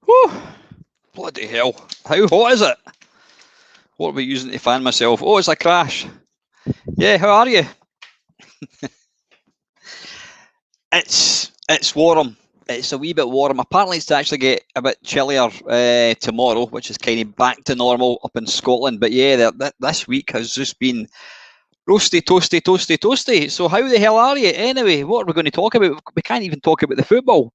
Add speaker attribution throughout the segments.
Speaker 1: Whew. Bloody hell. How hot is it? What are we using to fan myself? Oh, it's a crash. Yeah, how are you? It's warm. It's a wee bit warm. Apparently it's to actually get a bit chillier tomorrow, which is kind of back to normal up in Scotland. But yeah, this week has just been roasty, toasty, toasty, toasty. So how the hell are you? Anyway, what are we going to talk about? We can't even talk about the football.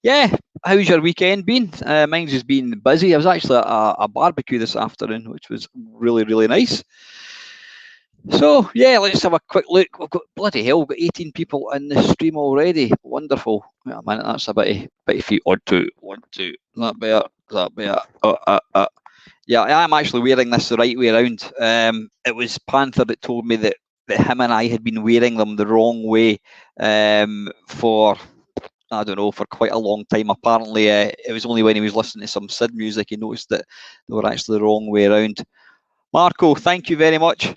Speaker 1: Yeah, how's your weekend been? Mine's just been busy. I was actually at a barbecue this afternoon, which was really, really nice. So, yeah, let's have a quick look. We've got, bloody hell, we've got 18 people in the stream already. Wonderful. Wait a minute, that's a bit of feet. 1, 2, 1, 2. That better. Yeah, I'm actually wearing this the right way around. It was Panther that told me that him and I had been wearing them the wrong way for, I don't know, for quite a long time. Apparently, it was only when he was listening to some Sid music he noticed that they were actually the wrong way around. Marco, thank you very much.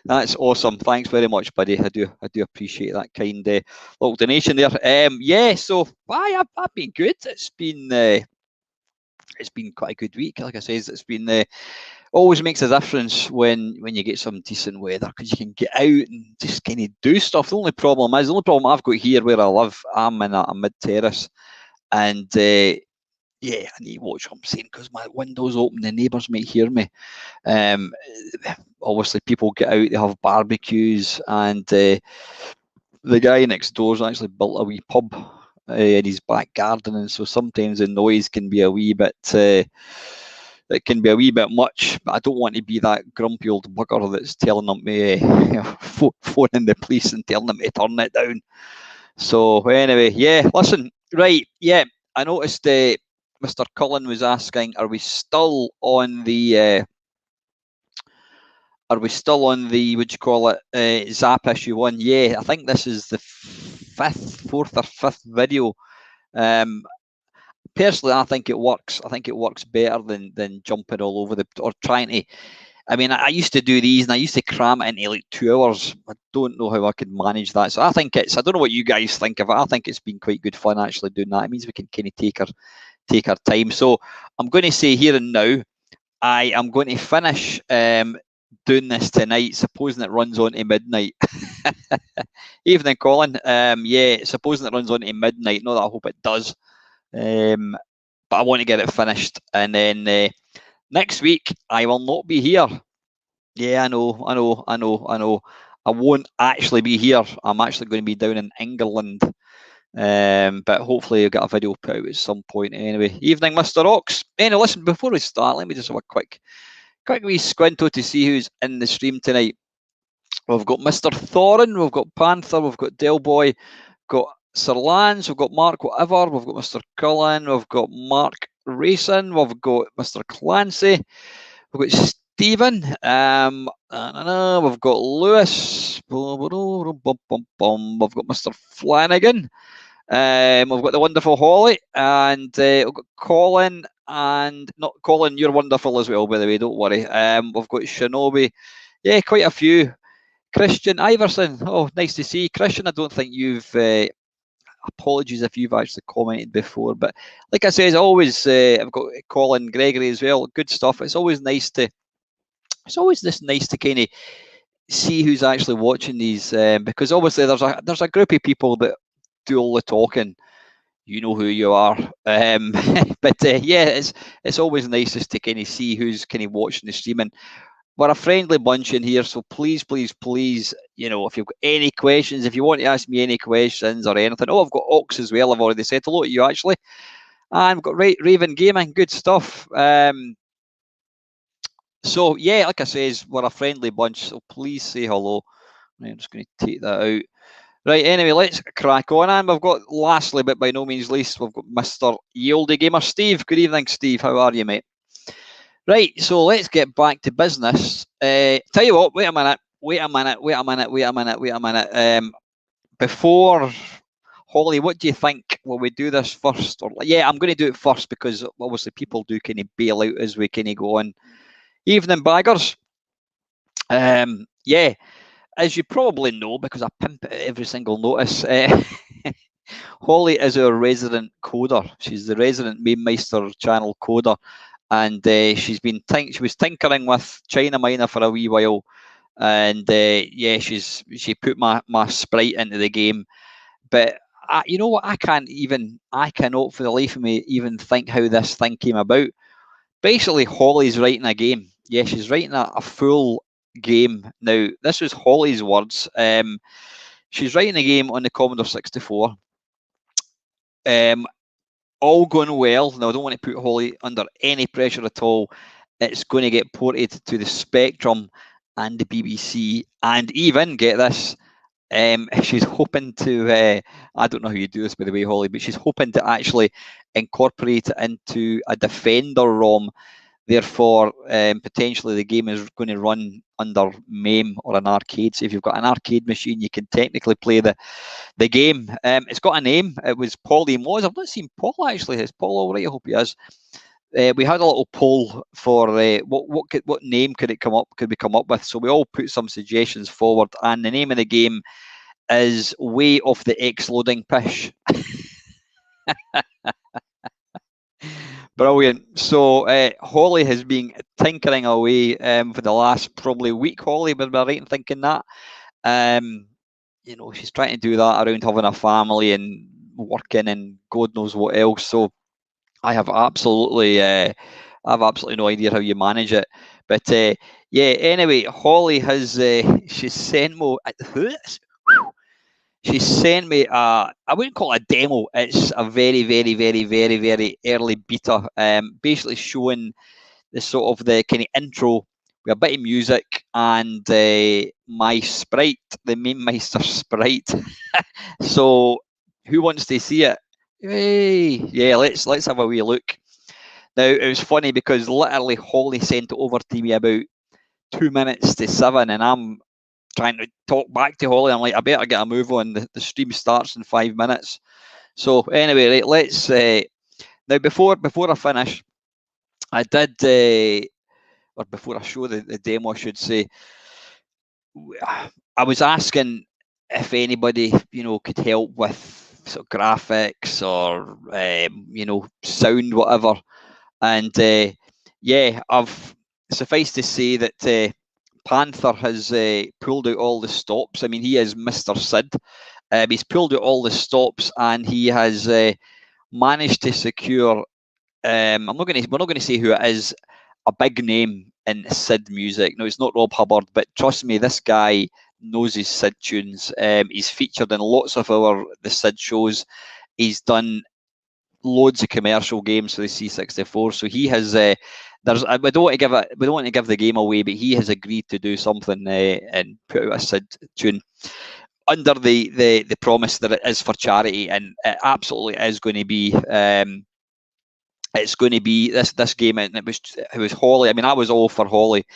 Speaker 1: That's awesome. Thanks very much, buddy. I do appreciate that kind little donation there. Yeah, so I've been good. It's been quite a good week. Like I said, it's been always makes a difference when you get some decent weather because you can get out and just kind of do stuff. The only problem I've got here where I live, I'm in a mid-terrace, and yeah, I need to watch what I'm saying because my window's open. The neighbours might hear me. Obviously, people get out, they have barbecues, and the guy next door's actually built a wee pub in his back garden, and so sometimes the noise can be a wee bit. It can be a wee bit much, but I don't want to be that grumpy old bugger that's telling them to phoning the police and telling them to turn it down. So anyway, yeah, listen, right, yeah, I noticed Mr. Cullen was asking, are we still on the what do you call it, Zzap issue 1? Yeah, I think this is the fourth or fifth video. Personally, I think it works. I think it works better than jumping all over or trying to. I mean, I used to do these and I used to cram it into like 2 hours. I don't know how I could manage that. So I think I don't know what you guys think of it. I think it's been quite good fun actually doing that. It means we can kind of take our time. So I'm going to say here and now, I am going to finish doing this tonight, supposing it runs on to midnight. Evening, Colin. Yeah, supposing it runs on to midnight. Not that I hope it does. But I want to get it finished. And then next week, I will not be here. Yeah, I know. I won't actually be here. I'm actually going to be down in England. But hopefully I'll get a video put out at some point anyway. Evening, Mr. Ox. Anyway, listen, before we start, let me just have a quick wee squinto to see who's in the stream tonight. We've got Mr. Thorin, we've got Panther, we've got Delboy, got Sir Lance, we've got Mark Whatever, we've got Mr. Cullen, we've got Mark Racing, we've got Mr. Clancy, we've got Stephen, we've got Lewis, we've got Mr. Flanagan, we've got the wonderful Holly, and we've got Colin, and not Colin, you're wonderful as well, by the way, don't worry. We've got Shinobi, yeah, quite a few. Christian Iverson, oh, nice to see you. Christian, I don't think you've, apologies if you've actually commented before, but like I say, as always, I've got Colin Gregory as well, good stuff. It's always nice to kind of see who's actually watching these, because obviously there's a group of people that do all the talking. You know who you are, but yeah, it's always nice just to kind of see who's kind of watching the streaming. We're a friendly bunch in here, so please, you know, if you've got any questions, if you want to ask me any questions or anything. Oh, I've got Ox as well. I've already said hello to you actually, and we've got Raven Gaming. Good stuff. So yeah, like I says, we're a friendly bunch, so please say hello. Right, I'm just going to take that out. Right, anyway, let's crack on. And we've got, lastly, but by no means least, we've got Mr. Yieldy Gamer Steve. Good evening, Steve. How are you, mate? Right, so let's get back to business. Tell you what, wait a minute. Before, Holly, what do you think? Will we do this first? Or yeah, I'm going to do it first because obviously people do kind of bail out as we kind of go on. Evening, baggers. Yeah, as you probably know, because I pimp it at every single notice, Holly is our resident coder. She's the resident Mamemeister channel coder. And she was tinkering with China Miner for a wee while, and yeah, she put my sprite into the game. But you know what? I cannot for the life of me even think how this thing came about. Basically, Holly's writing a game. Yeah, she's writing a full game. Now, this was Holly's words. She's writing a game on the Commodore 64. All going well. Now, I don't want to put Holly under any pressure at all. It's going to get ported to the Spectrum and the BBC, and even, get this, she's hoping to, I don't know how you do this, by the way, Holly, but she's hoping to actually incorporate it into a Defender ROM. Therefore, potentially the game is going to run under MAME or an arcade. So if you've got an arcade machine, you can technically play the game. It's got a name. It was Paulie Moz. I've not seen Paul actually. Is Paul all right? I hope he is. We had a little poll for what name could we come up with. So we all put some suggestions forward, and the name of the game is Way of the X Loading Pish. Brilliant. So Holly has been tinkering away for the last probably week. Holly, would be right in thinking that. You know, she's trying to do that around having a family and working and God knows what else. So I have absolutely no idea how you manage it. But yeah, anyway, Holly has she sent me I wouldn't call it a demo. It's a very, very, very, very, very early beta, basically showing the sort of the kind of intro with a bit of music and my sprite, the Mamemeister sprite. So who wants to see it? Hey, yeah, let's have a wee look. Now, it was funny because literally Holly sent it over to me about 2 minutes to 7, and I'm trying to talk back to Holly. I'm like, I better get a move on. The stream starts in 5 minutes. So anyway, right, let's now before I finish, I did or before I show the demo, I should say, I was asking if anybody, could help with sort of graphics or sound, whatever. And yeah, I've suffice to say that Panther has pulled out all the stops. I mean, he is Mr. Sid. He's pulled out all the stops, and he has managed to secure. We're not going to say who it is. A big name in Sid music. No, it's not Rob Hubbard, but trust me, this guy knows his Sid tunes. He's featured in lots of the Sid shows. He's done loads of commercial games for the C64. So he has. We don't want to give the game away, but he has agreed to do something and put out a Sid tune under the promise that it is for charity, and it absolutely is going to be. It's going to be this game, and it was Holly. I mean, I was all for Holly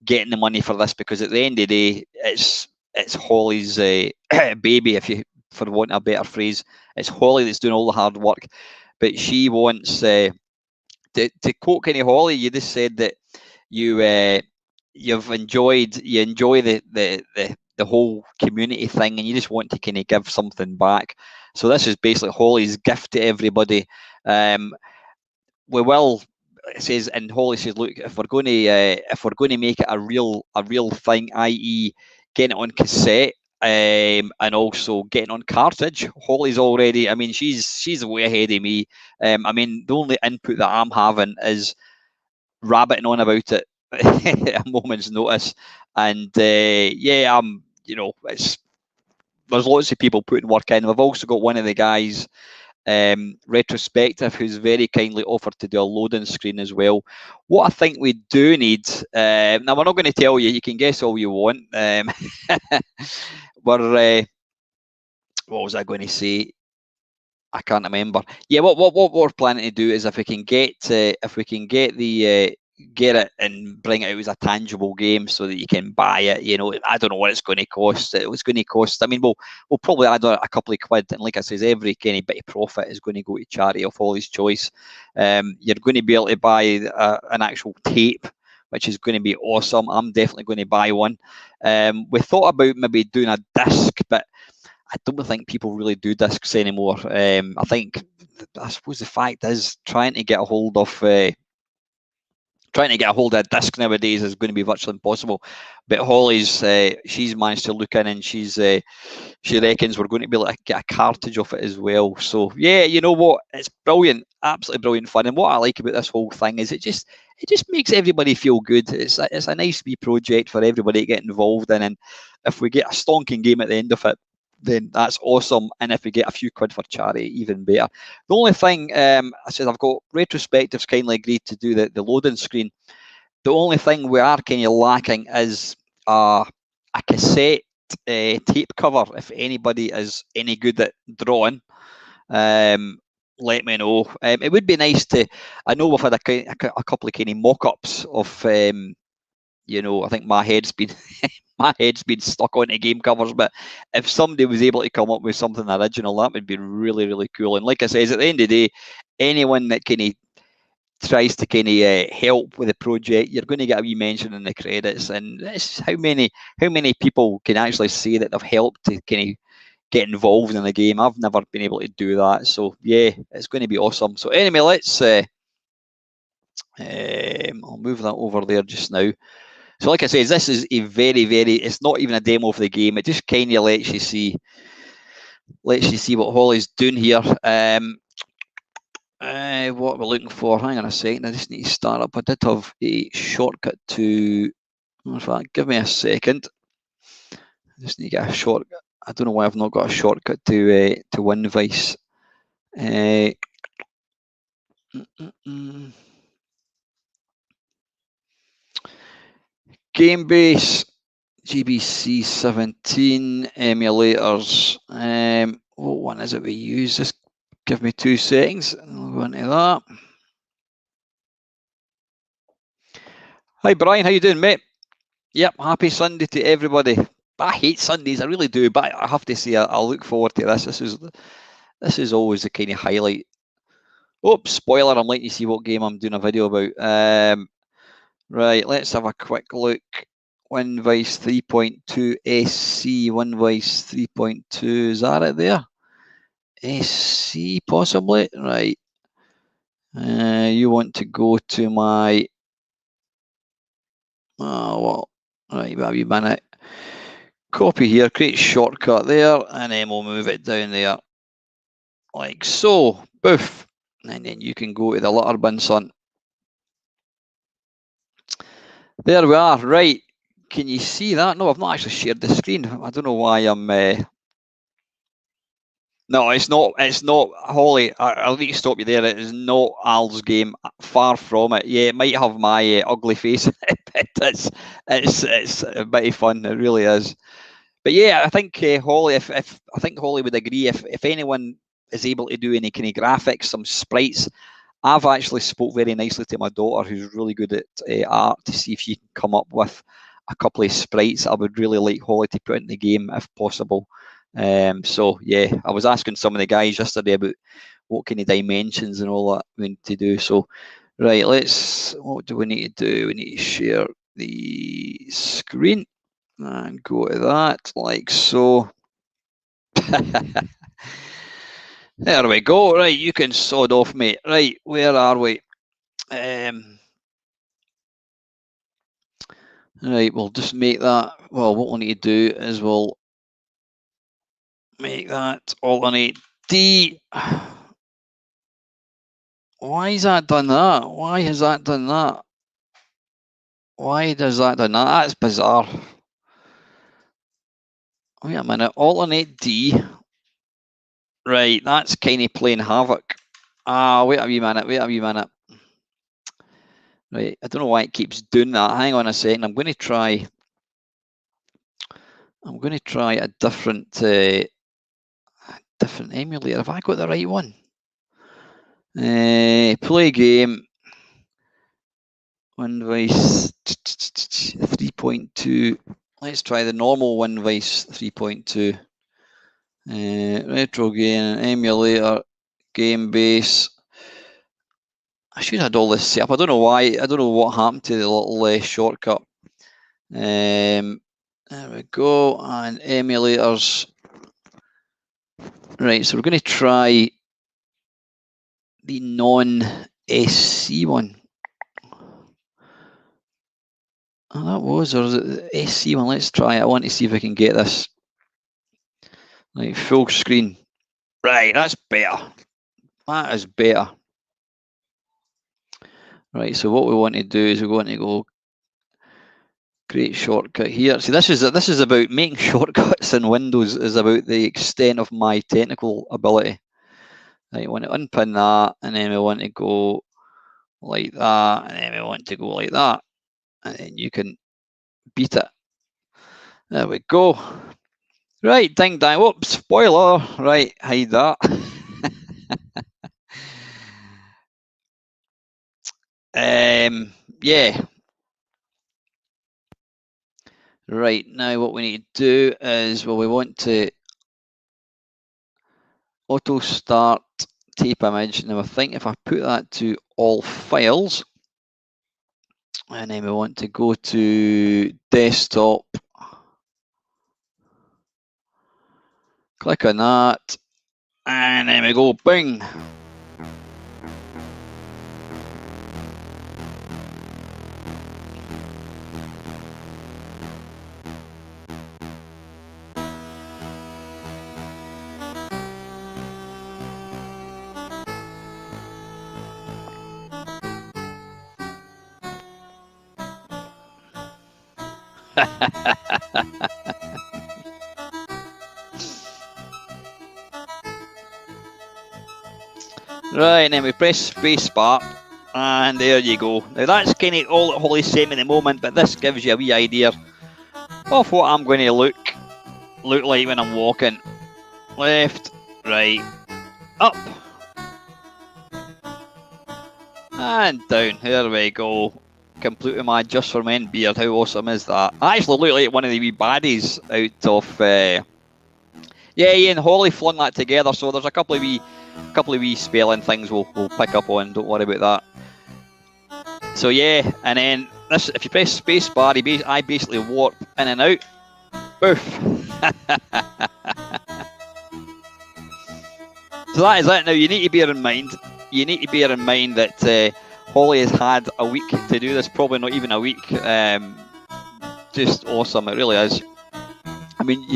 Speaker 1: getting the money for this, because at the end of the day, it's Holly's baby, for want of a better phrase. It's Holly that's doing all the hard work, but she wants to quote Kenny Holly. You just said that you enjoy the whole community thing, and you just want to kind of give something back. So this is basically Holly's gift to everybody. We will, it says, and Holly says, look, if we're going to make it a real thing, i.e., getting it on cassette, and also getting on cartridge, Holly's already. I mean, she's way ahead of me. I mean, the only input that I'm having is rabbiting on about it at a moment's notice, and yeah, there's lots of people putting work in. We've also got one of the guys, Retrospective, who's very kindly offered to do a loading screen as well. What I think we do need, now we're not going to tell you, you can guess all you want. What was I going to say? I can't remember. Yeah, what we're planning to do is if we can get get it and bring it out as a tangible game so that you can buy it. I don't know what it's going to cost. It's going to cost. I mean, we'll probably add a couple of quid, and like I says, every kind of bit of profit is going to go to charity of Holly's choice. You're going to be able to buy an actual tape, which is going to be awesome. I'm definitely going to buy one. We thought about maybe doing a disc, but I don't think people really do discs anymore. I suppose the fact is trying to get a hold of a disc nowadays is going to be virtually impossible. But Holly's she's managed to look in, and she reckons we're going to be able to get a cartridge of it as well. So yeah, you know what? It's brilliant, absolutely brilliant fun. And what I like about this whole thing is it just makes everybody feel good. It's a nice wee project for everybody to get involved in, and if we get a stonking game at the end of it, then that's awesome. And if we get a few quid for charity, even better. The only thing, I said, I've got Retrospectives kindly agreed to do the loading screen. The only thing we are kind of lacking is a cassette tape cover. If anybody is any good at drawing, let me know. It would be nice to. I know we've had a couple of kind of mock-ups of. I think my head's been stuck onto game covers, but if somebody was able to come up with something original, that would be really, really cool. And like I says, at the end of the day, anyone that kind of tries to kind of help with the project, you're going to get a wee mention in the credits. And it's how many people can actually say that they've helped to kind of get involved in the game. I've never been able to do that. So yeah, it's going to be awesome. So anyway, let's I'll move that over there just now. So like I say, this is a very, it's not even a demo of the game. It just kind of lets you see what Holly's doing here. What we're looking for, hang on a second, I just need to start up. I did have a shortcut to, in fact, give me a second. I just need to get a shortcut. I don't know why I've not got a shortcut to WinVice. Gamebase, GBC 17 emulators. What one is it we use? Just give me 2 seconds. I'll go into that. Hi Brian, how you doing, mate? Yep, happy Sunday to everybody. I hate Sundays, I really do, but I have to say I look forward to this. This is always the kind of highlight. Oops, spoiler, I'm letting you see what game I'm doing a video about. Right, let's have a quick look. WinVice 3.2 SC, WinVice 3.2, is that it there? SC possibly? Right. You want to go to my... Oh, well, right, a wee minute. Copy here, create shortcut there, and then we'll move it down there. Like so. Boof. And then you can go to the litter bin, son. There we are. Right. Can you see that? No, I've not actually shared the screen. I don't know why I'm... No, it's not. It's not, Holly. I'll need to stop you there. It is not Al's game. Far from it. Yeah, it might have my ugly face, but it's a bit of fun. It really is. But yeah, I think Holly. If I think Holly would agree. If anyone is able to do any kind of graphics, some sprites, I've actually spoke very nicely to my daughter, who's really good at art, to see if she can come up with a couple of sprites I would really like Holly to put in the game if possible. So yeah, I was asking some of the guys yesterday about what kind of dimensions and all that we need to do. So right, what do we need to do? We need to share the screen and go to that like so. There we go. Right, you can sod off, mate. Right, where are we? Right, we'll just make that. Well, what we'll need to do is we'll make that alternate D. Why has that done that? Why has that done that? Why does that done that? That's bizarre. Wait a minute. Alternate D. Right, that's kind of playing havoc. Wait a wee minute. Wait a wee minute. Right, I don't know why it keeps doing that. Hang on a second. I'm going to try a different emulator. Have I got the right one? Play game. WinVice 3.2. Let's try the normal WinVice 3.2. Retro game, emulator, game base. I should have had all this set up. I don't know why. I don't know what happened to the little shortcut. There we go. And emulators. Right, so we're going to try the non-SC one. Oh, that was, or is it the SC one? Let's try it. I want to see if I can get this. Like full screen. Right, that's better. That is better. Right, so what we want to do is we're going to go create shortcut here. See, this is about making shortcuts in Windows is about the extent of my technical ability. Right, we want to unpin that, and then we want to go like that, and then we want to go like that, and then you can beat it. There we go. Right, ding dang. Whoops, spoiler. Right, hide that. Yeah. Right, now what we need to do is, well, we want to auto start tape image. Now I think if I put that to all files, and then we want to go to desktop, click on that, and then we go bing. Right, and then we press space bar, and there you go. Now that's kind of all that Holly's saying at the moment, but this gives you a wee idea of what I'm going to look like when I'm walking. Left, right, up, and down. There we go. completely mad just for men beard. How awesome is that? I actually look like one of the wee baddies out of yeah, Ian Holly flung that together, so there's a couple of wee spelling things we'll pick up on, don't worry about that. So yeah, and then this, if you press space bar, I basically warp in and out. Boof. So that is it. Now you need to bear in mind that Holly has had a week to do this, probably not even a week. Just awesome, it really is. I mean,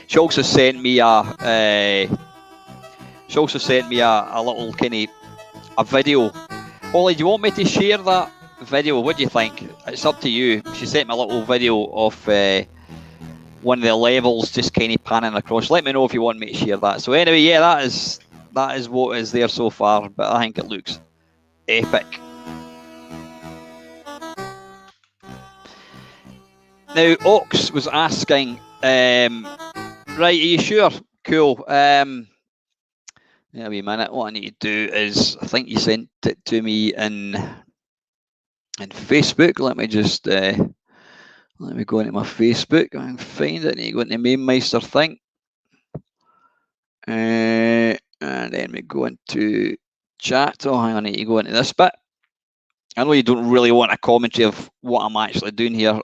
Speaker 1: she also sent me a little kind of a video. Holly, do you want me to share that video? What do you think? It's up to you. She sent me a little video of one of the levels just kind of panning across. Let me know if you want me to share that. So anyway, yeah, that is what is there so far, but I think it looks epic. Now, Ox was asking, right, are you sure? Cool. Yeah, wait a minute. What I need to do is, I think you sent it to me in Facebook. Let me just let me go into my Facebook and find it. I need to go into Mamemeister thing. And then we go into chat. Oh, hang on, I need to go into this bit. I know you don't really want a commentary of what I'm actually doing here.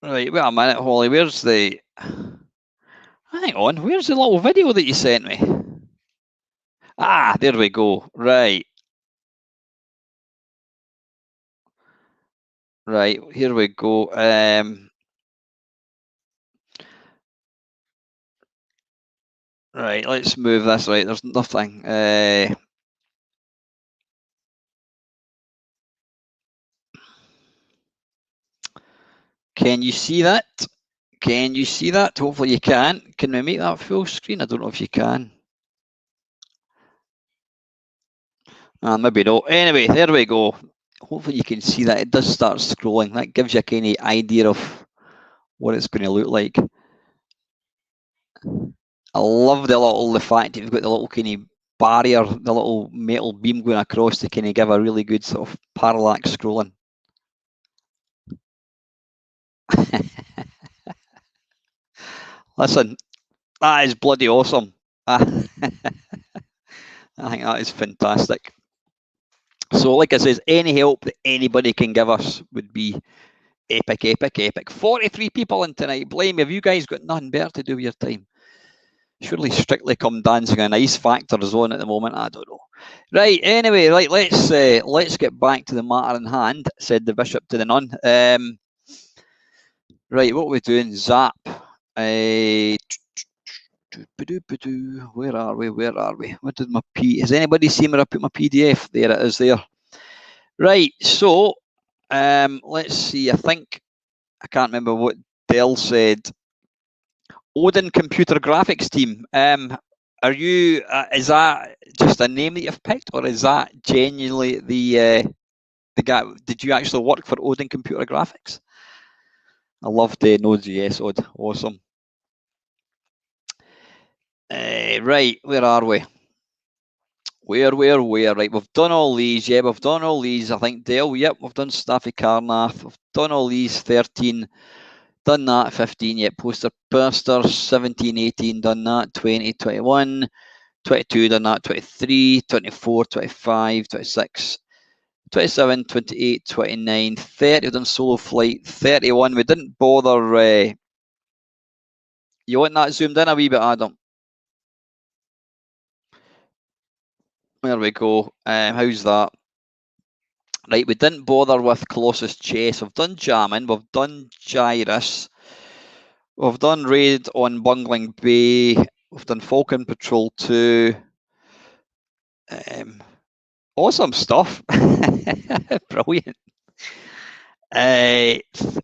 Speaker 1: Right, wait a minute, Holly. Where's the... Hang on, where's the little video that you sent me? Ah, there we go. Right. Right, here we go. Right, let's move this. Right, there's nothing. Can you see that? Can you see that? Hopefully you can. Can we make that full screen? I don't know if you can. Maybe not. Anyway, there we go. Hopefully you can see that. It does start scrolling. That gives you a kind of idea of what it's going to look like. I love the fact that you've got the little kind of barrier, the little metal beam going across to kind of give a really good sort of parallax scrolling. Listen, that is bloody awesome. I think that is fantastic. So, like I says, any help that anybody can give us would be epic, epic, epic. 43 people in tonight. Blame, have you guys got nothing better to do with your time? Surely Strictly Come Dancing on Ice Factor is on at the moment. I don't know. Right. Anyway, right. Let's get back to the matter in hand. Said the bishop to the nun. Right. What are we doing? Zzap. Where are we? Where are we? What did my P? Has anybody seen where I put my PDF? There it is. There. Right. So, let's see. I think I can't remember what Dell said. Odin Computer Graphics Team. Are you? Is that just a name that you've picked, or is that genuinely the guy? Did you actually work for Odin Computer Graphics? I love the Node.js. Od. Awesome. Right, where are we? Where? Right, we've done all these. Yeah, we've done all these. I think Dale. Yep, we've done Staffy Carnath. We've done all these. 13. Done that. 15. Yep, Poster Burster. 17, 18. Done that. 20, 21. 22. Done that. 23. 24. 25. 26. 27, 28, 29, 30. We've done Solo Flight. 31. We didn't bother. You want that zoomed in a wee bit, Adam? There we go. How's that? Right, we didn't bother with Colossus Chess. We've done Jamming. We've done Gyrus. We've done Raid on Bungling Bay. We've done Falcon Patrol 2. Awesome stuff. Brilliant.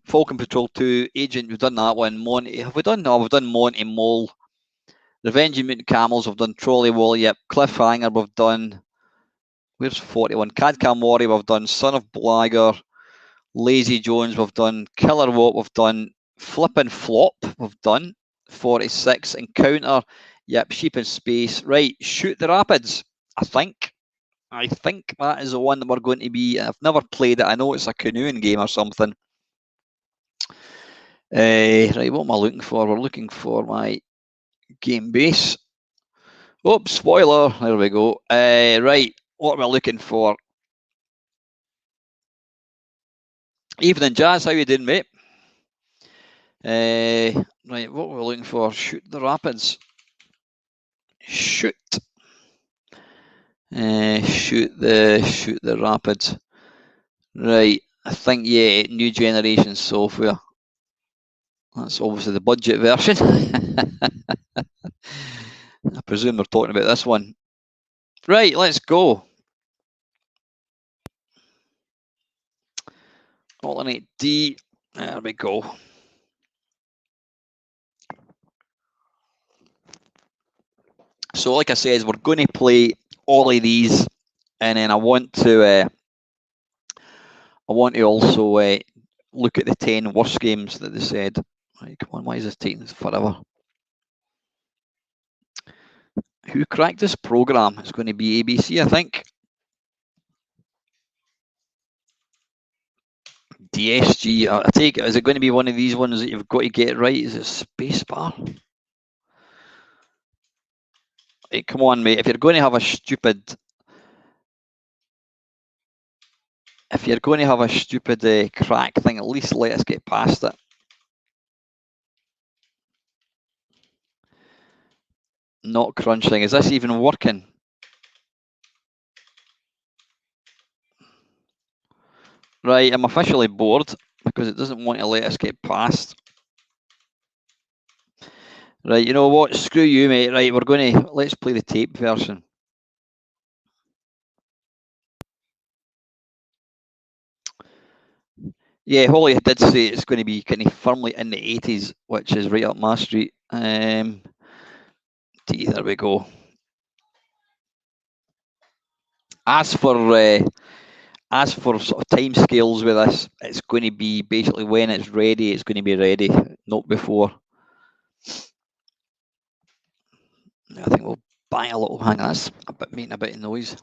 Speaker 1: Falcon Patrol 2, Agent, we've done that one. Monty, have we done? No, we've done Monty Mole. Revenge of Mutant Camels, we've done Trolley Wall, yep. Cliffhanger, we've done. Where's 41? Cadcam Warrior, we've done. Son of Blagger. Lazy Jones, we've done. Killer What, we've done. Flip and Flop, we've done. 46. Encounter, Yep, sheep in space. Right, shoot the rapids. I think that is the one that we're going to be. I've never played it. I know it's a canoeing game or something. Right, what am I looking for? We're looking for my game base. Oops, spoiler. There we go. Right, what am I looking for? Evening, Jazz. How you doing, mate? Right, what we're looking for? Shoot the rapids. Shoot. Shoot the rapids. Right, I think, yeah, new generation software. That's obviously the budget version. I presume we're talking about this one. Right, let's go. Alternate D. There we go. So, like I said, we're going to play all of these, and then I want to also look at the 10 worst games that they said. Right, come on, why is this taking forever? Who cracked this program? It's going to be ABC, I think. DSG, I take it, is it going to be one of these ones that you've got to get right? Is it Spacebar? Hey, come on, mate. If you're going to have a stupid crack thing, at least let us get past it. Not crunching. Is this even working? Right, I'm officially bored because it doesn't want to let us get past. Right, you know what? Screw you, mate. Right, let's play the tape version. Yeah, Holly did say it's going to be kind of firmly in the 80s, which is right up my street. There we go. As for sort of time scales with this, it's going to be basically when it's ready, it's going to be ready, not before. I think we'll buy a little. Hang on, that's making a bit of noise.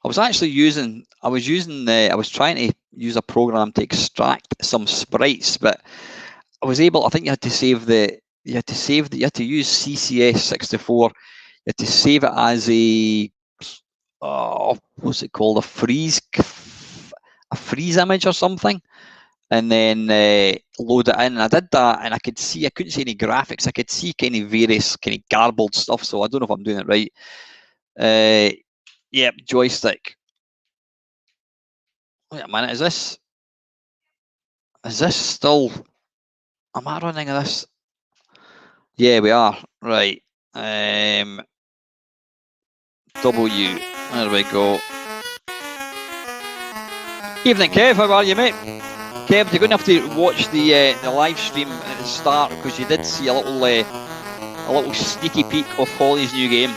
Speaker 1: I was trying to use a program to extract some sprites, but I was able. I think you had to use CCS 64. You had to save it as a what's it called? A freeze image or something, and then load it in. And I did that, and I couldn't see any graphics. I could see kind of various kind of garbled stuff. So I don't know if I'm doing it right. Yep, joystick. Wait a minute, is this still? Am I running this? Yeah, we are. Right. W. There we go. Evening, Kev. How are you, mate? Kev, you're going to have to watch the live stream at the start because you did see a little sneaky peek of Holly's new game.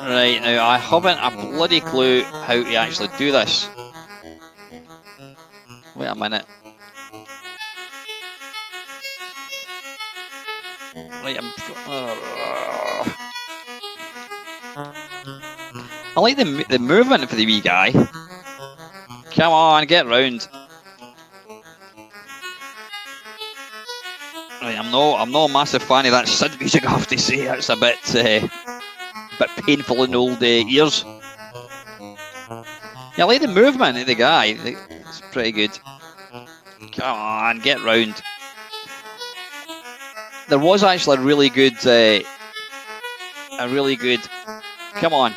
Speaker 1: Right, now I haven't a bloody clue how to actually do this. Wait a minute. Right, I like the movement for the wee guy. Come on, get round. Right, I'm not a massive fan of that synth music, I have to say. It's a bit painful in old ears. Yeah, I like the movement of the guy. It's pretty good. Come on, get round. There was actually a really good. Come on.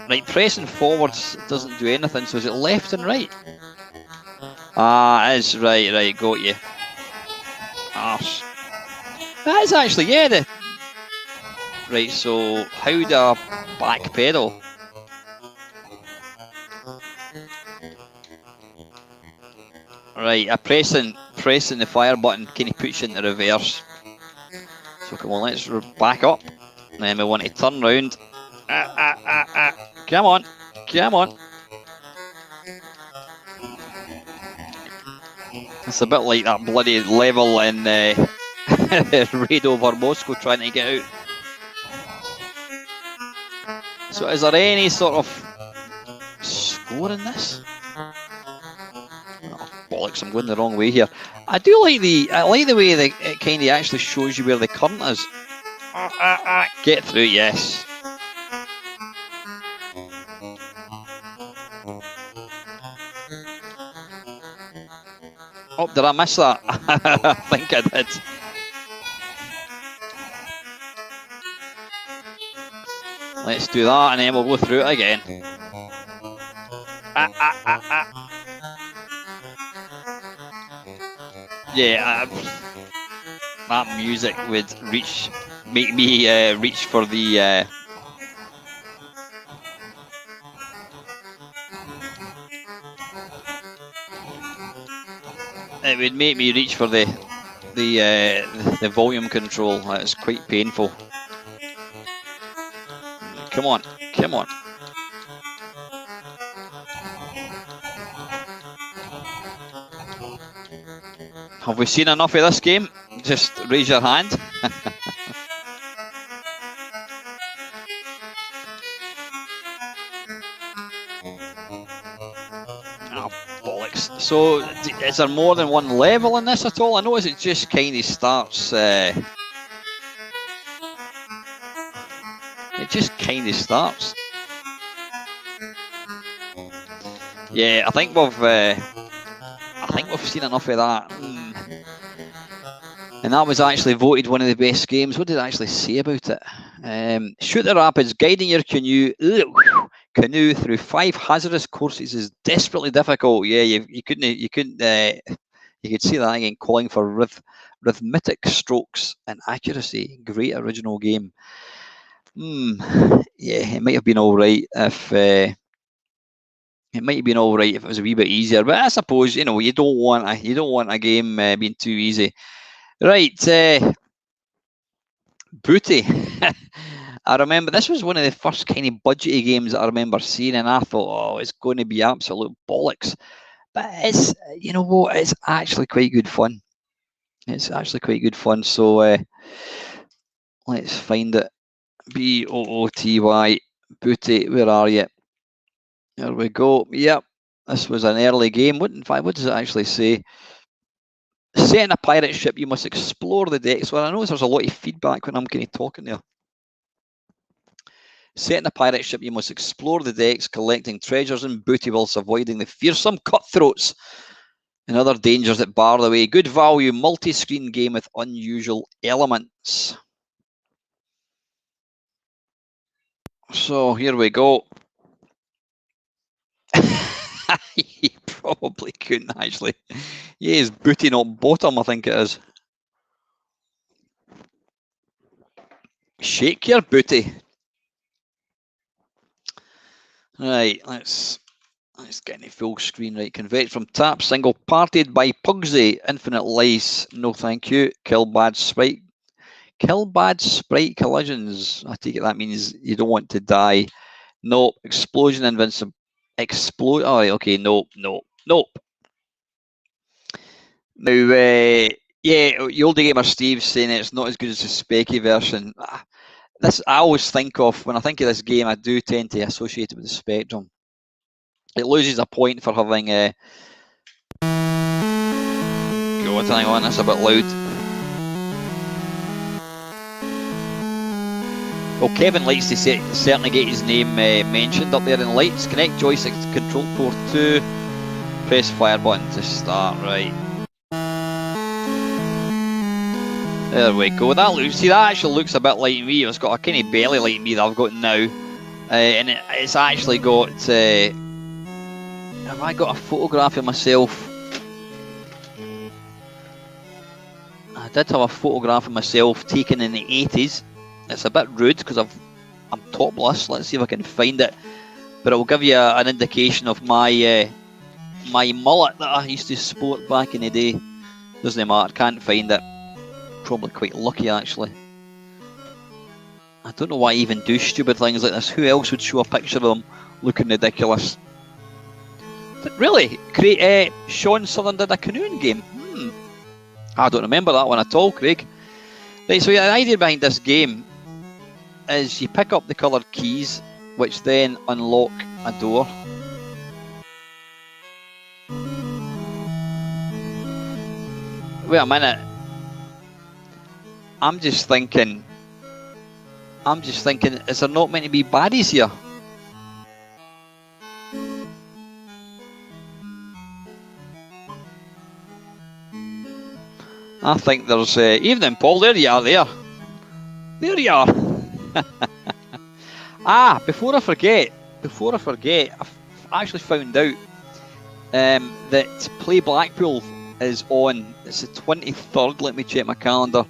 Speaker 1: Right, pressing forwards doesn't do anything. So is it left and right? It is right. Got you. Arse. That is actually Right, so how do I back pedal? Right, pressing the fire button kind of puts you into reverse. So come on, let's back up. And then we want to turn round. Come on. It's a bit like that bloody level in Raid Over Moscow trying to get out. So is there any sort of score in this? Oh, bollocks, I'm going the wrong way here. I like the way it kind of actually shows you where the current is. Get through, yes. Oh, did I miss that? I think I did. Let's do that and then we'll go through it again. Yeah, that music would make me reach for the it would make me reach for the volume control. It's quite painful. Come on, come on. Have we seen enough of this game? Just raise your hand. Oh, bollocks. So, is there more than one level in this at all? I notice it just kind of starts... it just kind of starts. Yeah, I think we've seen enough of that. And that was actually voted one of the best games. What did it actually say about it? Shoot the rapids, guiding your canoe through 5 hazardous courses is desperately difficult. Yeah, you could see that again, calling for rhythmic strokes and accuracy. Great original game. Yeah, it might have been all right if it was a wee bit easier. But I suppose you don't want a game being too easy. Right, Booty. I remember this was one of the first kind of budgety games that I remember seeing, and I thought, oh, it's going to be absolute bollocks. But it's, you know what, it's actually quite good fun. It's actually quite good fun. So let's find it. B-O-O-T-Y, Booty, where are you? There we go. Yep, this was an early game. What does it actually say? Set in a pirate ship, you must explore the decks. Well, I notice there's a lot of feedback when I'm kind of talking there. Set in a pirate ship, you must explore the decks, collecting treasures and booty whilst avoiding the fearsome cutthroats and other dangers that bar the way. Good value, multi-screen game with unusual elements. So here we go. He probably couldn't actually. Yeah, his booty, not bottom, I think it is. Shake your booty. Right, let's get any full screen. Right, convert from tap, single partied by Pugsy, infinite lice, no thank you. Kill bad sprite collisions. I take it that means you don't want to die. Nope. Explosion invincible. Explode. Oh, right, okay. Nope. Now, yeah, Oldie Gamer Steve's saying it's not as good as the Specky version. This I always think of when I think of this game. I do tend to associate it with the Spectrum. It loses a point for having God, hang on, that's a bit loud. Well, Kevin likes to certainly get his name mentioned up there in lights. Connect joystick to control port 2. Press fire button to start. Right. There we go. That actually looks a bit like me. It's got a kind of belly like me that I've got now, and it's actually got. Have I got a photograph of myself? I did have a photograph of myself taken in the 80s. It's a bit rude because I'm topless. Let's see if I can find it. But it will give you an indication of my my mullet that I used to sport back in the day. Doesn't matter. Can't find it. Probably quite lucky actually. I don't know why I even do stupid things like this. Who else would show a picture of them looking ridiculous? Really? Sean Southern did a canoeing game. I don't remember that one at all, Craig. Right, so yeah, the idea behind this game is you pick up the coloured keys, which then unlock a door. Wait a minute. I'm just thinking, is there not meant to be baddies here? I think there's evening, Paul. There you are. There you are. Before I forget, I've actually found out that Play Blackpool is on. It's the 23rd. Let me check my calendar.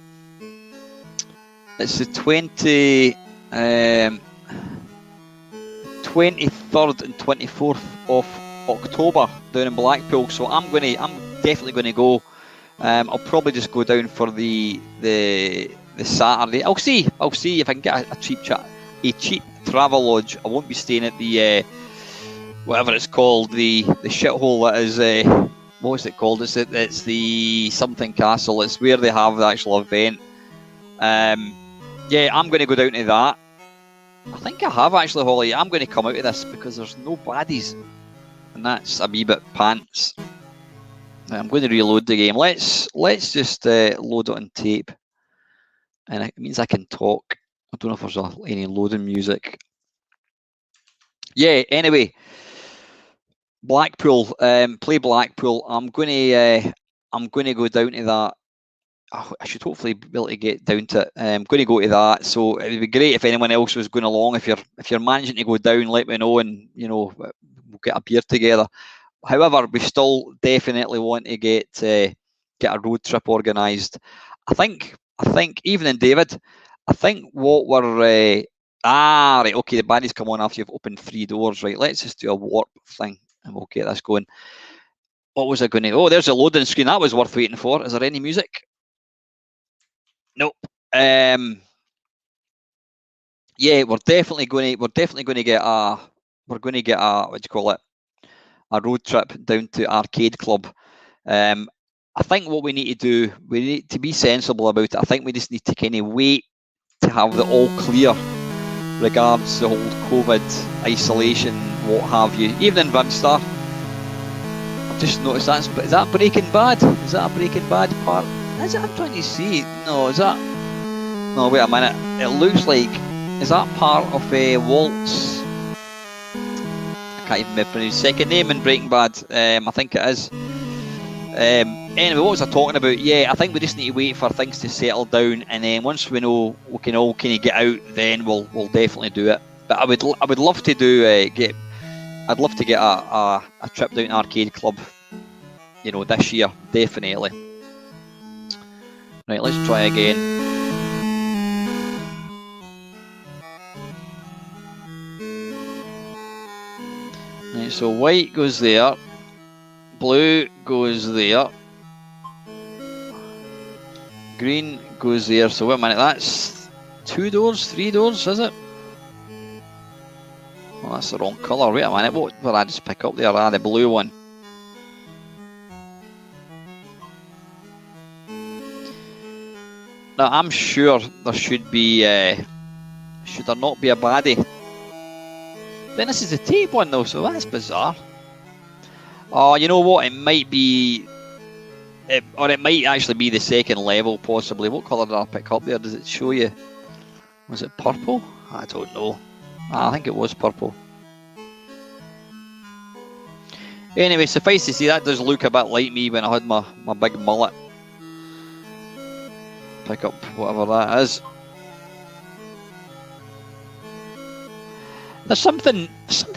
Speaker 1: It's the 23rd and 24th of October down in Blackpool. So I'm definitely going to go. I'll probably just go down for the Saturday. I'll see if I can get a cheap travel lodge. I won't be staying at the whatever it's called, the shithole that is what is it called? It's the something castle. It's where they have the actual event. Yeah, I'm going to go down to that. I think I have actually, Holly. I'm going to come out of this because there's no baddies, and that's a wee bit pants. I'm going to reload the game. Let's just load it on tape, and it means I can talk. I don't know if there's any loading music. Yeah. Anyway, Blackpool, Play Blackpool. I'm going to go down to that. I should hopefully be able to get down to it. I'm going to go to that. So it would be great if anyone else was going along. If you're managing to go down, let me know, and we'll get a beer together. However, we still definitely want to get a road trip organised. I think evening, David. I think what we're right. Okay, the baddies come on after you've opened 3 doors. Right, let's just do a warp thing, and we'll get this going. What was I going to? Oh, there's a loading screen. That was worth waiting for. Is there any music? Nope. Yeah, we're definitely going to get a what do you call it? A road trip down to Arcade Club. I think what we need to do, we need to be sensible about it. I think we just need to kind of wait to have the all clear regards the whole COVID isolation, what have you. Evening, Vinstar. I've just noticed is that Breaking Bad? Is that a Breaking Bad part? Is it? I'm trying to see. No, is that? No, wait a minute. It looks like, is that part of a Walt's? I can't even remember his second name in Breaking Bad. I think it is. Anyway, what was I talking about? Yeah, I think we just need to wait for things to settle down, and then once we know we can all kind of get out, then we'll definitely do it. But I would love to do I'd love to get a trip down to Arcade Club, this year, definitely. Right, let's try again. Right, so white goes there, blue goes there, green goes there. So wait a minute, that's 2 doors, 3 doors, is it? Well, that's the wrong colour. Wait a minute, what did I just pick up there? The blue one. Now, I'm sure there should be, should there not be a baddie? Then this is the tape one though, so that's bizarre. Oh, you know what? It might be, or it might actually be the second level, possibly. What colour did I pick up there? Does it show you? Was it purple? I don't know. I think it was purple. Anyway, suffice to say, that does look a bit like me when I had my big mullet. Pick up whatever that is. There's something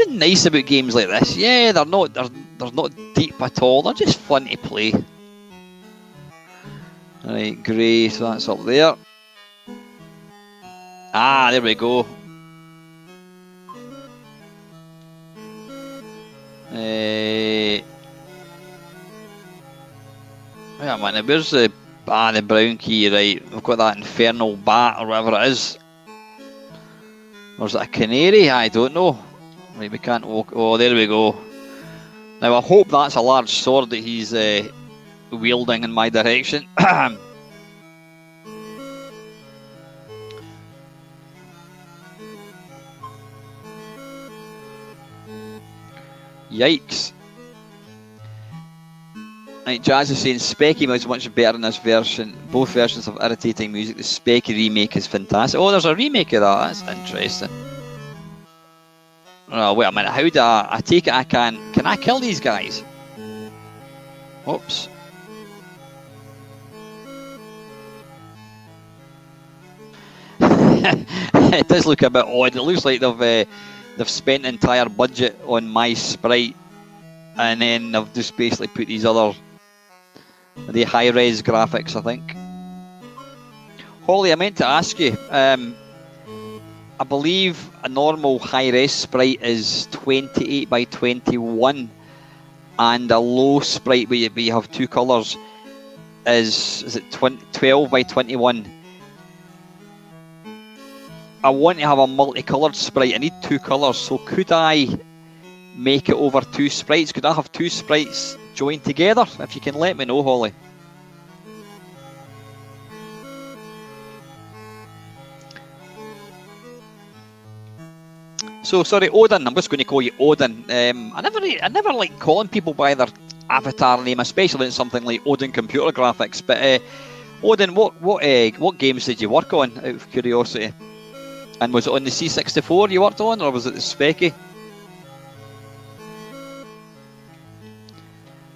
Speaker 1: nice about games like this. Yeah, they're not deep at all. They're just fun to play. Right, grey, so that's up there. There we go. Wait a minute, where's the brown key? Right, we've got that infernal bat or whatever it is. Or is it a canary? I don't know. Right, we can't walk. Oh, there we go. Now I hope that's a large sword that he's wielding in my direction. Yikes. Right, Jazz is saying Specky was much better in this version. Both versions have irritating music. The Specky remake is fantastic. Oh, there's a remake of that. That's interesting. Oh, wait a minute. How do I take it I can I kill these guys? Oops. It does look a bit odd. It looks like they've spent an entire budget on my sprite, and then they've just basically put these other high-res graphics, I think. Holly, I meant to ask you. I believe a normal high-res sprite is 28 by 21, and a low sprite where you have two colours is it 12 by 21. I want to have a multicoloured sprite. I need two colours, so could I make it over two sprites? Could I have two sprites joined together? If you can let me know, Holly. So sorry, Odin. I'm just going to call you Odin. I never like calling people by their avatar name, especially in something like Odin Computer Graphics. But Odin, what games did you work on, out of curiosity? And was it on the C64 you worked on, or was it the Specky?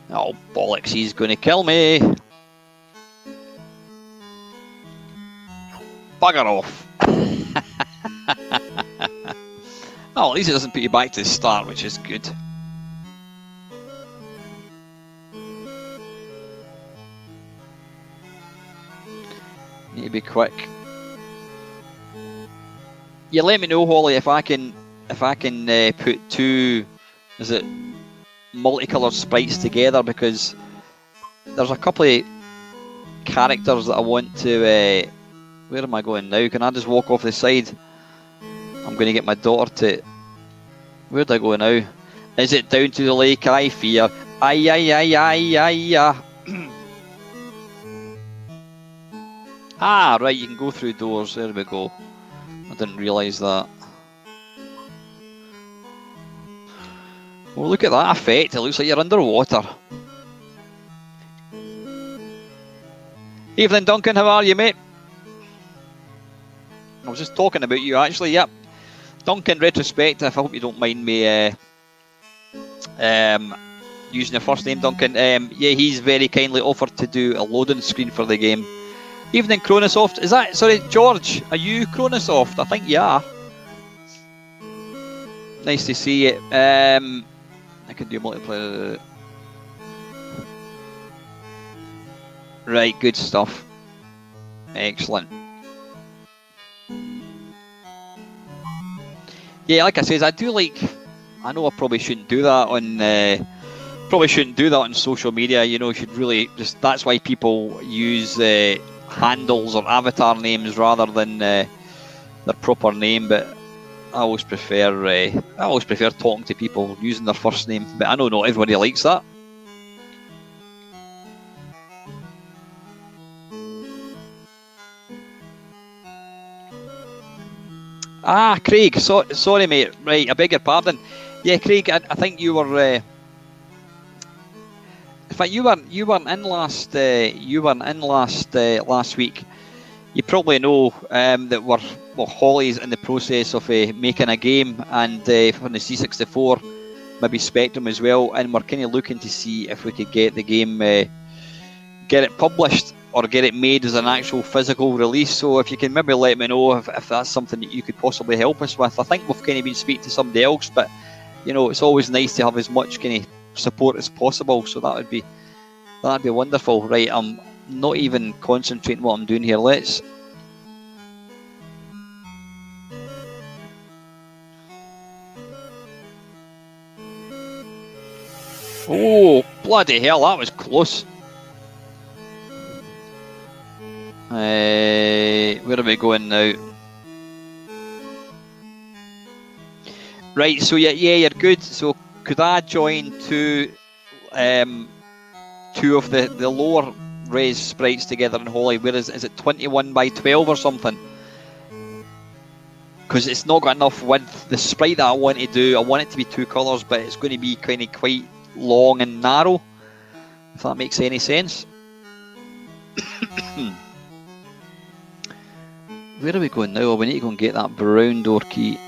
Speaker 1: Oh bollocks! He's going to kill me. Bugger off. Oh, at least it doesn't put you back to the start, which is good. Need to be quick. Yeah, let me know, Holly, if I can put two, is it multicoloured sprites together, because there's a couple of characters that I want to. Where am I going now? Can I just walk off the side? I'm going to get my daughter to... Where'd I go now? Is it down to the lake I fear? Ay, ay, ay, ay, ay, ay. Ah, right, you can go through doors. There we go. I didn't realise that. Well, look at that effect. It looks like you're underwater. Evening, Duncan. How are you, mate? I was just talking about you, actually. Yep. Duncan Retrospective, I hope you don't mind me using your first name, Duncan. Yeah, he's very kindly offered to do a loading screen for the game. Evening, Chronosoft. Is that, sorry, George, are you Chronosoft? I think you are. Nice to see you. I can do multiplayer. Right, good stuff. Excellent. Yeah, like I said, I do like. I know I probably shouldn't do that on. Social media. You know, you should really just. That's why people use handles or avatar names rather than their proper name. But I always prefer. Talking to people using their first name. But I know not everybody likes that. Ah, Craig. Sorry, mate. Right, I beg your pardon. Yeah, Craig. I think you were. In fact, you weren't in last. Last week. You probably know that Holly's in the process of making a game, and from the C64, maybe Spectrum as well, and we're kind of looking to see if we could get the game, get it published or get it made as an actual physical release. So if you can maybe let me know if that's something that you could possibly help us with. I think we've kind of been speaking to somebody else, but you know, it's always nice to have as much kind of support as possible. So that'd be wonderful. Right, I'm not even concentrating what I'm doing here. Let's. Oh, bloody hell, that was close. Where are we going now? Right, so yeah, you're good. So could I join two two of the lower res sprites together in Holly, whereas is it 21 by 12 or something? Because it's not got enough width. The sprite that I want to do, I want it to be 2 colours, but it's going to be kind of quite long and narrow, if that makes any sense. Where are we going now? Oh, we need to go and get that brown door key.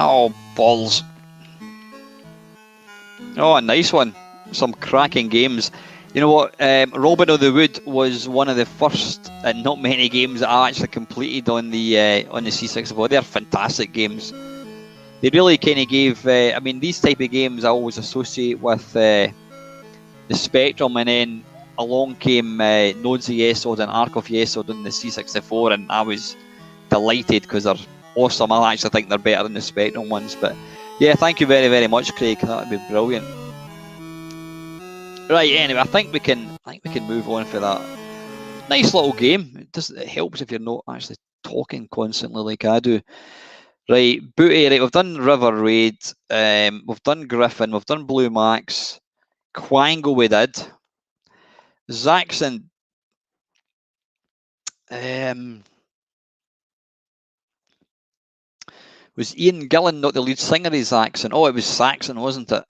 Speaker 1: Oh, balls. Oh, a nice one. Some cracking games. You know what? Robin of the Wood was one of the first, and not many games that I actually completed on the C64. They're fantastic games. They really kind of gave. I mean, these type of games I always associate with the Spectrum, and then along came Nodes of Yesod and Ark of Yesod on the C64, and I was delighted because they're awesome. I actually think they're better than the Spectrum ones. But yeah, thank you very, very much, Craig. That would be brilliant. Right, anyway, I think we can move on for that. Nice little game. It helps if you're not actually talking constantly like I do. Right, Booty, right, we've done River Raid, we've done Griffin, we've done Blue Max, Quango we did. Zaxxon, was Ian Gillan not the lead singer of Zaxxon? Oh, it was Saxon, wasn't it?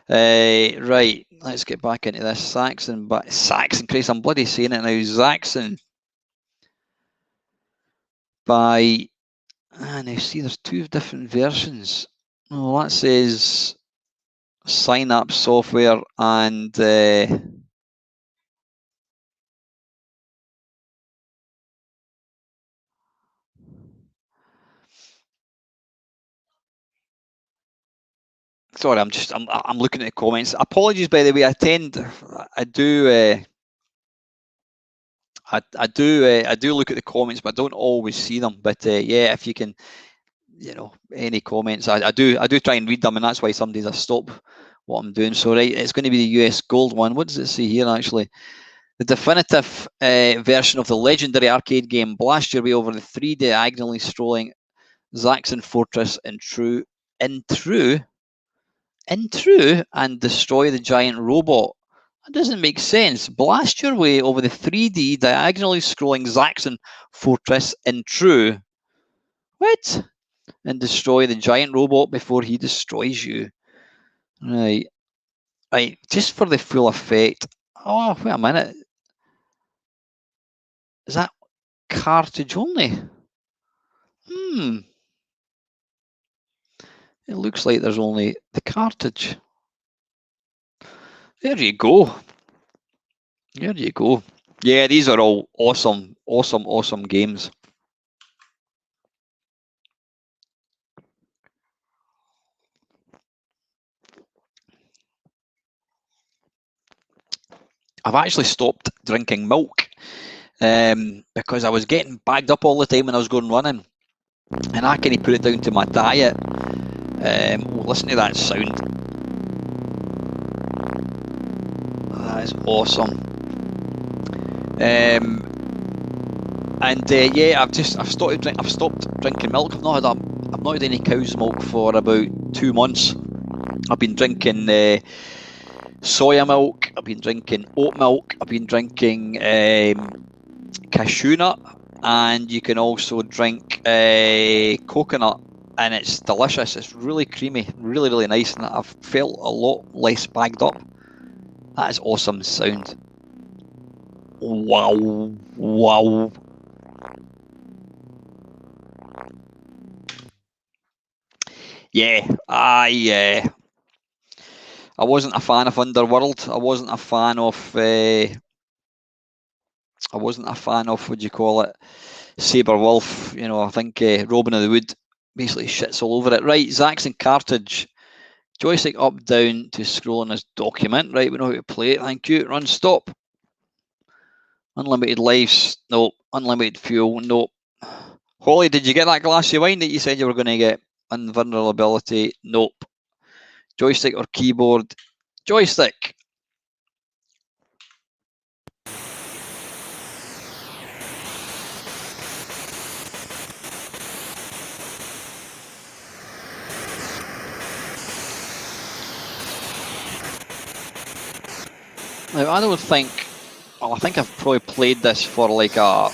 Speaker 1: Right, let's get back into this. Saxon, but Saxon, Christ, I'm bloody saying it now. Zaxxon by, now see, there's 2 different versions. Oh, that says Synapse Software and sorry, I'm looking at the comments. Apologies, by the way. I do look at the comments, but I don't always see them. But yeah, if you can, any comments, I do try and read them, and that's why some days I stop what I'm doing. So right, it's going to be the US Gold one. What does it say here actually? The definitive version of the legendary arcade game. Blast your way over the 3 diagonally strolling Zaxxon Fortress and and destroy the giant robot. That doesn't make sense. Blast your way over the 3D diagonally scrolling Zaxxon Fortress in true. What? And destroy the giant robot before he destroys you. Right. Right. Just for the full effect. Oh, wait a minute. Is that cartridge only? It looks like there's only the cartridge. There you go. There you go. Yeah, these are all awesome, awesome, awesome games. I've actually stopped drinking milk because I was getting bagged up all the time when I was going running, and I kind of put it down to my diet. Listen to that sound. That is awesome. Yeah, I've stopped drinking milk. I've not had any cow's milk for about 2 months. I've been drinking soya milk. I've been drinking oat milk. I've been drinking cashew nut, and you can also drink coconut, and it's delicious. It's really creamy, really, really nice, and I've felt a lot less bagged up. That is awesome sound. Wow, wow. Yeah, I wasn't a fan of Underworld. I wasn't a fan of what do you call it, Saber Wolf. I think Robin of the Wood basically shits all over it. Right, Zaxxon cartridge. Joystick up, down to scroll on this document. Right, we know how to play it. Thank you. Run, stop. Unlimited lives. Nope. Unlimited fuel. Nope. Holly, did you get that glass of wine that you said you were going to get? Invulnerability. Nope. Joystick or keyboard? Joystick. Now, I don't think. Well, I think I've probably played this for like a,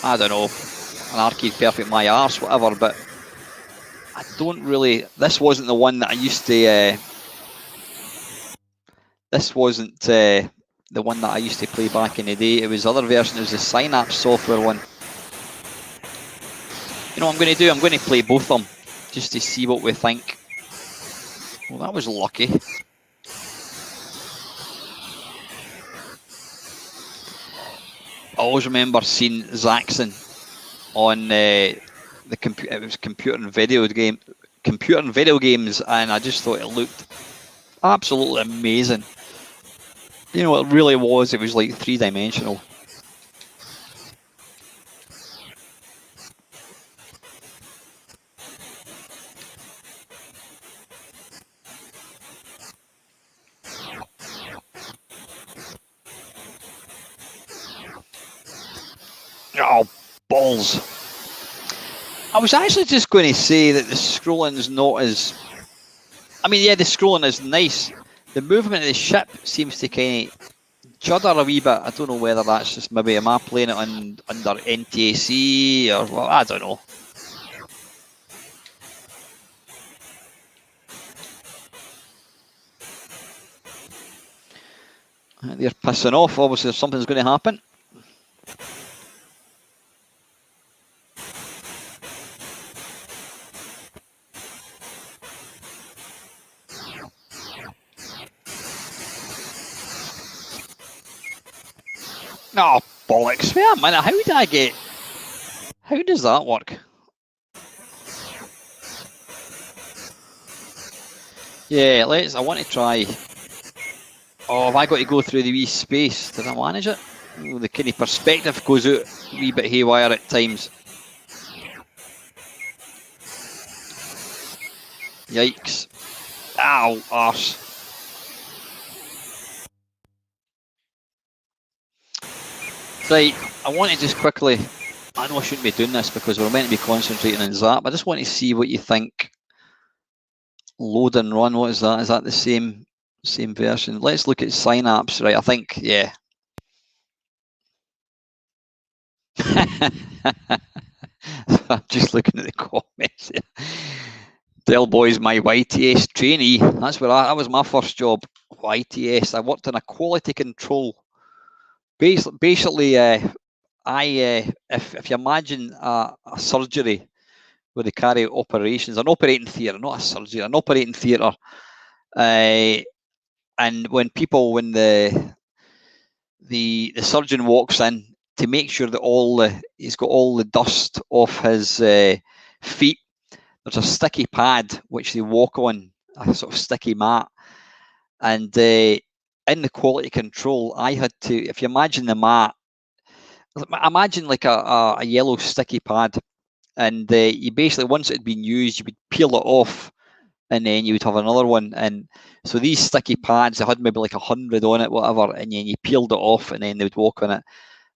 Speaker 1: I don't know, an Arcade Perfect My Arse, whatever. But I don't really. This wasn't the one that I used to. This wasn't the one that I used to play back in the day. It was the other version. It was the Synapse software one. You know what I'm going to do? I'm going to play both of them just to see what we think. Well, that was lucky. I always remember seeing Zaxxon on the computer. It was computer and video games, and I just thought it looked absolutely amazing. You know, it really was. It was like 3-dimensional. Oh, balls. I was actually just going to say that the scrolling is not as... I mean, yeah, the scrolling is nice. The movement of the ship seems to kind of judder a wee bit. I don't know whether that's just maybe, am I playing it under NTSC or, well, I don't know. They're pissing off. Obviously, something's going to happen. Oh, bollocks. Wait a minute, how did I get... How does that work? Yeah, I want to try... Oh, have I got to go through the wee space? Did I manage it? Oh, the kind of perspective goes out a wee bit haywire at times. Yikes. Ow, arse. Right, I want to just quickly, I know I shouldn't be doing this because we're meant to be concentrating on Zzap. I just want to see what you think. Load and run, what is that? Is that the same version? Let's look at Synapse, right? I think, yeah. I'm just looking at the comments here. Del Boy's my YTS trainee. That's where that was my first job. YTS. I worked in a quality control. Basically, if you imagine a surgery where they carry operations, an operating theatre, not a surgery, an operating theatre, and when the surgeon walks in to make sure that he's got all the dust off his feet, there's a sticky pad which they walk on, a sort of sticky mat, and in the quality control, I had to, if you imagine the mat, imagine like a yellow sticky pad, and you basically, once it had been used, you would peel it off, and then you would have another one. And so these sticky pads, they had maybe like 100 on it, whatever, and then you peeled it off, and then they would walk on it.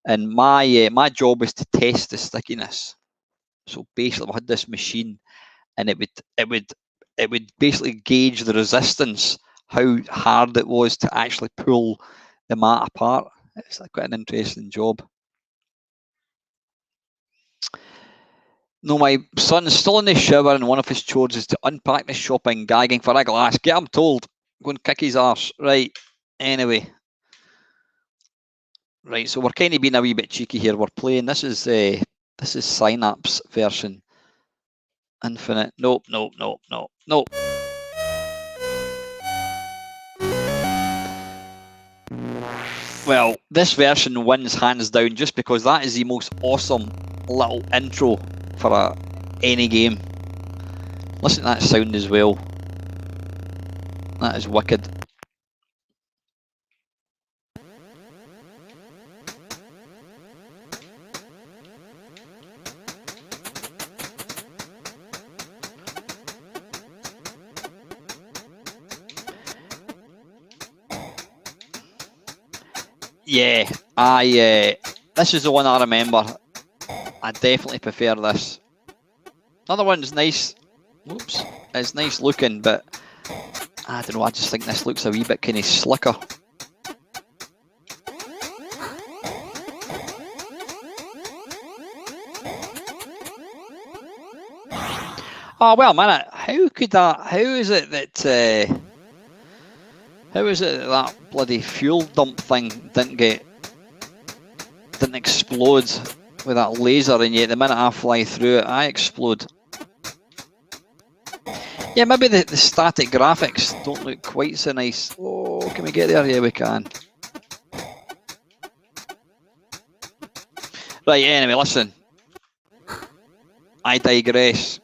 Speaker 1: And my job was to test the stickiness. So basically, we had this machine, and it would basically gauge the resistance, how hard it was to actually pull the mat apart. It's quite an interesting job. No, my son's still in the shower, and one of his chores is to unpack the shopping, gagging for a glass. Get him told. Go and kick his arse. Right. Anyway. Right, so we're kind of being a wee bit cheeky here. We're playing. This is Synapse version. Infinite. Nope. Well, this version wins hands down just because that is the most awesome little intro for any game. Listen to that sound as well. That is wicked. Yeah, this is the one I remember. I definitely prefer this. Another one's nice. Oops, it's nice looking, but I don't know. I just think this looks a wee bit kind of slicker. Oh well, man. How could that? How is it that? How is it that bloody fuel dump thing didn't explode with that laser, and yet the minute I fly through it, I explode? Yeah, maybe the static graphics don't look quite so nice. Oh, can we get there? Yeah, we can. Right, anyway, listen. I digress.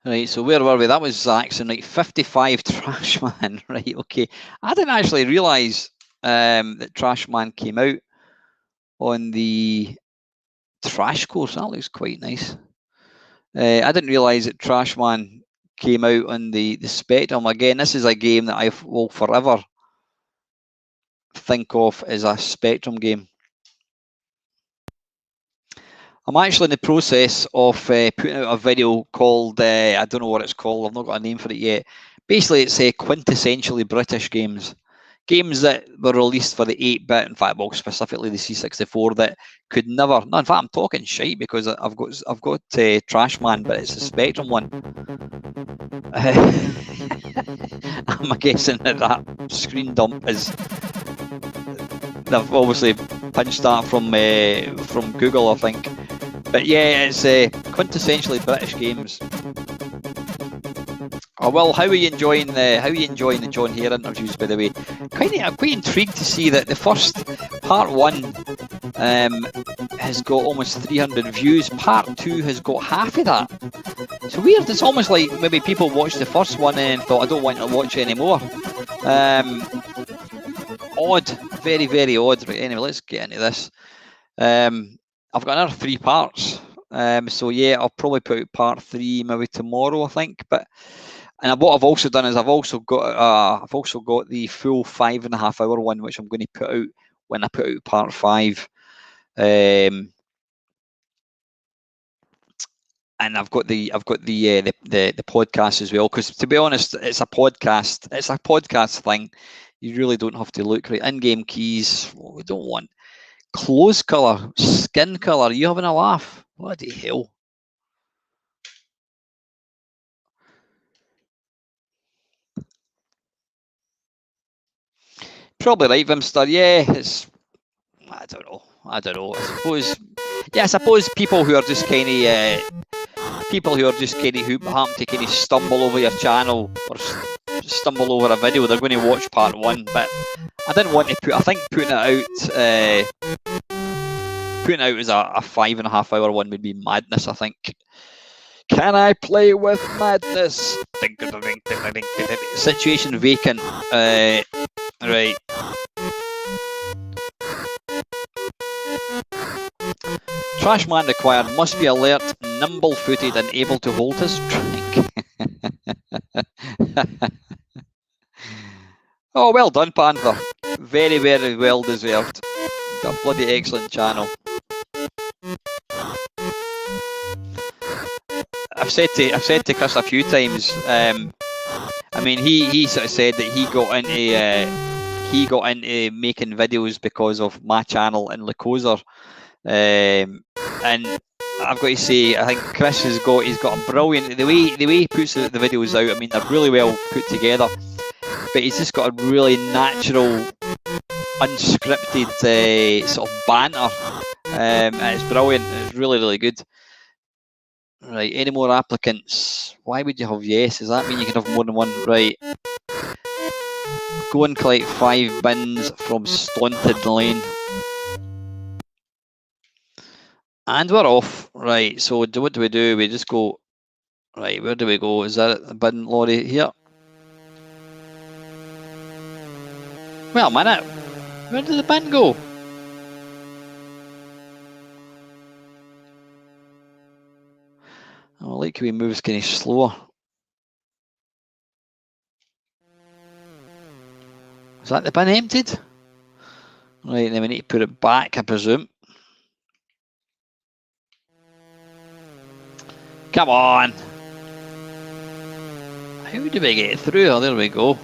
Speaker 1: Right, so where were we? That was Zaxxon, right? 55 Trashman, right? Okay. I didn't actually realise that Trashman came out on the Trash course. That looks quite nice. I didn't realise that Trashman came out on the Spectrum. Again, this is a game that I will forever think of as a Spectrum game. I'm actually in the process of putting out a video called, I don't know what it's called, I've not got a name for it yet. Basically, it's quintessentially British games. Games that were released for the 8-bit, in fact, well, specifically the C64, that could never, no, in fact, I'm talking shite because I've got Trashman, but it's a Spectrum one. I'm guessing that screen dump is, they've obviously punched that from Google, I think. But yeah, it's quintessentially British games. Oh well, how are you enjoying the John Hare interviews, by the way? I'm quite intrigued to see that the first part 1 has got almost 300 views. Part 2 has got half of that. It's weird. It's almost like maybe people watched the first one and thought, I don't want to watch it anymore. Odd, very, very odd. Right, anyway, let's get into this. I've got another 3 parts. So yeah, I'll probably put out part 3 maybe tomorrow, I think. And what I've also done is I've also got the full 5.5 hour one, which I'm going to put out when I put out part 5. And I've got the podcast as well, because to be honest, it's a podcast thing. You really don't have to look right. In-game keys, we don't want clothes colour, skin colour. Are you having a laugh? Bloody hell. Probably right, Vimster. Yeah, it's, I don't know. I suppose people who are just kind of who happen to kind of stumble over your channel or stumble over a video, they're going to watch part 1. But I didn't want to putting it out as a 5.5 hour one would be madness, I think. Can I play with madness? Situation vacant. Right. Trashman required, must be alert, nimble-footed and able to hold his drink. Oh, well done, Panther. Very, very well deserved. Got a bloody excellent channel. I've said to Chris a few times. I mean, he sort of said that he got into making videos because of my channel and Lycoser. And I've got to say, I think Chris he's got a brilliant, the way he puts the videos out. I mean, they're really well put together, but he's just got a really natural, unscripted sort of banter, and it's brilliant. It's really, really good. Right, any more applicants? Why would you have yes? Does that mean you can have more than one? Right. Go and collect 5 bins from Staunted Lane. And we're off. Right, so what do we do? We just go, right, where do we go? Is that the bin lorry here? Well, minute. Where did the bin go? I like how he moves kind of slower. Is that the bin emptied? Right, then we need to put it back, I presume. Come on! How do we get through? Oh, there we go.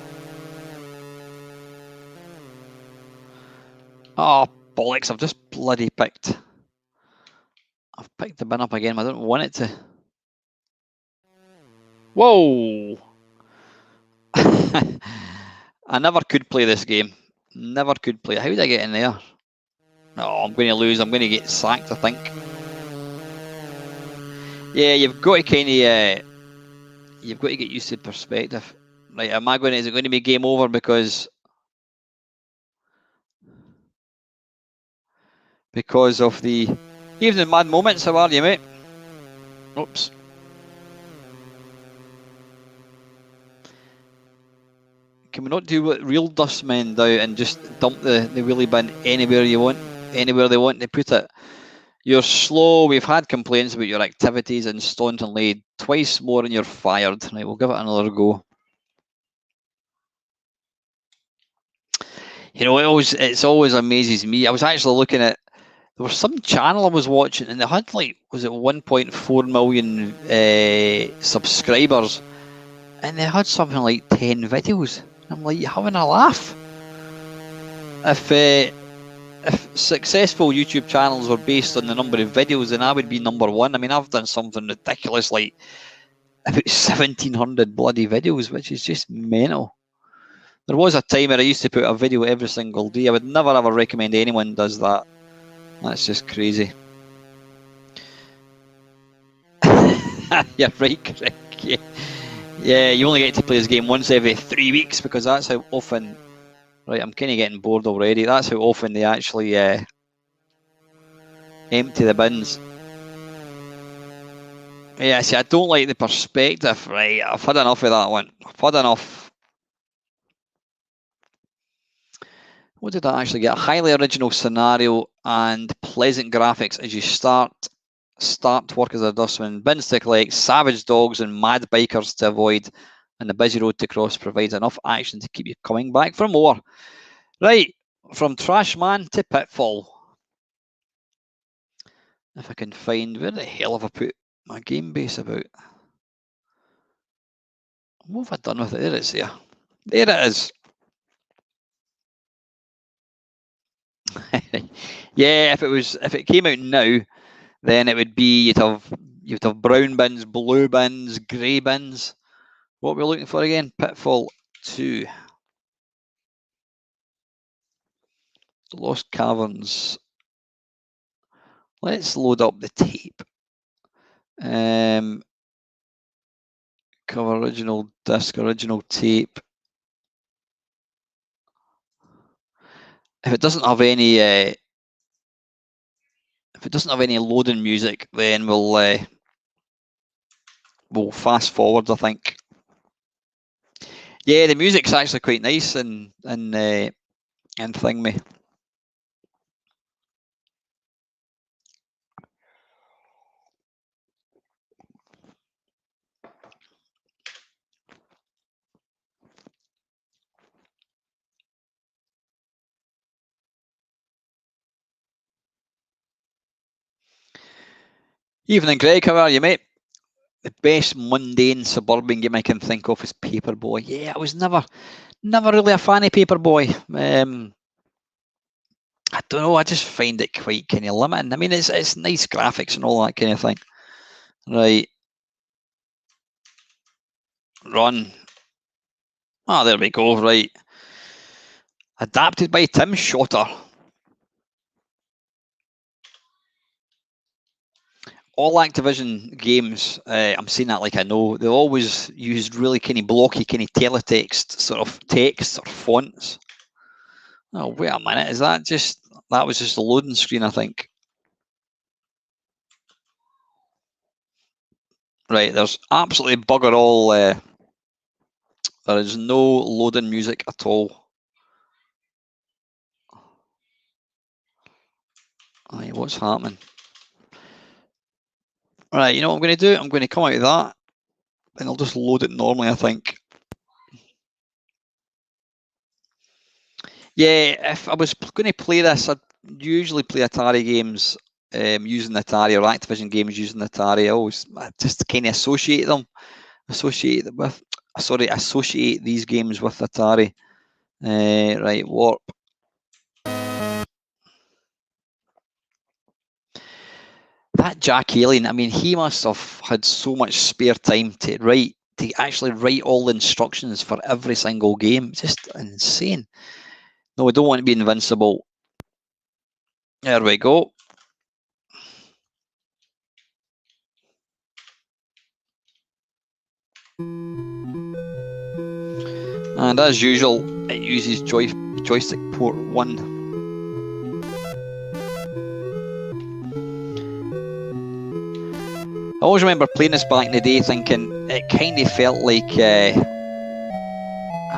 Speaker 1: Oh, bollocks, I've just bloody picked I've picked the bin up again. I don't want it to. Whoa! I never could play this game. Never could play it. How did I get in there? Oh, I'm going to lose. I'm going to get sacked, I think. Yeah, you've got to kind of, you've got to get used to perspective. Right, is it going to be game over because of the even mad moments? How are you, mate? Oops. Can we not do what real dustmen do and just dump the wheelie bin anywhere you want, anywhere they want to put it? You're slow. We've had complaints about your activities in Staunton Lane. Twice more and you're fired. Right, we'll give it another go. You know, it always amazes me. I was actually looking at, there was some channel I was watching and they had like, was it 1.4 million subscribers, and they had something like 10 videos. I'm like, you're having a laugh. If successful YouTube channels were based on the number of videos, then I would be number one. I mean, I've done something ridiculous like about 1,700 bloody videos, which is just mental. There was a time where I used to put a video every single day. I would never ever recommend anyone does that. That's just crazy. Yeah, right, Craig. Yeah. Yeah, you only get to play this game once every 3 weeks because that's how often. Right, I'm kind of getting bored already. That's how often they actually empty the bins. Yeah, see, I don't like the perspective. Right, I've had enough of that one. I've had enough. What did I actually get? A highly original scenario and pleasant graphics as you start work as a dustman. Bins to collect, savage dogs and mad bikers to avoid, and the busy road to cross provides enough action to keep you coming back for more. Right, from Trashman to Pitfall. If I can find, where the hell have I put my game base about? What have I done with it? There it is there. There it is. Yeah, if it came out now, then it would be you'd have brown bins, blue bins, grey bins. What we're looking for again? Pitfall II. Lost Caverns. Let's load up the tape. Cover original disc, original tape. If it doesn't have any loading music, then we'll fast forward, I think. Yeah, the music's actually quite nice and thing me. Evening, Greg. How are you, mate? The best mundane suburban game I can think of is Paperboy. Yeah, I was never really a fan of Paperboy. I don't know. I just find it quite kind of limiting. I mean, it's nice graphics and all that kind of thing. Right. Run. Ah, there we go. Right. Adapted by Tim Shotter. All Activision games, I'm saying that like I know, they always used really kind of blocky, kind of teletext sort of text or fonts. Oh, wait a minute. Is that was just a loading screen, I think. Right, there's absolutely bugger all. There is no loading music at all. Right, what's happening? Right, you know what I'm going to do? I'm going to come out of that and I'll just load it normally, I think. Yeah, if I was going to play this, I'd usually play Atari games using Atari, or Activision games using Atari. I just kind of associate these games with Atari. Right, warp. that Jack Alien, I mean, he must have had so much spare time to actually write all the instructions for every single game. Just insane. No, we don't want to be invincible. There we go. And as usual, it uses joystick port 1. I always remember playing this back in the day thinking it kind of felt like, I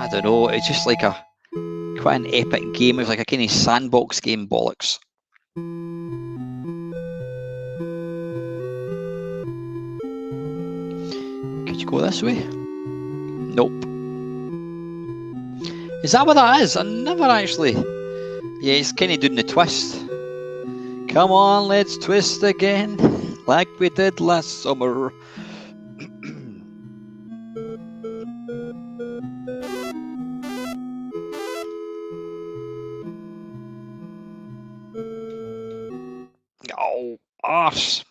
Speaker 1: don't know, it's just like quite an epic game. It was like a kind of sandbox game bollocks. Could you go this way? Nope. Is that what that is? I never actually... Yeah, it's kind of doing the twist. Come on, let's twist again, like we did last summer. Oh, arse.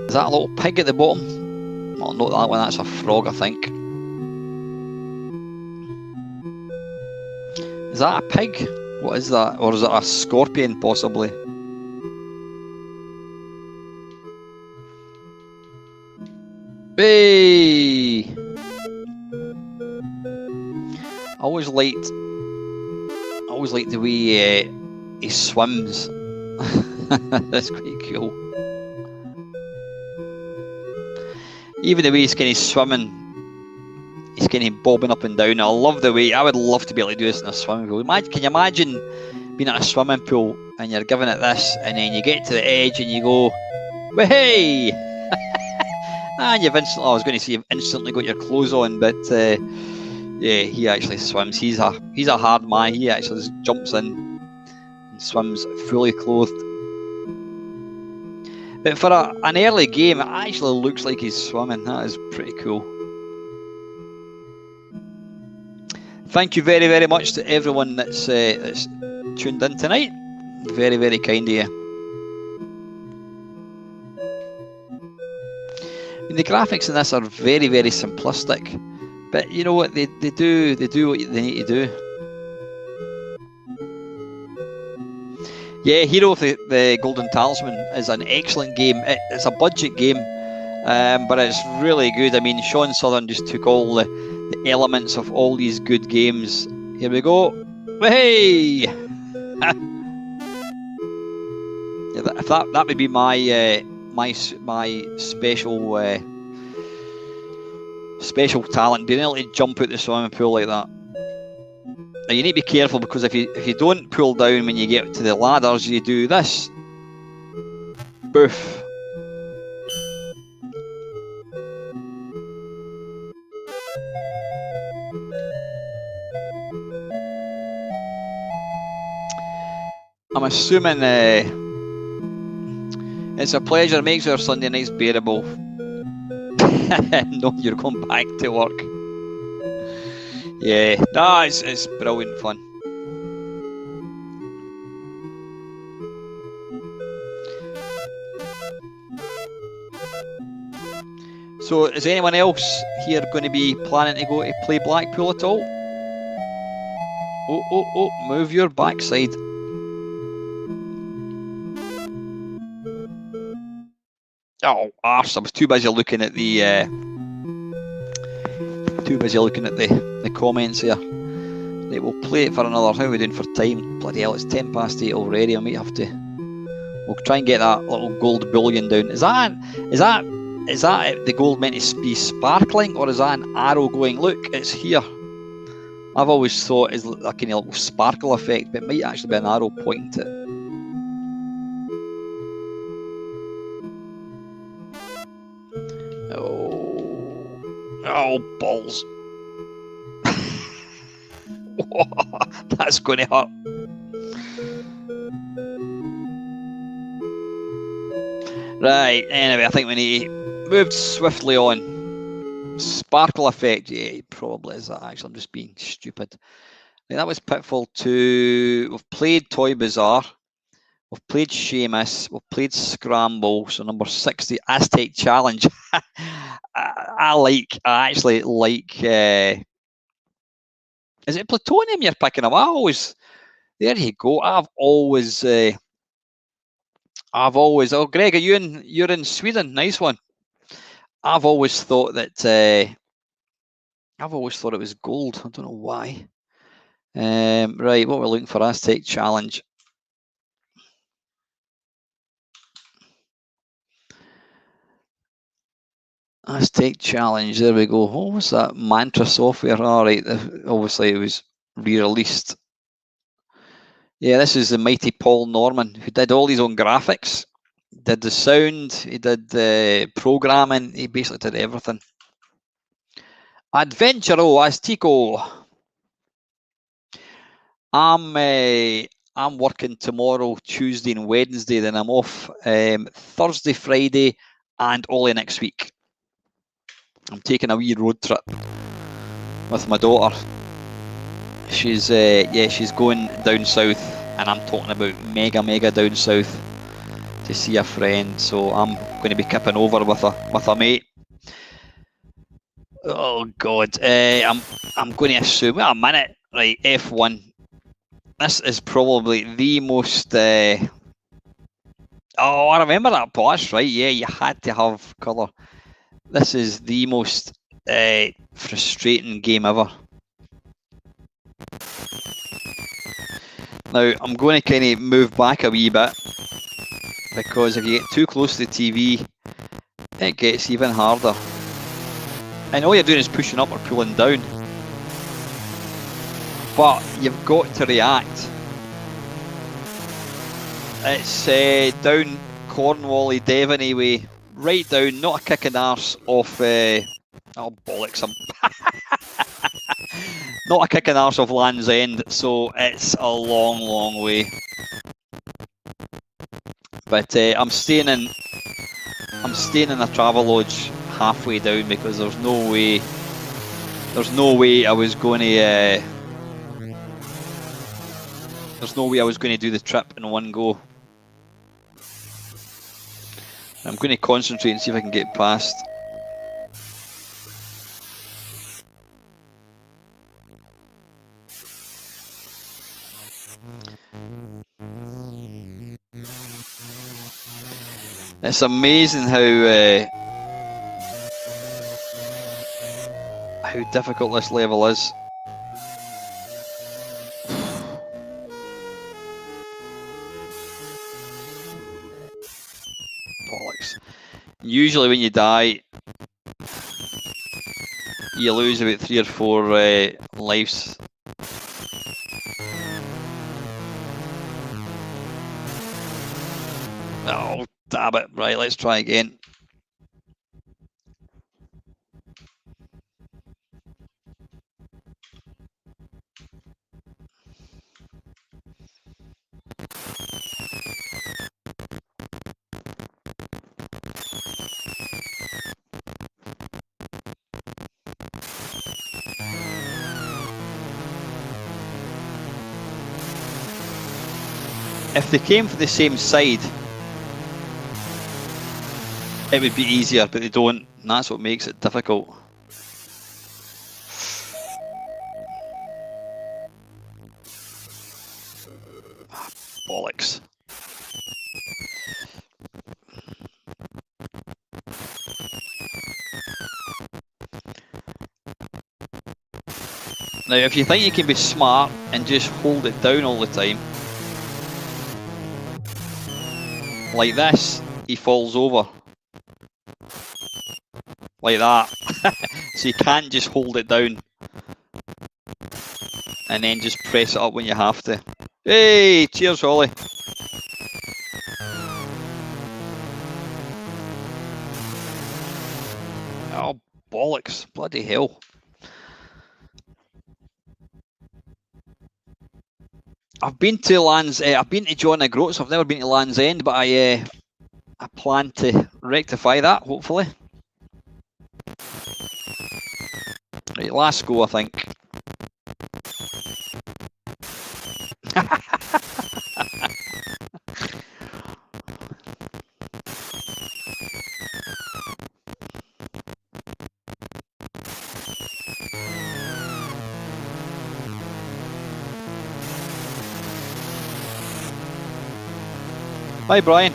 Speaker 1: Is that a little pig at the bottom? Well, not that one, that's a frog, I think. Is that a pig? What is that? Or is it a scorpion, possibly? Hey! I always liked the way he swims. That's quite cool. Even the way he's kind of swimming, he's kind of bobbing up and down. I love the way. I would love to be able to do this in a swimming pool. Can you imagine being at a swimming pool and you're giving it this, and then you get to the edge and you go, "Hey!" And you've instantly. I was going to say you've instantly got your clothes on, but yeah, he actually swims. He's a hard man. He actually just jumps in and swims fully clothed. But for an early game, it actually looks like he's swimming. That is pretty cool. Thank you very, very much to everyone that's tuned in tonight. Very, very kind of you. I mean, the graphics in this are very, very simplistic, but you know what they do what they need to do. Yeah, Hero of the Golden Talisman is an excellent game. It's a budget game, but it's really good. I mean, Sean Southern just took all the elements of all these good games. Here we go. Hey! that would be my my special special talent, being able to jump out the swimming pool like that. Now you need to be careful, because if you don't pull down when you get to the ladders, you do this. Boof. I'm assuming it's a pleasure, makes our Sunday nights bearable. No, you're going back to work. Yeah, no, it's brilliant fun. So, is anyone else here going to be planning to go to play Blackpool at all? Oh, move your backside. Oh, arse! I was too busy looking at the comments here. Right, we'll play it for another. How are we doing for time? Bloody hell, it's 8:10 already. I might have to. We'll try and get that little gold bullion down. Is that the gold meant to be sparkling, or is that an arrow going? Look, it's here. I've always thought it's a kind of little sparkle effect, but it might actually be an arrow pointing to it. Oh, balls. That's going to hurt. Right, anyway, I think we need to move swiftly on. Sparkle effect, yeah, it probably is that. Actually, I'm just being stupid. That was Pitfall II. We've played Toy Bazaar. We've played Seamus. We've played Scramble. So number 60, Aztec Challenge. I actually like. Is it Plutonium you're picking up? There you go. I've always. Oh, Greg, you're in Sweden. Nice one. I've always thought that. I've always thought it was gold. I don't know why. Right, what we're looking for, Aztec Challenge. Aztec Challenge, there we go. What was that? Mantra Software. All right, obviously it was re-released. Yeah, this is the mighty Paul Norman, who did all his own graphics, did the sound, he did the programming, he basically did everything. Adventuro Azteco. I'm working tomorrow, Tuesday and Wednesday, then I'm off Thursday, Friday, and only next week. I'm taking a wee road trip with my daughter. She's going down south, and I'm talking about mega down south to see a friend. So I'm going to be kipping over with a mate. Oh God, I'm going to assume. Wait a minute, right? F1. This is probably the most. Oh, I remember that boss, right? Yeah, you had to have colour. This is the most frustrating game ever. Now, I'm going to kind of move back a wee bit, because if you get too close to the TV, it gets even harder. And all you're doing is pushing up or pulling down. But you've got to react. It's down Cornwally, Devony way, right down, not a kick in arse off. Oh bollocks! Not a kick in arse of Land's End, so it's a long way. But I'm staying in a travel lodge halfway down, because there's no way I was going to. There's no way I was going to do the trip in one go. I'm going to concentrate and see if I can get past. It's amazing how difficult this level is. Bollocks. Usually when you die, you lose about 3 or 4 lives. Oh, damn it. Right, let's try again. If they came from the same side, it would be easier, but they don't, and that's what makes it difficult. Bollocks. Now, if you think you can be smart and just hold it down all the time, like this, he falls over. Like that. So you can't just hold it down and then just press it up when you have to. Hey, cheers, Holly. Oh, bollocks. Bloody hell. I've been to I've been to John O'Groats. I've never been to Land's End, but I plan to rectify that, hopefully. Right, last go, I think. Hi, Brian.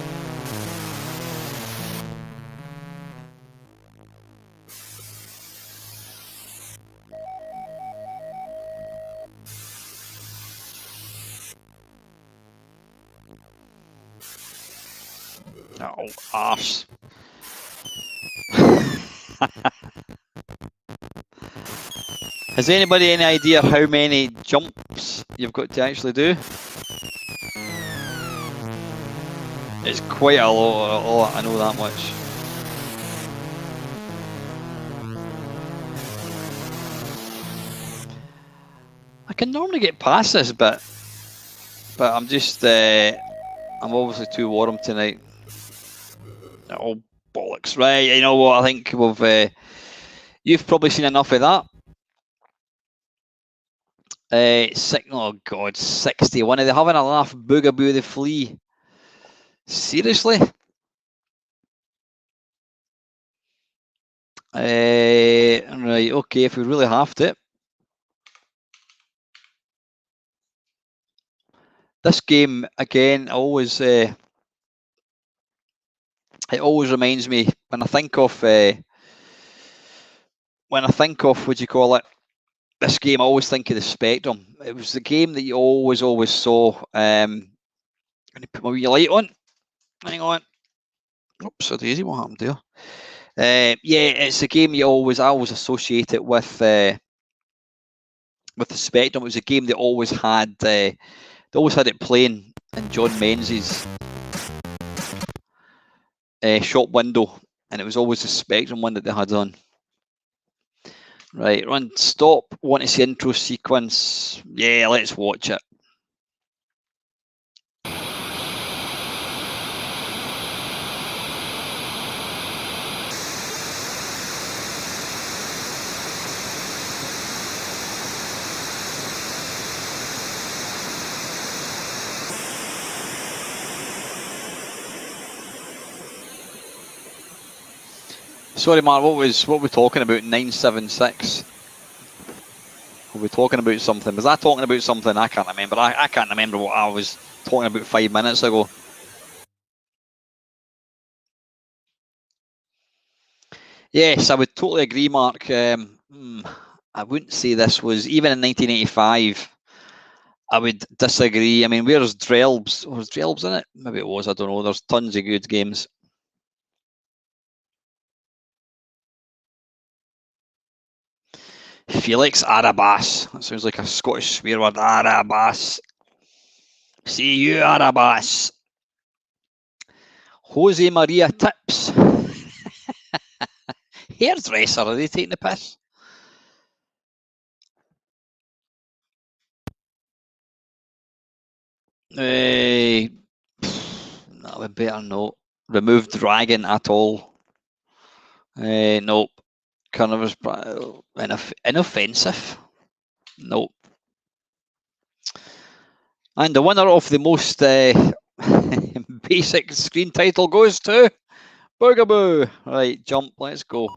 Speaker 1: Oh, arse. Has anybody any idea how many jumps you've got to actually do? It's quite a lot, I know that much. I can normally get past this bit, but I'm just, I'm obviously too warm tonight. Oh, bollocks. Right, you know what, I think we've, you've probably seen enough of that. Oh God, 61. Are they having a laugh? Bugaboo the Flea. Seriously? Right, okay, if we really have to. This game, again, always, it always reminds me, when I think of, what do you call it, this game, I always think of the Spectrum. It was the game that you always saw. I'm going to put my wee light on. Hang on. Oops, so easy. What happened there? Yeah, it's a game I always associate it with the Spectrum. It was a game that always had they always had it playing in John Menzies' shop window, and it was always the Spectrum one that they had on. Right, run, stop. Want to see intro sequence? Yeah, let's watch it. Sorry, Mark, what were we talking about? 976. Were we talking about something? Was I talking about something? I can't remember. I can't remember what I was talking about 5 minutes ago. Yes, I would totally agree, Mark. I wouldn't say this was, even in 1985, I would disagree. I mean, where's Drelbs? Was Drelbs in it? Maybe it was, I don't know. There's tons of good games. Felix Arabas. That sounds like a Scottish swear word. Arabas. See you, Arabas. Jose Maria Tips. Hairdresser, are they taking the piss? That would better not. Remove dragon at all. Nope. Carnivorous, inoffensive. Nope. And the winner of the most basic screen title goes to Bugaboo. Right, jump, let's go.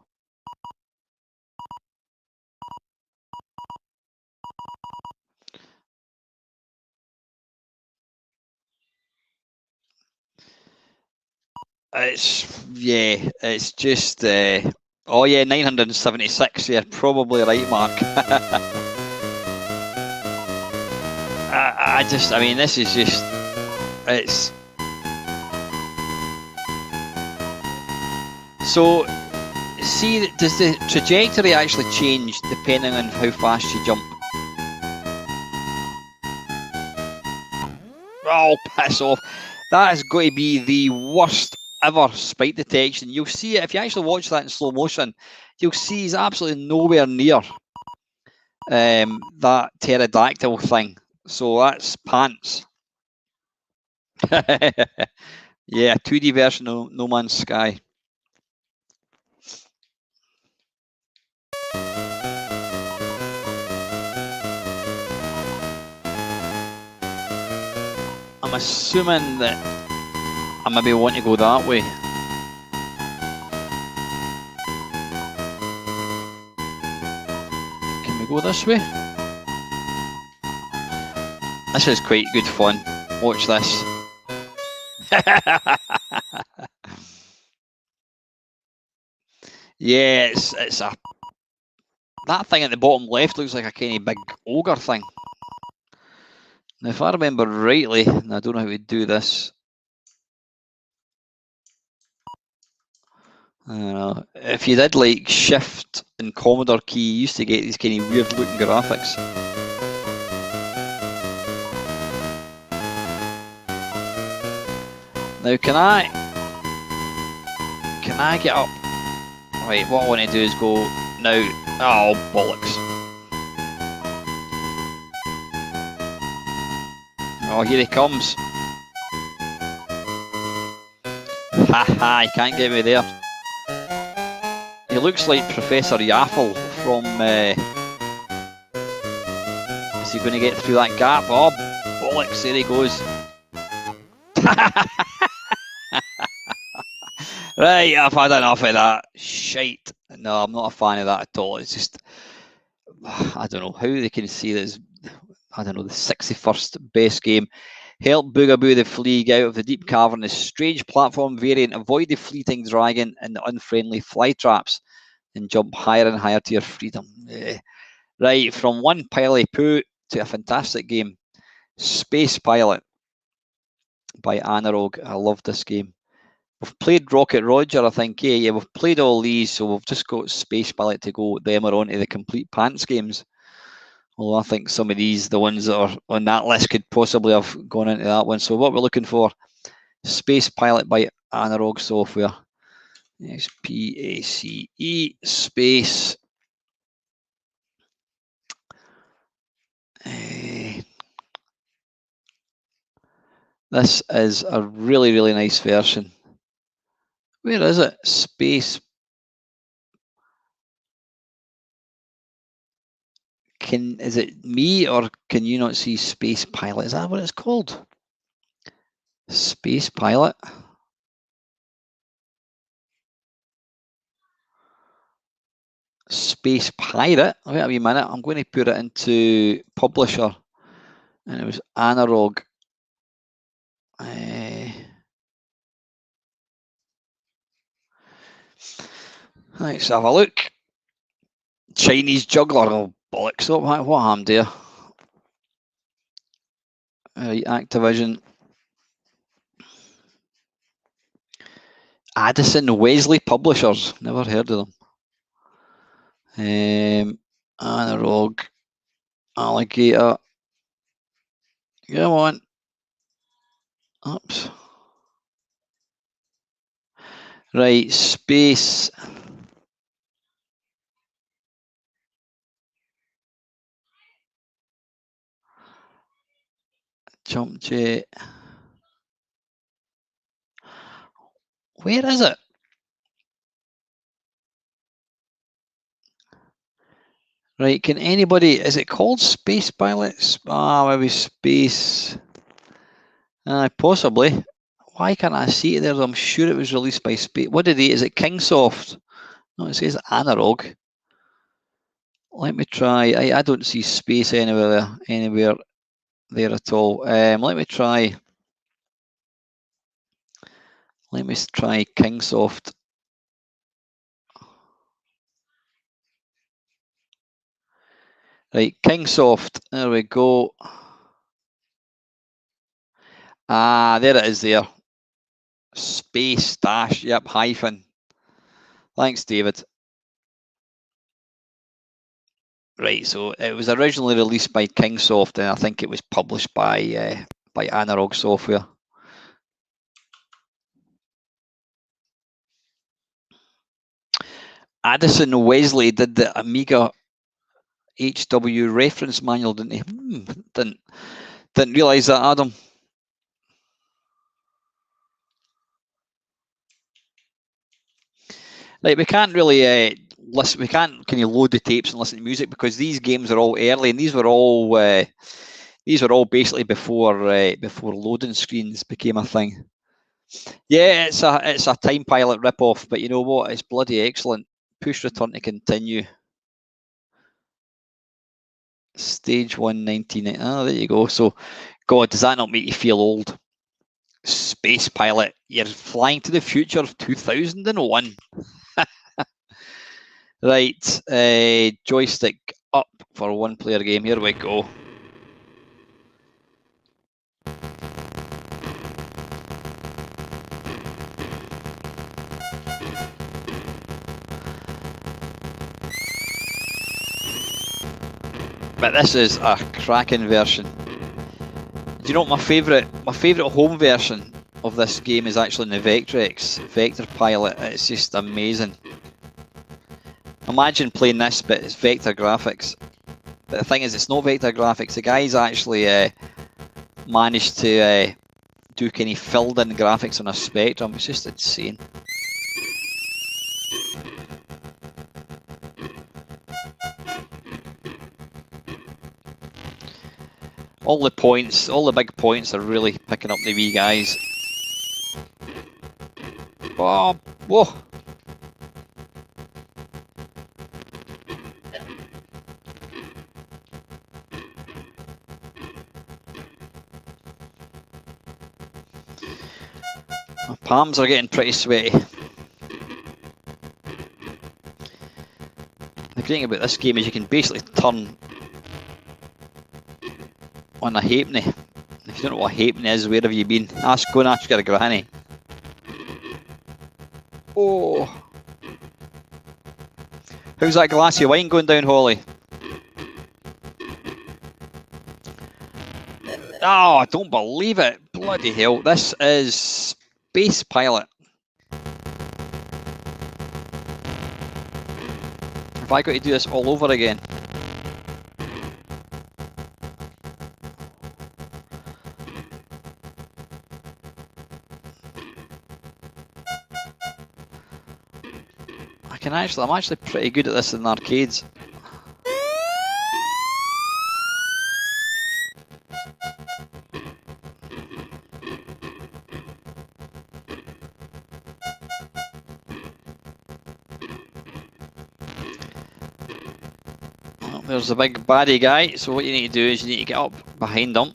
Speaker 1: It's just, oh yeah, 976, yeah, probably right, Mark. I mean, this is just, it's... So, see, does the trajectory actually change depending on how fast you jump? Oh, piss off. That is going to be the worst ever spike detection. You'll see it, if you actually watch that in slow motion, you'll see he's absolutely nowhere near that pterodactyl thing. So that's pants. Yeah, 2D version of No Man's Sky. I'm assuming that I maybe want to go that way. Can we go this way? This is quite good fun. Watch this. Yeah, it's a that thing at the bottom left looks like a kind of big ogre thing. Now, if I remember rightly, and I don't know how to do this. I don't know. If you did like Shift and Commodore key, you used to get these kind of weird looking graphics. Now, can I get up? Right, what I want to do is go now. Oh, bollocks. Oh, here he comes. Haha, he can't get me there. He looks like Professor Yaffle from... is he going to get through that gap? Oh, bollocks, there he goes. Right, I've had enough of that. Shite. No, I'm not a fan of that at all. It's just... I don't know how they can see this. I don't know, the 61st best game. Help Bugaboo the Flea get out of the deep cavernous strange platform variant, avoid the fleeting dragon and the unfriendly fly traps, and jump higher and higher to your freedom. Right, from one pile of poo to a fantastic game. Space Pilot by Analog. I love this game. We've played Rocket Roger, I think. Yeah, we've played all these, so we've just got Space Pilot to go. Them are onto the complete pants games. Well, I think some of these, the ones that are on that list, could possibly have gone into that one. So what we're looking for, Space Pilot by Analog Software. S-P-A-C-E, Space. This is a really, really nice version. Where is it? Space. Is it me, or can you not see Space Pilot? Is that what it's called? Space Pilot. Space Pirate. Wait a wee minute. I'm going to put it into Publisher, and it was Analog. Let's have a look. Chinese Juggler. Oh, bollocks. What happened there? Activision. Addison Wesley Publishers. Never heard of them. Analog. Alligator. Come on. Oops. Right, Space. Jump Jet. Where is it? Right, can anybody, is it called Space Pilots? Maybe Space. Possibly. Why can't I see it there? I'm sure it was released by Space. What did is it Kingsoft? No, it says Analog. Let me try. I don't see Space anywhere there at all. Let me try Kingsoft. Right, Kingsoft. There we go. There it is there. Space dash, yep, hyphen. Thanks, David. Right, so it was originally released by Kingsoft, and I think it was published by Analog Software. Addison Wesley did the Amiga HW reference manual, didn't he? Didn't realise that, Adam. Like, we can't really listen. We can't load the tapes and listen to music because these games are all early, and these were all basically before loading screens became a thing. Yeah, it's a Time Pilot ripoff, but you know what? It's bloody excellent. Push return to continue. Stage 1, 1990. Oh, there you go. So, God, does that not make you feel old? Space pilot, you're flying to the future of 2001. Right, joystick up for a one-player game. Here we go. But this is a cracking version. Do you know what my favourite home version of this game is actually in the Vectrex Vector Pilot. It's just amazing. Imagine playing this, but it's vector graphics. But the thing is, it's not vector graphics. The guys actually managed to do kind of filled in graphics on a Spectrum. It's just insane. All the points, all the big points are really picking up the wee guys. Oh, whoa! My palms are getting pretty sweaty. The great thing about this game is you can basically turn on a halfpenny. If you don't know what a halfpenny is, where have you been? Go and ask your granny. Oh! How's that glass of wine going down, Holly? Oh, I don't believe it. Bloody hell. This is Space Pilot. Have I got to do this all over again? I'm actually pretty good at this in arcades. Well, there's the big baddie guy, so what you need to do is you need to get up behind him,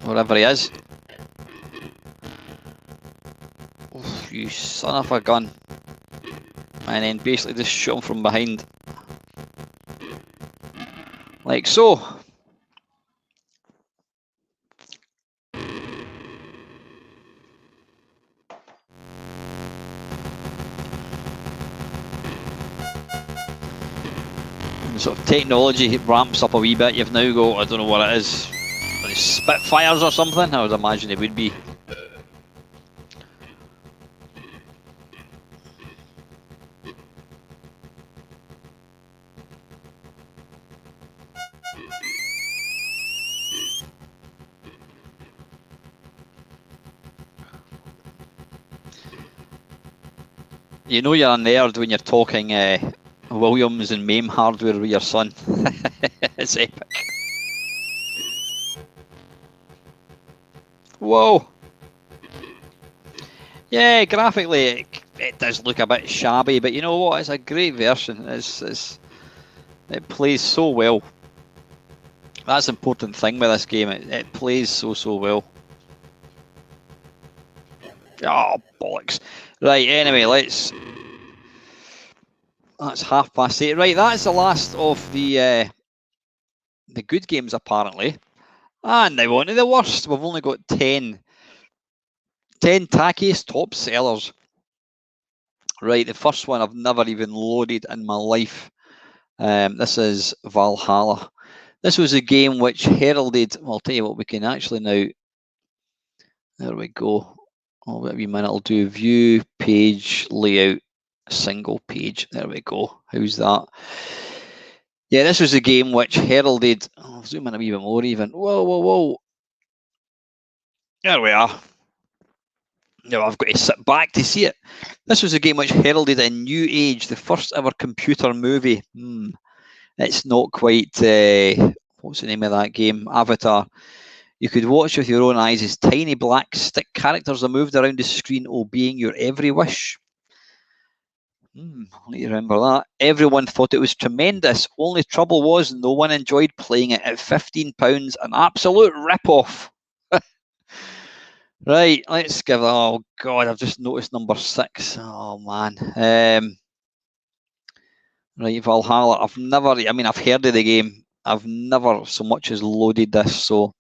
Speaker 1: wherever he is. Oh, you son of a gun. And then basically just shoot him from behind. Like so. And sort of technology ramps up a wee bit. You've now got, I don't know what it is, Spitfires or something? I would imagine it would be. You know you're a nerd when you're talking Williams and MAME hardware with your son. It's epic. Whoa! Yeah, graphically it does look a bit shabby, but you know what? It's a great version. It plays so well. That's the important thing with this game. It plays so well. Oh, bollocks. Right, anyway, that's 8:30. Right, that's the last of the good games, apparently. And now on to the worst. We've only got 10 tackiest top sellers. Right, the first one I've never even loaded in my life. This is Valhalla. This was a game which heralded, well, I'll tell you what, we can actually now, there we go. Oh, wait a wee minute, I'll do view, page, layout, single page. There we go. How's that? Yeah, this was a game which heralded, I'll zoom in a wee bit more even. Whoa. There we are. Now I've got to sit back to see it. This was a game which heralded a new age, the first ever computer movie. It's not quite, what's the name of that game? Avatar. You could watch with your own eyes as tiny black stick characters are moved around the screen, obeying your every wish. I need to remember that. Everyone thought it was tremendous. Only trouble was no one enjoyed playing it at £15. An absolute rip-off. Right, let's give. Oh God, I've just noticed number 6. Oh man. Right, Valhalla. I've never. I mean, I've heard of the game. I've never so much as loaded this. So.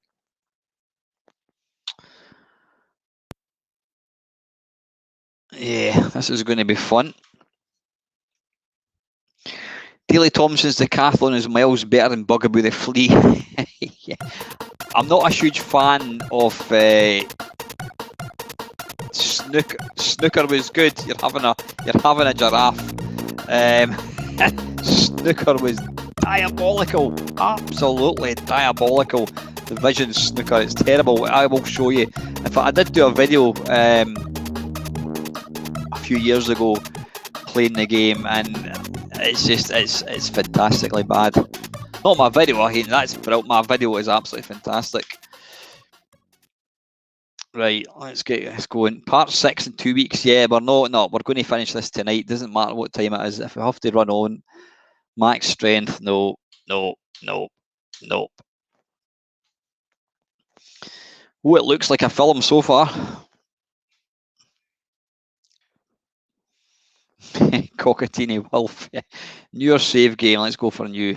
Speaker 1: Yeah, this is going to be fun. Daley Thompson's Decathlon is miles better than Bugaboo the Flea. Yeah. I'm not a huge fan of Snooker. Snooker was good. You're having a giraffe. Snooker was diabolical. Absolutely diabolical. The Vision Snooker, it's terrible. I will show you. In fact, I did do a video a few years ago playing the game, and it's fantastically bad. Not my video, I hate that's brilliant. My video is absolutely fantastic. Right, let's get this going. Part 6 in 2 weeks. Yeah, we're not. No, we're going to finish this tonight. Doesn't matter what time it is. If we have to run on, max strength. No. Oh, it looks like a film so far. Cockatini Wolf. Newer save game. Let's go for new.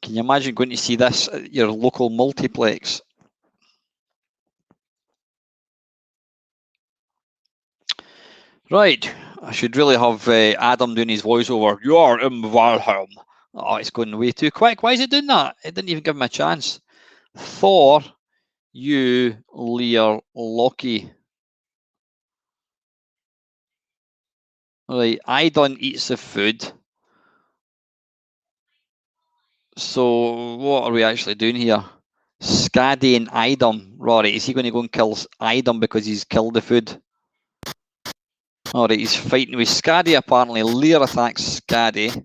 Speaker 1: Can you imagine going to see this at your local multiplex? Right, I should really have Adam doing his voiceover. You are in Valhalla. Oh, it's going way too quick. Why is it doing that? It didn't even give him a chance. Thor, you, Lear, Loki. Right, Idon eats the food. So what are we actually doing here? Skadi and Idom. Right, is he going to go and kill Idom because he's killed the food? Alright, he's fighting with Skadi apparently. Lear attacks Skadi.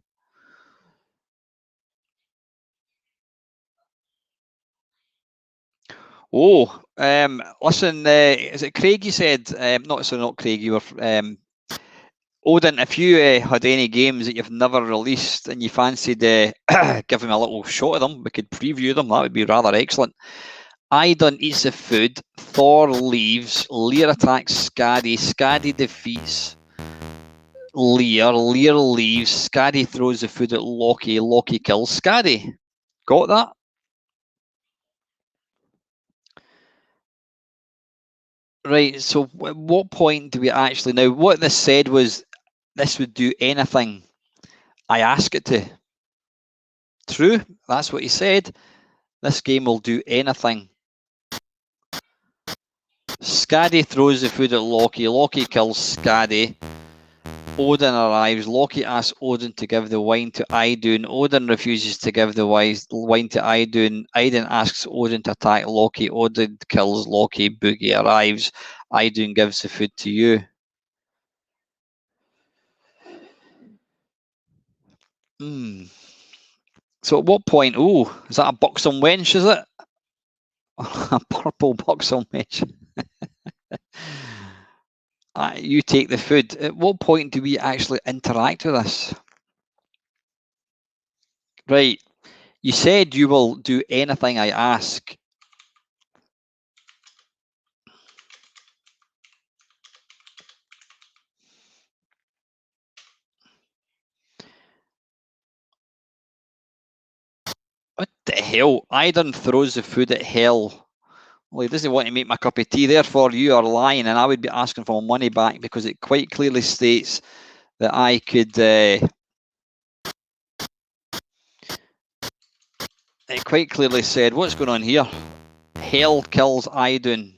Speaker 1: Oh, listen, is it Craig you said? Not Craig, you were... Odin, if you had any games that you've never released and you fancied giving a little shot of them, we could preview them. That would be rather excellent. Idon eats the food. Thor leaves. Lear attacks Skadi. Skadi defeats Lear. Lear leaves. Skadi throws the food at Loki. Loki kills Skadi. Got that? Right, so at what point do we actually... Now, what this said was this would do anything I ask it to. True, that's what he said. This game will do anything. Skadi throws the food at Loki. Loki kills Skadi. Odin arrives. Loki asks Odin to give the wine to Idun. Odin refuses to give the wine to Idun. Idun asks Odin to attack Loki. Odin kills Loki. Boogie arrives. Idun gives the food to you. So at what point? Oh, is that a buxom wench, is it? A purple buxom wench. You take the food. At what point do we actually interact with this? Right. You said you will do anything I ask. What the hell? Idun throws the food at hell. Well, he doesn't want to make my cup of tea. Therefore, you are lying, and I would be asking for my money back because it quite clearly states that I could... it quite clearly said, what's going on here? Hell kills Idun.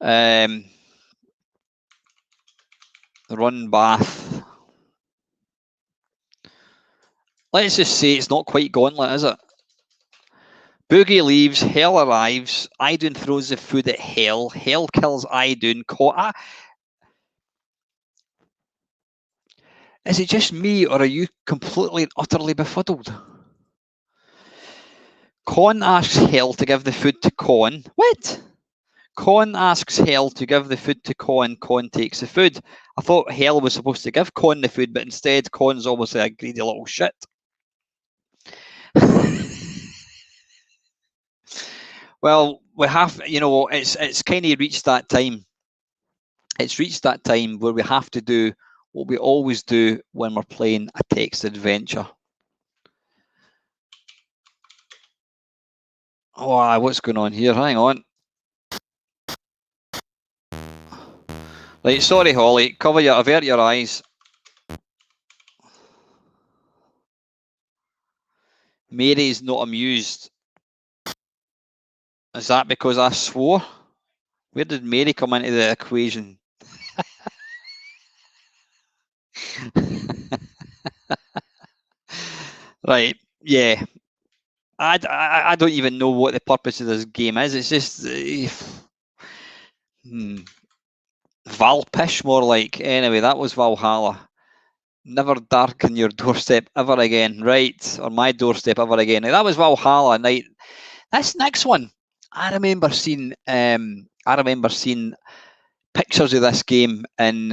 Speaker 1: Run bath. Let's just say it's not quite Gauntlet, is it? Boogie leaves, Hell arrives, Idun throws the food at Hell, Hell kills Idun. Is it just me, or are you completely and utterly befuddled? Con asks Hell to give the food to Con. What? Con asks Hell to give the food to Con. Con takes the food. I thought Hell was supposed to give Con the food, but instead Con's obviously a greedy little shit. Well, we have, you know, it's kind of reached that time. It's reached that time where we have to do what we always do when we're playing a text adventure. Oh, what's going on here? Hang on. Right, sorry, Holly. Avert your eyes. Mary's not amused. Is that because I swore? Where did Mary come into the equation? Right, yeah. I don't even know what the purpose of this game is. It's just Valpish, more like. Anyway, that was Valhalla. Never darken your doorstep ever again, right? Or my doorstep ever again. That was Valhalla. Night. This next one, I remember seeing pictures of this game in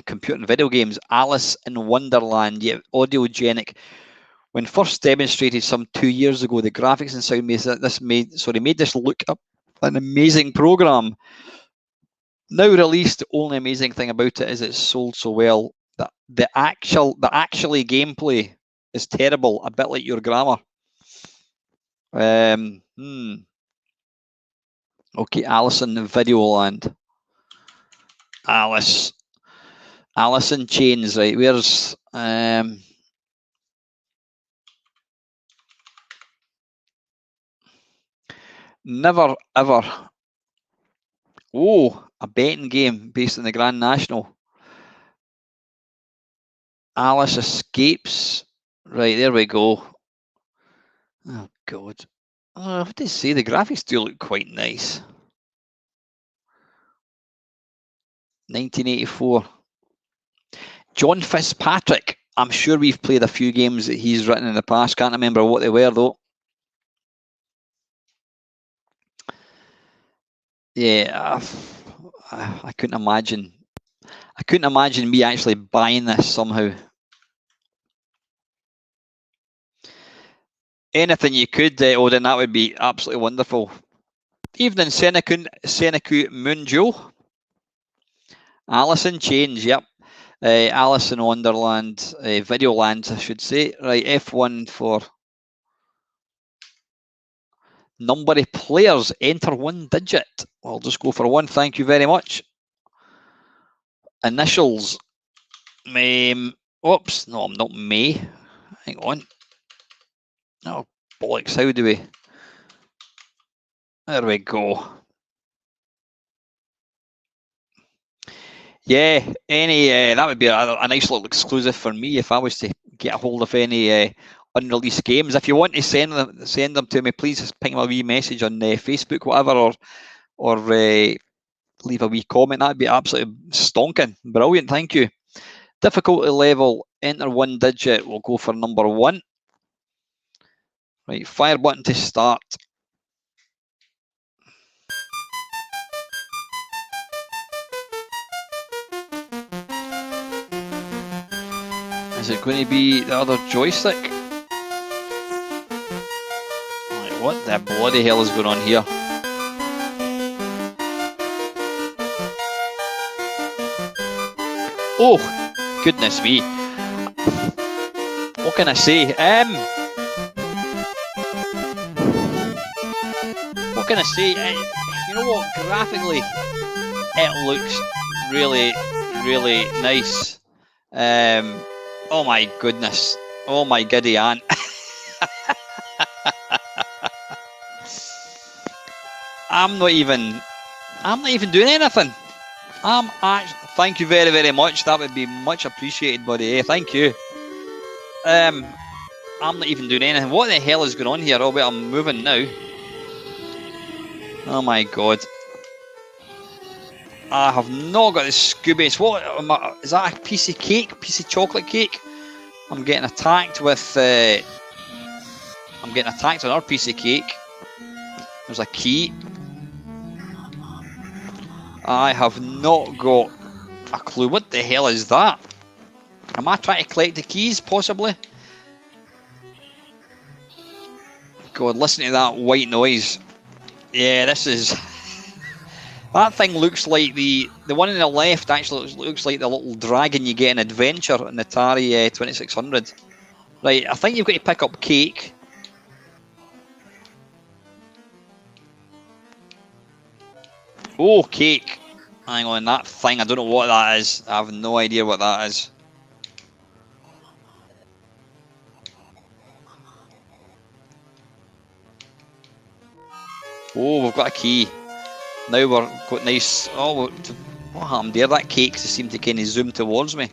Speaker 1: computer and video games. Alice in Wonderland, yeah, audiogenic. When first demonstrated some 2 years ago, the graphics and sound made this look up an amazing program. Now released, the only amazing thing about it is it's sold so well that the actually gameplay is terrible, a bit like your grammar. Okay, Alice in Videoland. Alice in Chains, right? Where's never ever. Oh, a betting game based on the Grand National. Alice Escapes. Right, there we go. Oh, God. I have to say, the graphics do look quite nice. 1984. John Fitzpatrick. I'm sure we've played a few games that he's written in the past. Can't remember what they were, though. Yeah, I couldn't imagine. I couldn't imagine me actually buying this somehow. Anything you could, Odin, that would be absolutely wonderful. Evening, Senecu Moonjo. Alice in Chains, yep. Alice in Wonderland, Videoland, I should say. Right, F1 for number of players. Enter 1 digit. I'll just go for 1. Thank you very much. Initials. Oops, no, I'm not May. Hang on. Oh, bollocks, how do we? There we go. Yeah, any that would be a nice little exclusive for me if I was to get a hold of any unreleased games. If you want to send them to me, please ping me a wee message on Facebook, whatever, or leave a wee comment. That'd be absolutely stonking. Brilliant, thank you. Difficulty level, enter 1 digit. We'll go for number 1. Right, fire button to start. Is it going to be the other joystick? Right, what the bloody hell is going on here? Oh, goodness me. What can I say? What can I say? You know what? Graphically, it looks really, really nice. Oh my goodness. Oh my giddy aunt. I'm not even doing anything. Thank you very, very much. That would be much appreciated, buddy. Thank you. I'm not even doing anything. What the hell is going on here? Oh wait, I'm moving now. Oh my god. I have not got the Scoobies. What is that? A piece of cake? Piece of chocolate cake? I'm getting attacked with. I'm getting attacked on our piece of cake. There's a key. I have not got a clue. What the hell is that? Am I trying to collect the keys, possibly? God, listen to that white noise. Yeah, this is... That thing looks like the one on the left actually looks like the little dragon you get in Adventure in the Atari 2600. Right, I think you've got to pick up cake. Oh, cake. Hang on, that thing, I don't know what that is. I have no idea what that is. Oh, we've got a key. Now we're got nice... Oh, what happened there? That cake just seemed to kind of zoom towards me.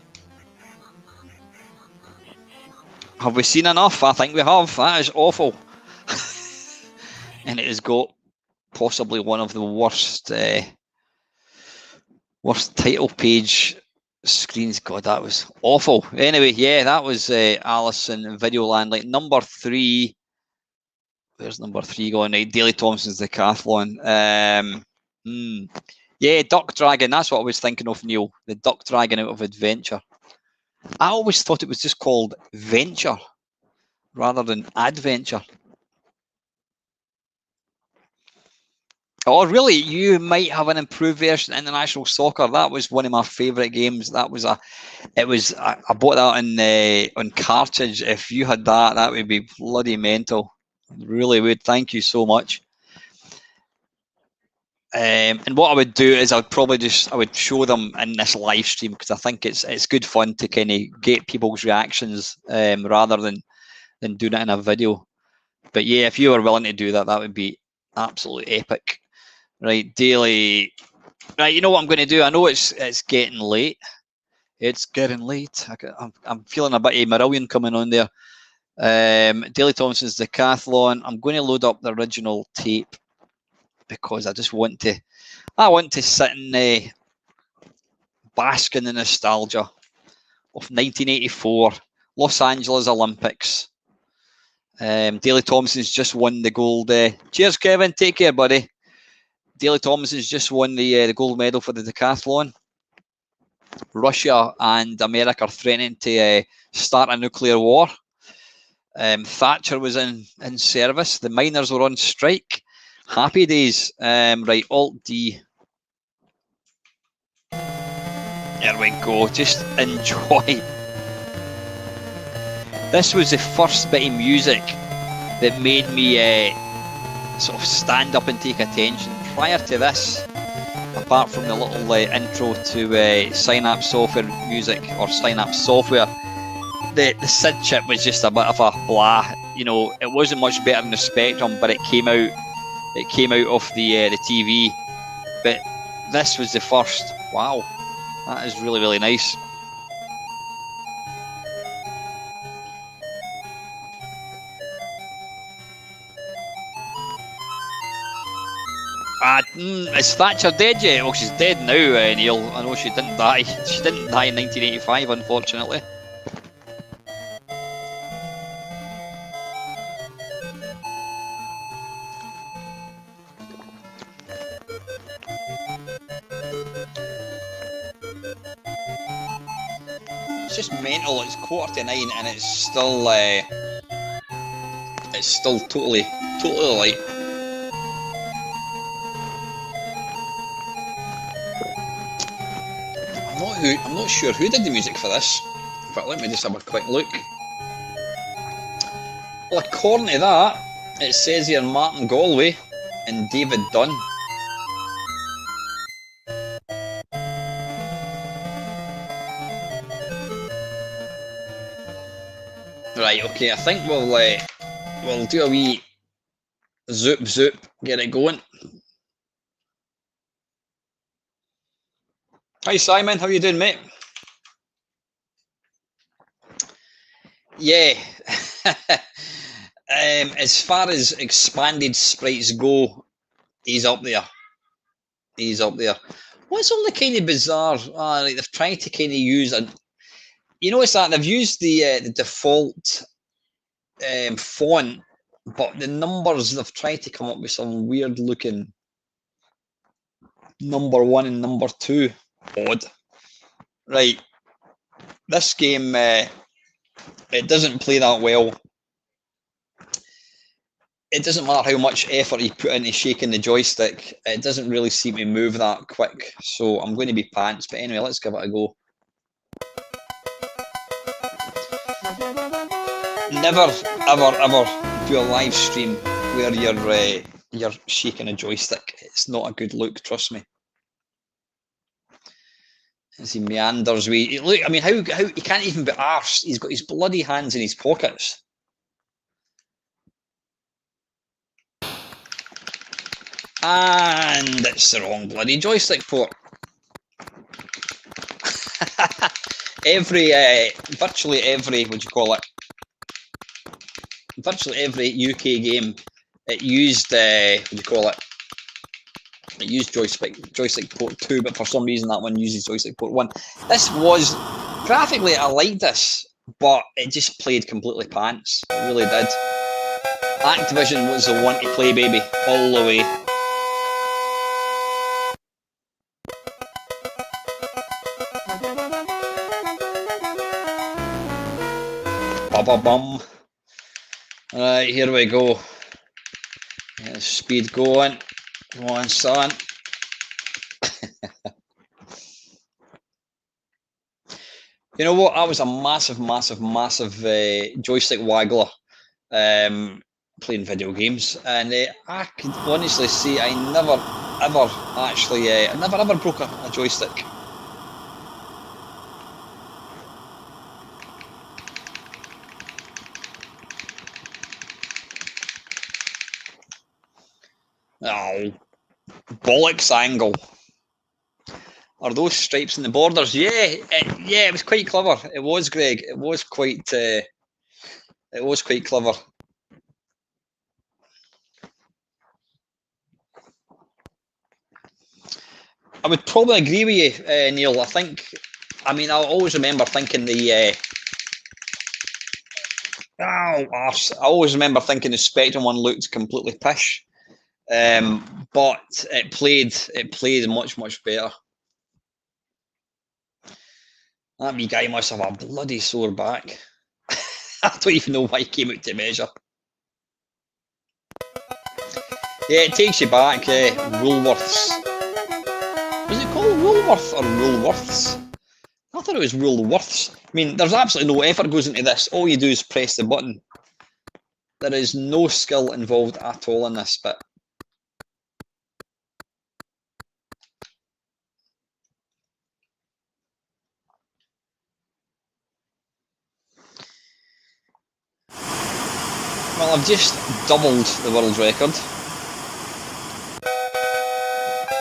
Speaker 1: Have we seen enough? I think we have. That is awful. And it has got possibly one of the worst worst title page screens. God, that was awful. Anyway, yeah, that was Alice in Videoland. Like number 3. Where's number 3 going? Right, Daley Thompson's Decathlon. Yeah, Duck Dragon. That's what I was thinking of, Neil. The Duck Dragon out of Adventure. I always thought it was just called Venture rather than Adventure. Oh, really? You might have an improved version of International Soccer. That was one of my favourite games. That was I bought that on cartridge. If you had that, that would be bloody mental. Really would. Thank you so much. And what I would do is I would show them in this live stream because I think it's good fun to kind of get people's reactions rather than doing it in a video. But yeah, if you were willing to do that, that would be absolutely epic. Right, Daley. Right, you know what I'm going to do? I know it's getting late. It's getting late. I'm feeling a bit of Marillion coming on there. Daley Thompson's Decathlon. I'm going to load up the original tape because I just want to. I want to sit and bask in the nostalgia of 1984 Los Angeles Olympics. Daley Thompson's just won the gold. Cheers, Kevin. Take care, buddy. Daley Thompson's just won the gold medal for the decathlon. Russia and America are threatening to start a nuclear war. Thatcher was in service. The miners were on strike. Happy days. Right, Alt-D. There we go. Just enjoy. This was the first bit of music that made me sort of stand up and take attention. Prior to this, apart from the little intro to Synapse software music or Synapse software, the SID chip was just a bit of a blah. You know, it wasn't much better than the Spectrum, but it came out. It came out of the TV. But this was the first. Wow, that is really, really nice. Is Thatcher dead yet? Well, she's dead now, Neil. I know she didn't die. She didn't die in 1985, unfortunately. It's just mental. It's 8:45 and it's still totally light. I'm not sure who did the music for this. In fact, let me just have a quick look. Well, according to that, it says here Martin Galway and David Dunn. Right, okay, I think we'll do a wee zoop, get it going. Hi Simon, how you doing, mate? Yeah, as far as expanded sprites go, he's up there. He's up there. What's all the kind of bizarre? Like they've tried to kind of use a. You notice that they've used the default font, but the numbers they've tried to come up with some weird looking number 1 and number 2. Odd. Right. This game, it doesn't play that well. It doesn't matter how much effort you put into shaking the joystick. It doesn't really seem to move that quick. So I'm going to be pants. But anyway, let's give it a go. Never, ever, ever do a live stream where you're shaking a joystick. It's not a good look, trust me. As he meanders away. Look, I mean, how he can't even be arsed. He's got his bloody hands in his pockets. And it's the wrong bloody joystick port. Virtually every, what do you call it? Virtually every UK game, it used, what do you call it? It used joystick port 2, but for some reason that one uses joystick port 1. This was, graphically I liked this, but it just played completely pants. It really did. Activision was the one to play, baby, all the way. Ba-ba-bum. Alright, here we go. Get the speed going. Come on, son. You know what? I was a massive joystick waggler playing video games, and I can honestly say I never ever broke a joystick. Oh, bollocks angle. Are those stripes in the borders? Yeah, it was quite clever. It was, Greg. It was quite clever. I would probably agree with you, Neil. I mean, I always remember thinking the I always remember thinking the Spectrum one looked completely pish, but it played much better. That wee guy must have a bloody sore back. I don't even know why he came out to measure. Yeah, it takes you back. Woolworths. Was it called Woolworth or Woolworths? I thought it was Woolworths. I mean, there's absolutely no effort goes into this. All you do is press the button. There is no skill involved at all in this bit. Well, I've just doubled the world record.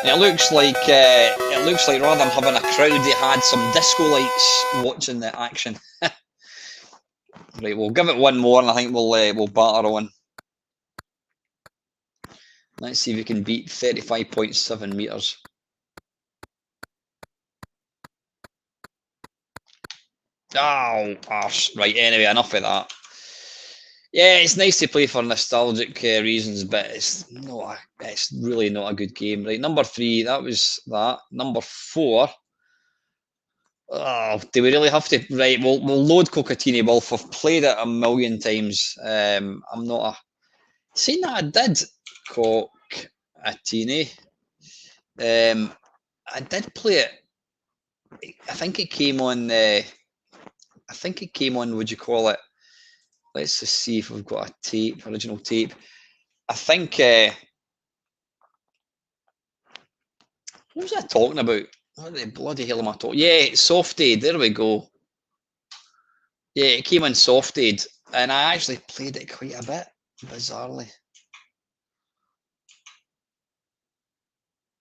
Speaker 1: It looks like rather than having a crowd, they had some disco lights watching the action. Right, we'll give it one more, and I think we'll batter on. Let's see if we can beat 35.7 meters. Oh, arse. Right, anyway, enough of that. Yeah, it's nice to play for nostalgic reasons, but it's really not a good game. Right, number 3, that was that. Number 4. Oh, do we really have to? Right, we'll load Cocatini Wolf. I've played it a million times. I'm not a... Saying that I did Cocatini. I did play it. I think it came on... would you call it? Let's just see if we've got a tape, original tape. I think... what was I talking about? What the bloody hell am I talking? Yeah, Soft Aid. There we go. Yeah, it came in Soft Aid, and I actually played it quite a bit, bizarrely.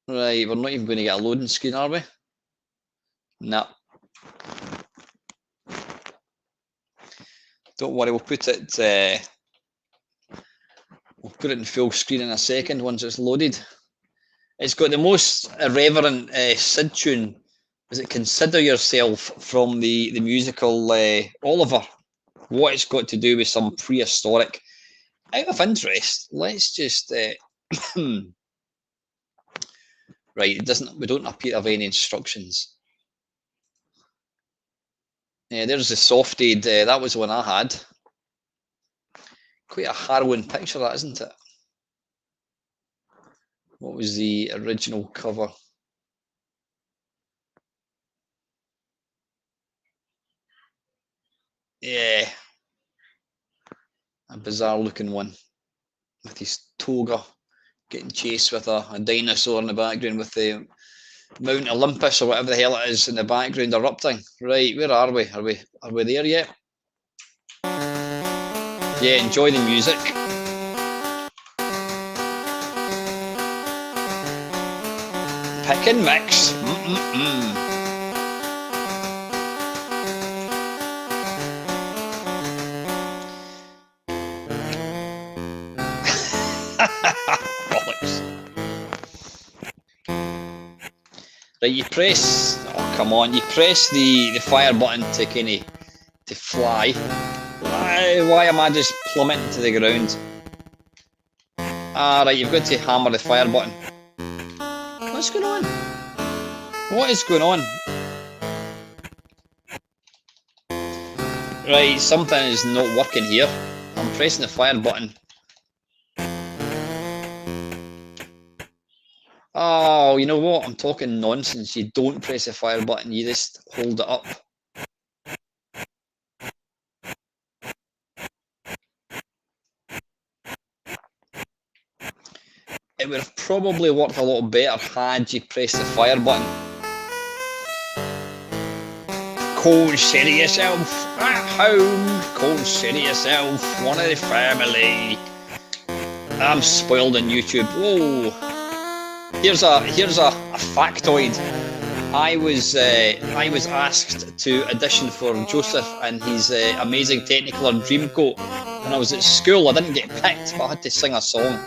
Speaker 1: Right, we're not even going to get a loading screen, are we? No. Don't worry, we'll put it in full screen in a second once it's loaded. It's got the most irreverent Sid tune. Is it Consider Yourself from the musical Oliver? What it's got to do with some prehistoric. Out of interest, let's just Right, it doesn't. We don't appear to have any instructions. Yeah, there's the soft aid. That was the one I had. Quite a harrowing picture, that, isn't it? What was the original cover? Yeah, a bizarre looking one with his toga getting chased with a dinosaur in the background with the Mount Olympus or whatever the hell it is in the background erupting. Right, where are we? Are we there yet? Yeah, enjoy the music. Pick and mix. Right, you press. Oh, come on! You press the fire button to kind of to fly. Why am I just plummeting to the ground? Ah, right, you've got to hammer the fire button. What's going on? What is going on? Right, something is not working here. I'm pressing the fire button. Oh, you know what? I'm talking nonsense. You don't press the fire button, you just hold it up. It would have probably worked a lot better had you pressed the fire button. Consider yourself at home. Consider yourself one of the family. I'm spoiled on YouTube. Whoa. Here's a factoid. I was asked to audition for Joseph and his amazing Technicolor Dreamcoat when I was at school. I didn't get picked, but I had to sing a song.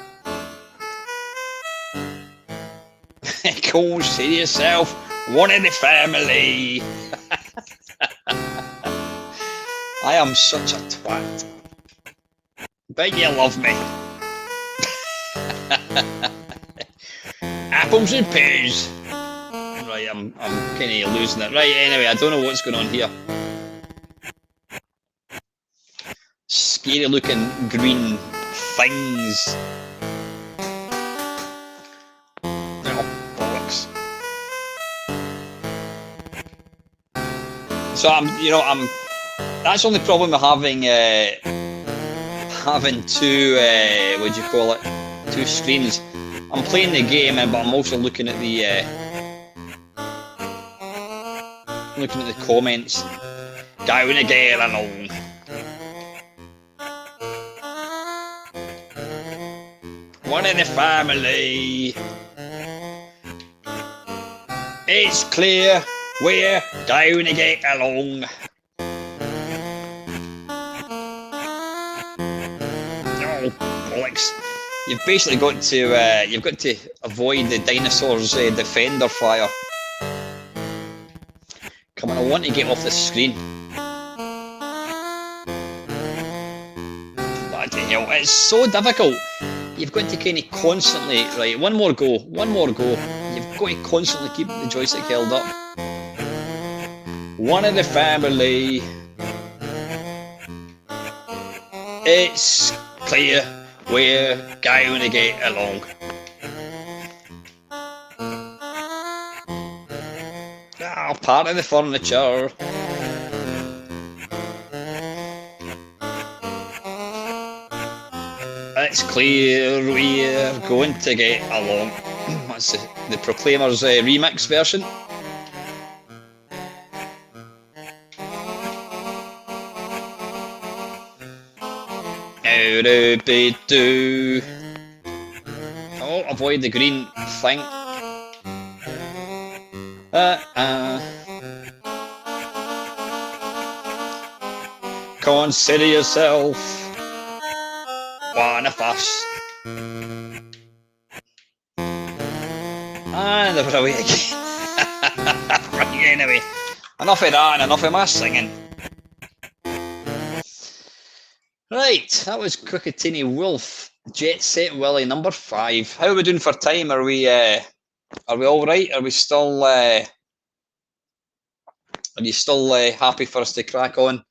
Speaker 1: Consider yourself one of the family. I am such a twat. Bet you love me. Apples and pears. Right, I'm kind of losing it. Right, anyway, I don't know what's going on here. Scary looking green things. Oh, bollocks. So that's the only problem with having two, what do you call it? Two screens. I'm playing the game, but I'm also looking at the comments. Down again alone. One in the family. It's clear we're down to get along. Oh, bollocks. You've basically got to avoid the dinosaur's defender fire. Come on, I want to get off the screen. Bloody hell, it's so difficult. You've got to kind of constantly, right, one more go. You've got to constantly keep the joystick held up. One of the family. It's clear we're going to get along. Oh, part of the furniture. It's clear we're going to get along. That's the Proclaimers remix version. Oh, avoid the green thing. Consider yourself one of us. And they're away again. Right, anyway, enough of that and enough of my singing. Right, that was Quickatini Wolf, Jet Set Willy number 5. How are we doing for time? Are we Are we all right? Are we still? Are you still happy for us to crack on?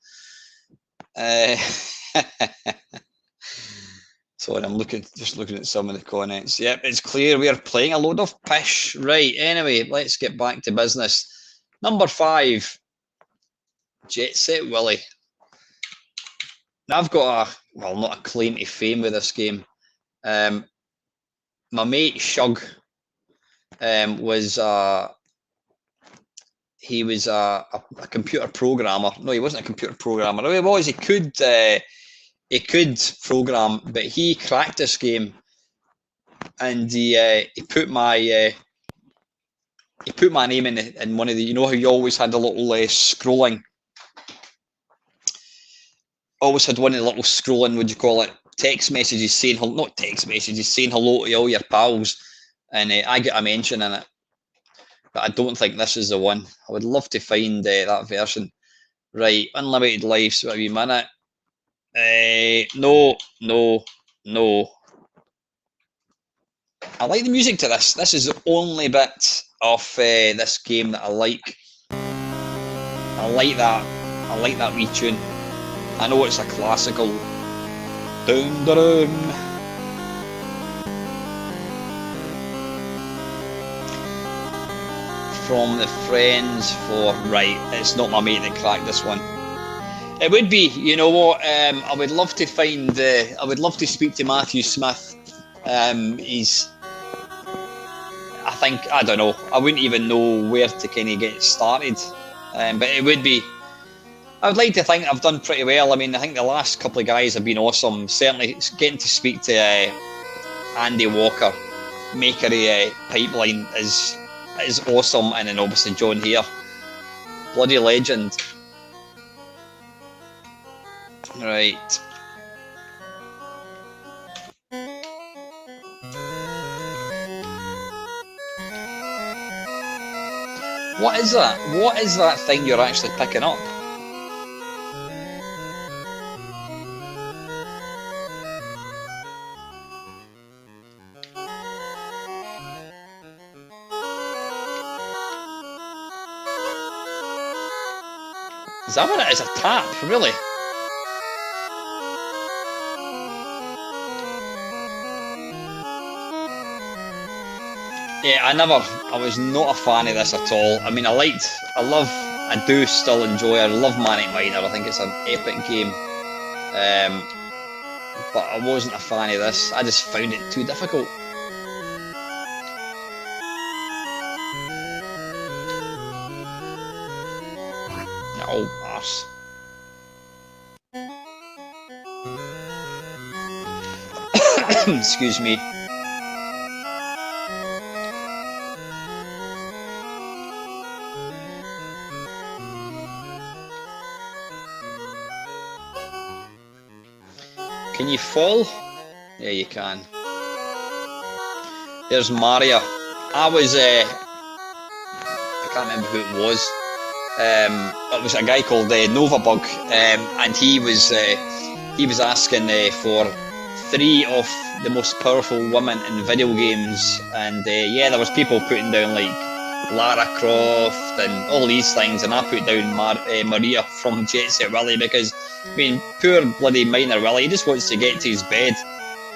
Speaker 1: Sorry, I'm just looking at some of the comments. Yep, it's clear we are playing a load of pish. Right. Anyway, let's get back to business. Number 5, Jet Set Willy. Now I've got not a claim to fame with this game. My mate Shug was a computer programmer. No, he wasn't a computer programmer. He was. He could program, but he cracked this game, and he put my name in one of the. You know how you always had the little scrolling. Always had one of the little scrolling. Would you call it? Text messages saying not text messages saying hello to all your pals, and I get a mention in it. But I don't think this is the one. I would love to find that version. Right, unlimited lives. What a wee minute. No. I like the music to this. This is the only bit of this game that I like. I like that. I like that wee tune. I know it's a classical. Dun dun dun. From the friends for it's not my mate that cracked this one. It would be, you know what? I would love to find. I would love to speak to Matthew Smith. He's. I don't know. I wouldn't even know where to kind of get started. But it would be. I would like to think I've done pretty well. I mean, I think the last couple of guys have been awesome. Certainly, getting to speak to Andy Walker, Makery Pipeline is awesome, and then obviously John here, bloody legend. Right. What is that? What is that thing you're actually picking up? Is that what it is? A tap? Really? Yeah, I was not a fan of this at all. I mean, I do still enjoy it. I love Mamemeister. I think it's an epic game. But I wasn't a fan of this. I just found it too difficult. Oh, arse. Excuse me. Can you fall? Yeah, you can. There's Maria. I can't remember who it was. It was a guy called Novabug, and he was asking for 3 of the most powerful women in video games, and yeah, there was people putting down like Lara Croft and all these things, and I put down Maria from Jet Set Willy because, I mean, poor bloody Minor Willy, he just wants to get to his bed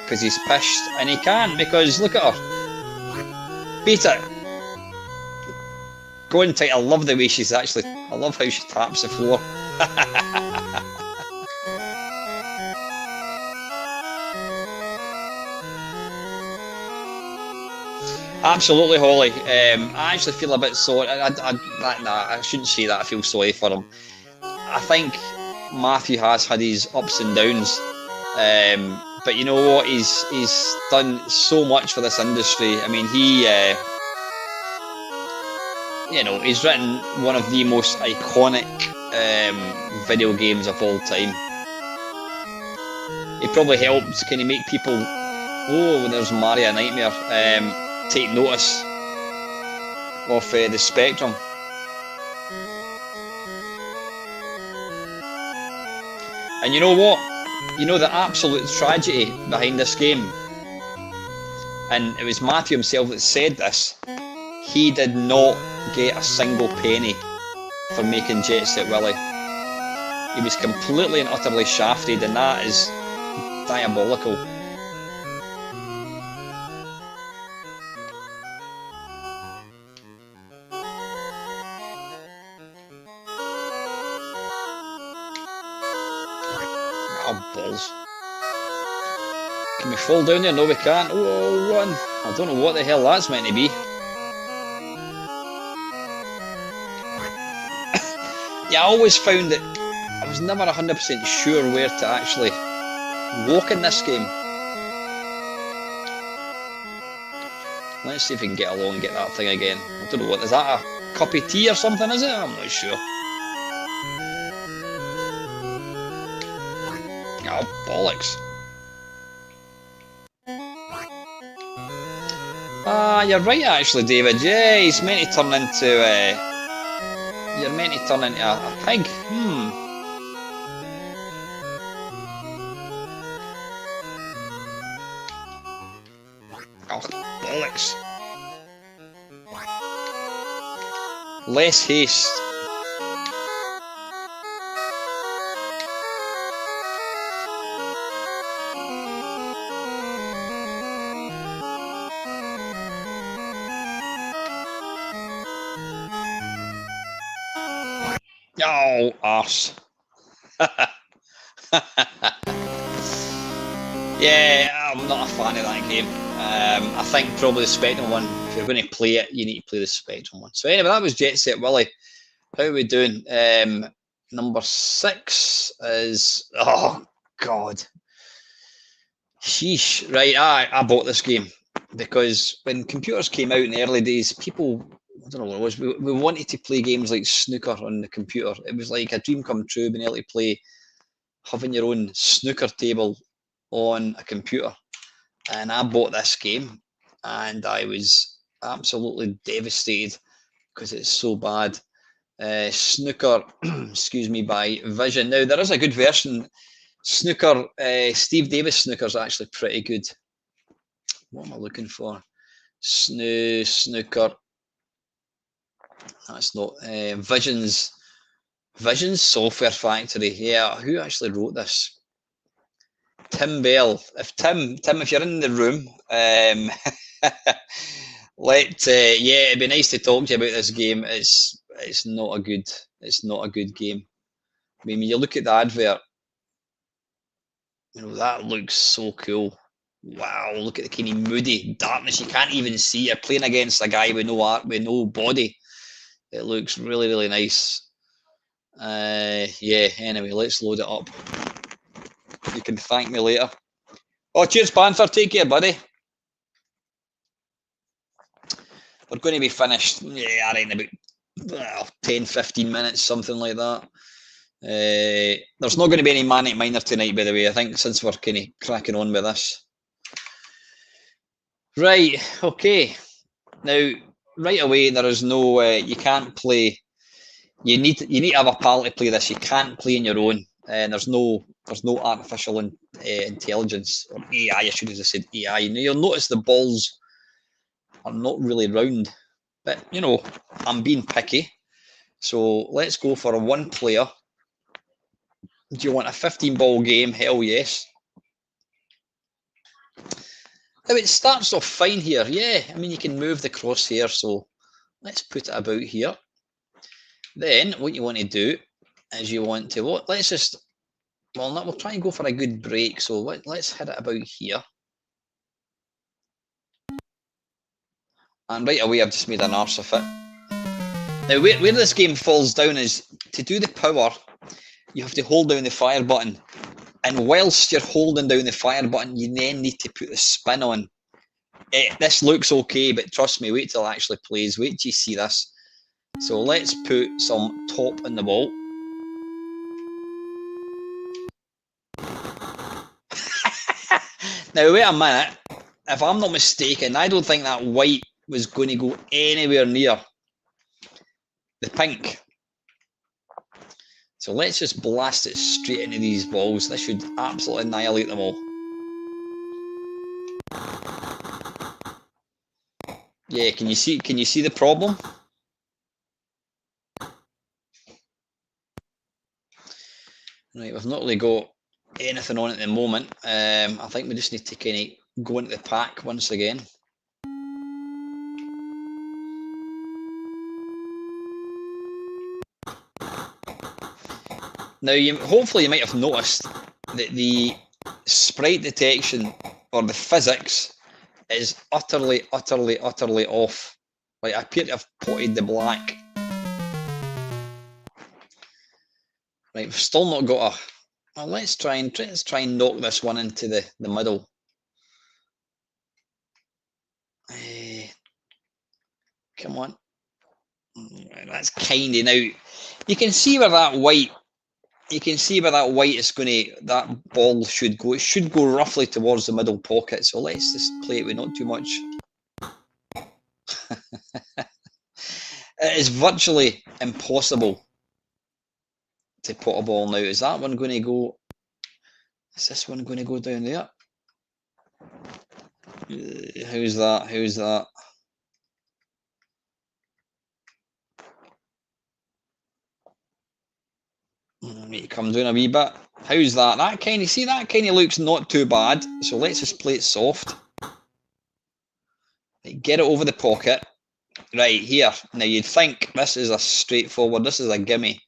Speaker 1: because he's pissed, and he can't because look at her. Beat it. Go and take. I love the way she's actually. I love how she taps the floor. Absolutely, Holly. I actually feel a bit sorry. I shouldn't say that. I feel sorry for him. I think Matthew has had his ups and downs, but you know what? He's done so much for this industry. I mean, he's written one of the most iconic video games of all time. It probably helps kind of make people, oh, there's Mario Nightmare, take notice of the spectrum. And you know what? You know the absolute tragedy behind this game, and it was Matthew himself that said this. He did not get a single penny for making Jet Set Willy. He was completely and utterly shafted, and that is diabolical. Oh, balls. Can we fall down there? No, we can't. Oh, run. I don't know what the hell that's meant to be. Yeah, I always found that I was never 100% sure where to actually walk in this game. Let's see if we can get along and get that thing again. I don't know what, is that a cup of tea or something, is it? I'm not sure. Oh, bollocks. Ah, you're right actually, David. Yeah, he's meant to turn into you're meant to turn into a pig. Oh, bollocks. Less haste. Oh, arse. Yeah, I'm not a fan of that game. I think probably the Spectrum one, if you're going to play it, you need to play the Spectrum one. So anyway, that was Jet Set Willy. How are we doing? Number 6 is... Oh, God. Sheesh. Right, I bought this game because when computers came out in the early days, people... I don't know what it was. We wanted to play games like snooker on the computer. It was like a dream come true being able to play, having your own snooker table on a computer. And I bought this game and I was absolutely devastated because it's so bad. Snooker, excuse me, by Vision. Now, there is a good version. Snooker, Steve Davis Snooker is actually pretty good. What am I looking for? Snooker. That's not Vision's Software Factory. Yeah, who actually wrote this? Tim Bell. If Tim, if you're in the room, yeah, it'd be nice to talk to you about this game. It's not a good game. I mean, when you look at the advert, you know that looks so cool. Wow, look at the kind of moody darkness. You can't even see. You're playing against a guy with no art, with no body. It looks really, really nice. Yeah, anyway, let's load it up. You can thank me later. Oh, cheers, Panther. Take care, buddy. We're going to be finished, yeah, I reckon about 10, 15 minutes, something like that. There's not going to be any Manic Miner tonight, by the way, I think, since we're kind of cracking on with this. Right, okay. Now, right away, there is no, you can't play, you need to have a pal to play this. You can't play on your own. There's no artificial intelligence, or AI, I should have said AI. You'll notice the balls are not really round, but, you know, I'm being picky. So let's go for a 1 player. Do you want a 15-ball game? Hell yes. Now it starts off fine here. Yeah, I mean, you can move the crosshair, so let's put it about here. Then what you want to do is you want to, let's just, well, we'll try and go for a good break. So let's hit it about here. And right away, I've just made an arse of it. Now, where this game falls down is, to do the power, you have to hold down the fire button. And whilst you're holding down the fire button, you then need to put the spin on. This looks okay, but trust me, wait till it actually plays. Wait till you see this. So let's put some top in the ball. Now, wait a minute. If I'm not mistaken, I don't think that white was going to go anywhere near the pink. So let's just blast it straight into these balls. This should absolutely annihilate them all. Yeah, can you see the problem? Right, we've not really got anything on at the moment. I think we just need to kind of go into the pack once again. Now, hopefully you might have noticed that the sprite detection or the physics is utterly off. Like, I appear to have potted the black. Right, we've still not got a. Well, let's try and knock this one into the middle. Come on. That's kind of now. You can see where that white. You can see where that white is going to. That ball should go. It should go roughly towards the middle pocket. So let's just play it with not too much. It is virtually impossible to pot a ball now. Is that one going to go? Is this one going to go down there? Who's that? Who's that? I need to come down a wee bit. How's that? That kind of looks not too bad. So let's just play it soft. Get it over the pocket. Right, here. Now you'd think this is a straightforward, this is a gimme.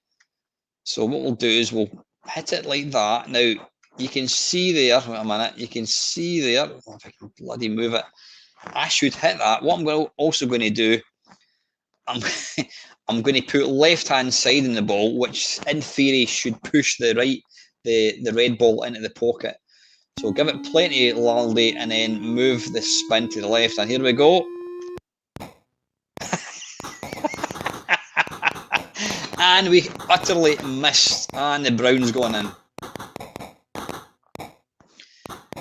Speaker 1: So what we'll do is we'll hit it like that. Now, you can see there, wait a minute, you can see there, oh, if I can bloody move it, I should hit that. What I'm also going to do, I'm going to put left-hand side in the ball, which in theory should push the red ball into the pocket. So give it plenty of laldy and then move the spin to the left. And here we go. And we utterly missed. And the brown's gone in.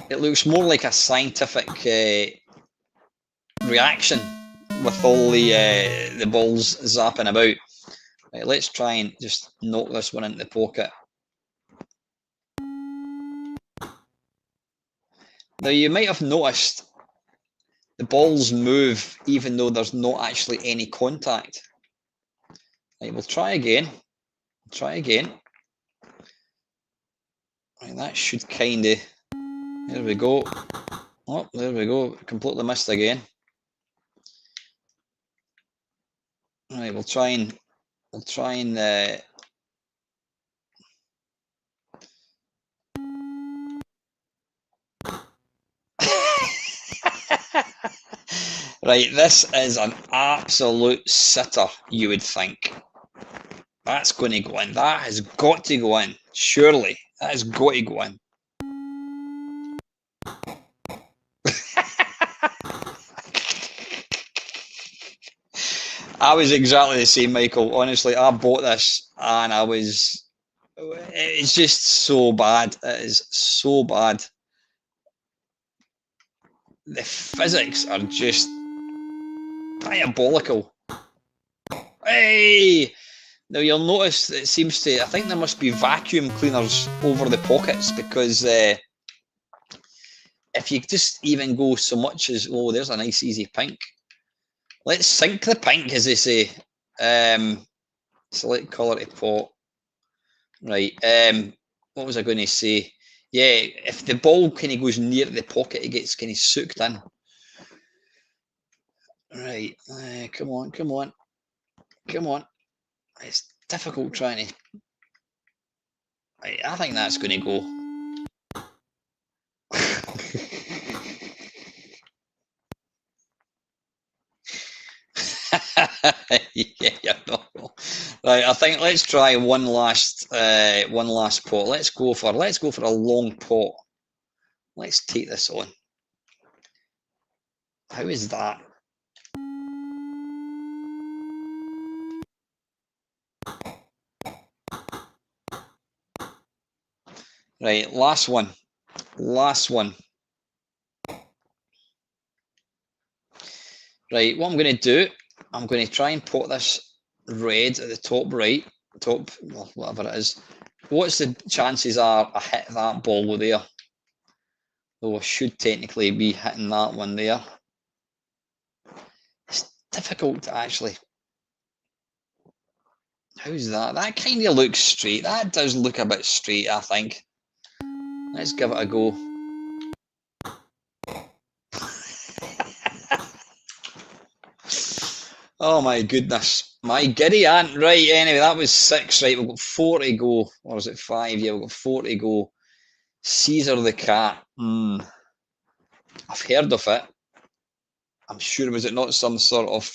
Speaker 1: It looks more like a scientific reaction with all the balls zapping about. Right, let's try and just knock this one into the pocket. Now you might have noticed the balls move even though there's not actually any contact. Right, we'll try again. Try again. Right, that should kind of. There we go. Oh, there we go. Completely missed again. Right, we'll try and. Right, this is an absolute sitter, you would think. That's going to go in. That has got to go in. Surely. That has got to go in. I was exactly the same, Michael. Honestly, I bought this and it's just so bad. It is so bad. The physics are just diabolical. Hey! Now you'll notice it seems to, I think there must be vacuum cleaners over the pockets because if you just even go so much as, oh, there's a nice easy pink. Let's sink the pink, as they say. Select colour to pot. Right. What was I going to say? Yeah, if the ball kind of goes near the pocket, it gets kind of soaked in. Right. Come on, come on. Come on. It's difficult trying to. Right, I think that's going to go. Yeah, no. Right, I think let's try one last pot. Let's go for a long pot. Let's take this on. How is that? Right, last one. Last one. Right, what I'm going to do, I'm going to try and pot this red at the top right, well, whatever it is. What's the chances are I hit that ball there? Though I should technically be hitting that one there. It's
Speaker 2: difficult to actually. How's that? That kind of looks straight. That does look a bit straight, I think. Let's give it a go. Oh my goodness. My giddy aunt. Right, anyway, that was 6. Right, we've got 4 to go. Or is it 5? Yeah, we've got 4 to go. Caesar the cat. I've heard of it. I'm sure, was it not some sort of...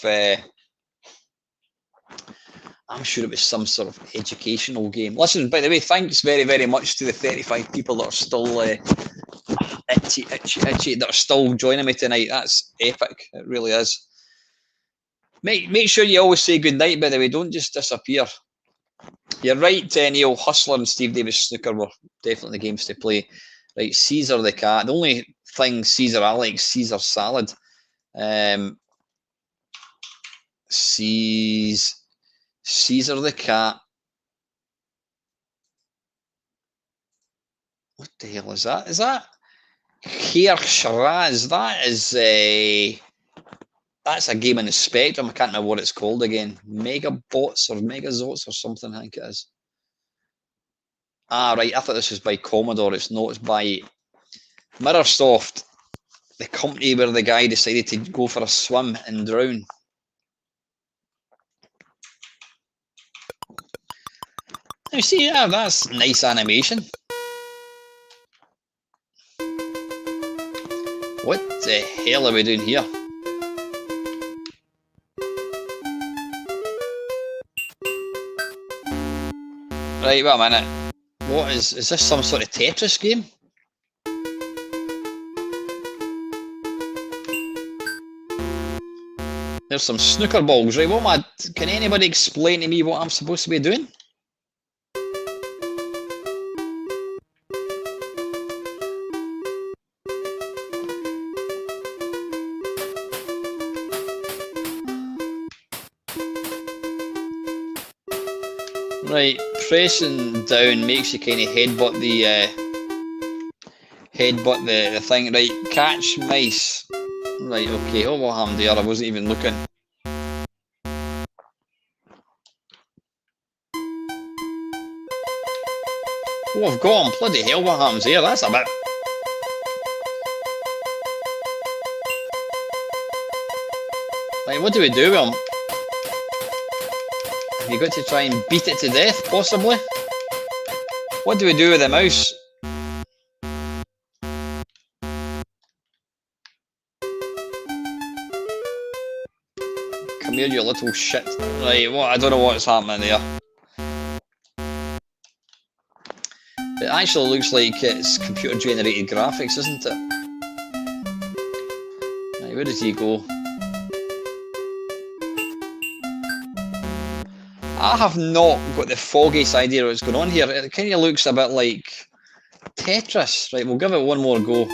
Speaker 2: I'm sure it was some sort of educational game. Listen, by the way, thanks very, very much to the 35 people that are still itchy, that are still joining me tonight. That's epic. It really is. Make sure you always say good night, by the way. Don't just disappear. You're right, Neil. Hustler and Steve Davis Snooker were definitely games to play. Right, Caesar the cat. The only thing Caesar I like, Caesar salad. Caesar the cat. What the hell is that? Is that Kier Shiraz? That is that's a game in the Spectrum. I can't remember what it's called again. Megabots or Megazots or something, I think it is. Ah, right. I thought this was by Commodore. It's not. It's by Mirrorsoft, the company where the guy decided to go for a swim and drown. You see, yeah, that's nice animation. What the hell are we doing here? Right, wait a minute. What is this some sort of Tetris game? There's some snooker balls, right? Can anybody explain to me what I'm supposed to be doing? Right, pressing down makes you kind of headbutt the thing. Right, catch mice. Right, okay. Oh, what happened there? I wasn't even looking. Oh, I've got him. Bloody hell, what happens here? That's a bit... Right, what do we do with him? Have you got to try and beat it to death, possibly? What do we do with the mouse? Come here, you little shit. Right, I don't know what's happening there. It actually looks like it's computer-generated graphics, isn't it? Right, where does he go? I have not got the foggiest idea what's going on here. It kind of looks a bit like Tetris. Right, we'll give it one more go.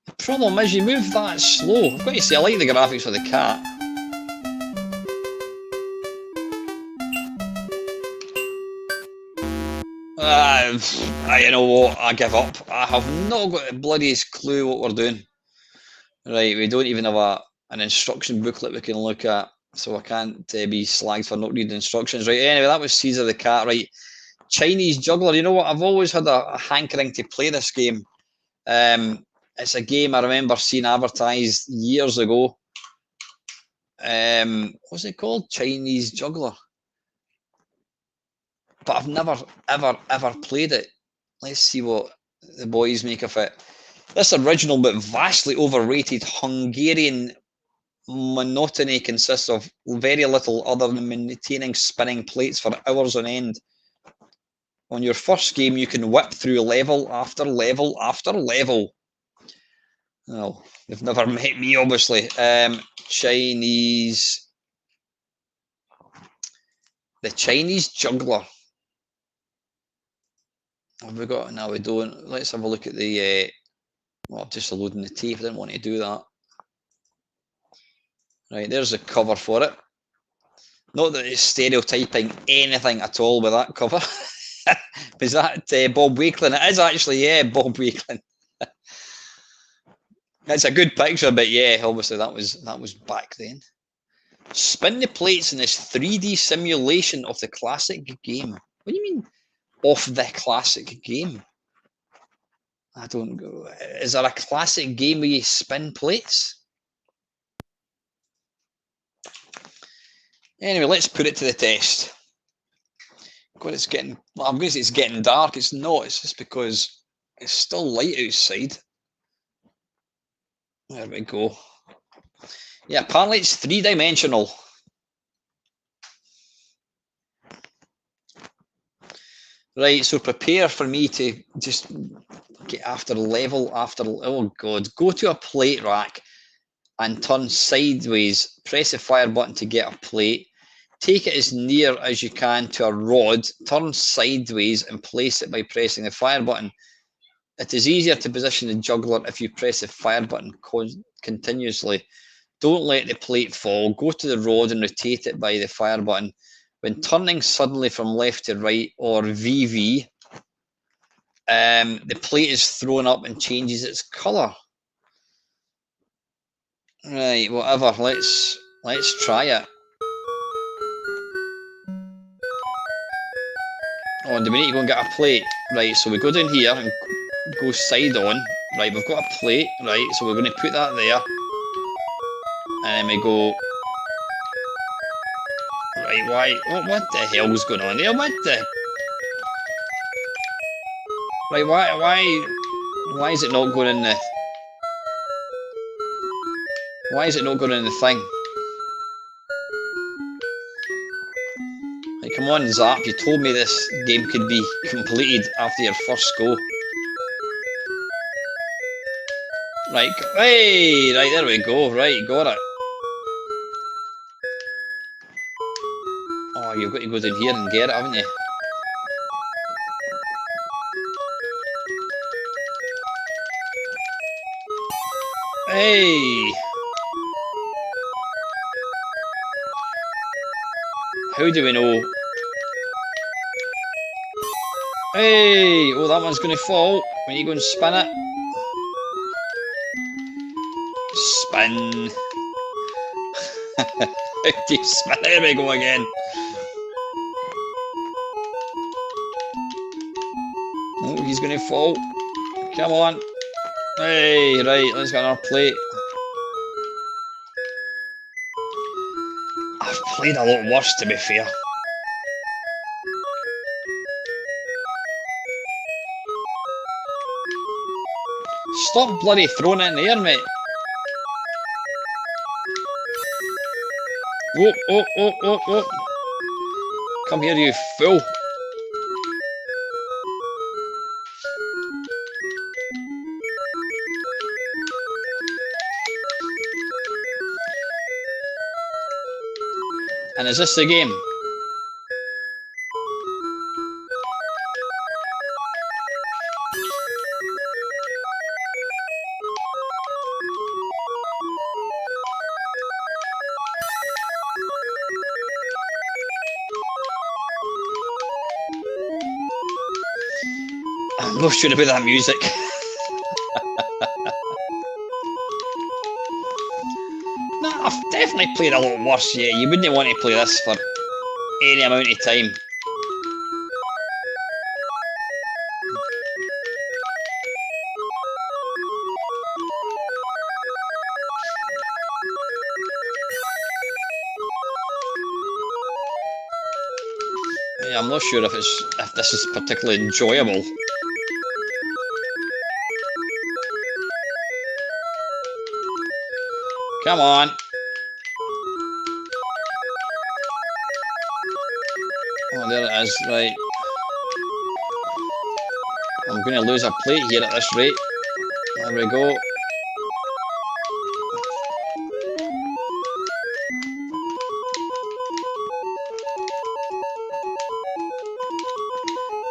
Speaker 2: The problem is you move that slow. I've got to say, I like the graphics of the cat. You know what? I give up. I have not got the bloodiest clue what we're doing. Right, we don't even have an instruction booklet we can look at, so I can't be slagged for not reading instructions. Right, anyway, that was Caesar the cat. Right, Chinese Juggler. You know what? I've always had a hankering to play this game. It's a game I remember seeing advertised years ago. What's it called? Chinese Juggler. But I've never, ever played it. Let's see what the boys make of it. This original but vastly overrated Hungarian monotony consists of very little other than maintaining spinning plates for hours on end. On your first game, you can whip through level after level after level. Well, they've never met me, obviously. Chinese... The Chinese Juggler. Have we got... No, we don't. Let's have a look at the... Well, I'm just loading the tape. I didn't want to do that. Right, there's the cover for it. Not that it's stereotyping anything at all with that cover. Is that Bob Wakelin? It is actually, yeah, Bob Wakelin. It's a good picture, but yeah, obviously that was back then. Spin the plates in this 3D simulation of the classic game. What do you mean, of the classic game? I don't go. Is there a classic game where you spin plates? Anyway, let's put it to the test. God, it's getting. Well, I'm going to say it's getting dark. It's not. It's just because it's still light outside. There we go. Yeah, apparently it's 3-dimensional. Right, so prepare for me to just get after level after. Oh God, go to a plate rack and turn sideways. Press the fire button to get a plate. Take it as near as you can to a rod. Turn sideways and place it by pressing the fire button. It is easier to position the juggler if you press the fire button continuously. Don't let the plate fall. Go to the rod and rotate it by the fire button. When turning suddenly from left to right, or VV, the plate is thrown up and changes its colour. Right, whatever. Let's try it. Oh, do we need to go and get a plate? Right, so we go down here and go side on. Right, we've got a plate. Right, so we're going to put that there. And then we go. Right, why? What the hell's going on there? What the? Right, why is it not going in the? Why is it not going in the thing? Like, come on, Zzap, you told me this game could be completed after your first go. Right, hey, right, there we go, right, got it. Oh, you've got to go down here and get it, haven't you? Hey! How do we know? Hey! Oh, that one's going to fall. We need to go and spin it. Spin. How do you spin? There we go again. Oh, he's going to fall. Come on. Hey, right, let's get another plate. I've played a lot worse, to be fair. Stop bloody throwing it in the air, mate. Oh. Come here, you fool. And is this the game? I'm not sure about that music. No, I've definitely played a lot worse, yeah. You wouldn't want to play this for any amount of time. Yeah, I'm not sure if this is particularly enjoyable. Come on. Oh, there it is, right. I'm going to lose a plate here at this rate. There we go.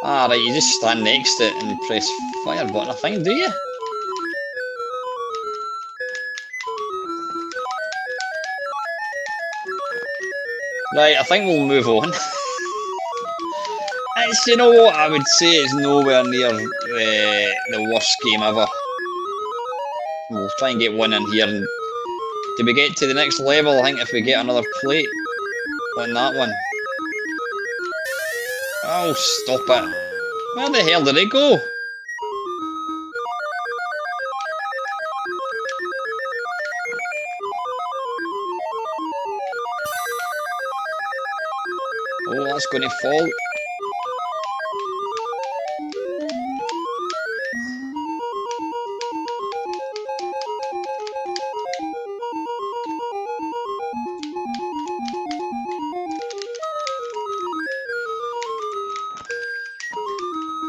Speaker 2: Ah, right, you just stand next to it and press fire button, I think, do you? Right, I think we'll move on. It's, you know what, I would say it's nowhere near the worst game ever. We'll try and get one in here. And do we get to the next level? I think if we get another plate on that one. Oh, stop it. Where the hell did it go? Oh, that's going to fall.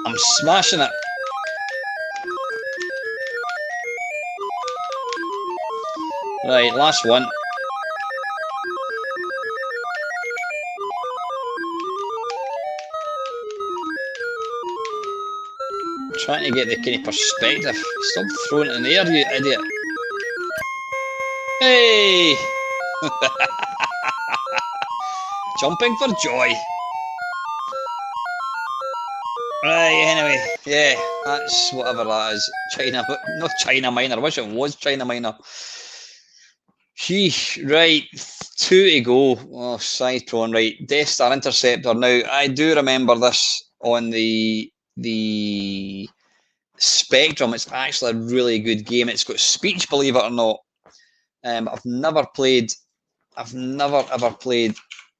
Speaker 2: I'm smashing it. Right, last one. I'm trying to get the kind of perspective. Stop throwing it in the air, you idiot. Hey! Jumping for joy. Right, anyway, yeah, that's whatever that is. China, but not China Minor. I wish it was China Minor. Sheesh, right, 2 to go. Oh, Cytron, right. Death Star Interceptor. Now, I do remember this on the Spectrum. It's actually a really good game. It's got speech, believe it or not. I've never ever played the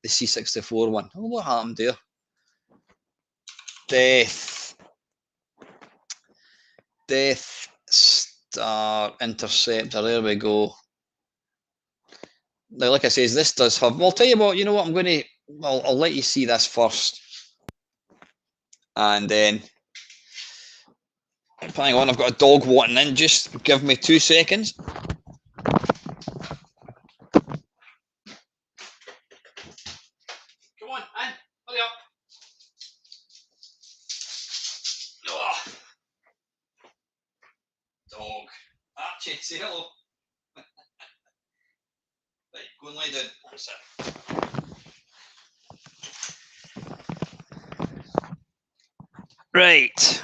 Speaker 2: C64 one. Oh, what happened there? Death Star Interceptor. There we go. Now, like I says, this does have. Well, I'll tell you what. You know what? I'm going to. I'll let you see this first, and then. Hang on, I've got a dog wanting in. Just give me 2 seconds. Come on, in. Hurry up. Oh. Dog. Archie, say hello. Right, go and lie down. That's it. Right.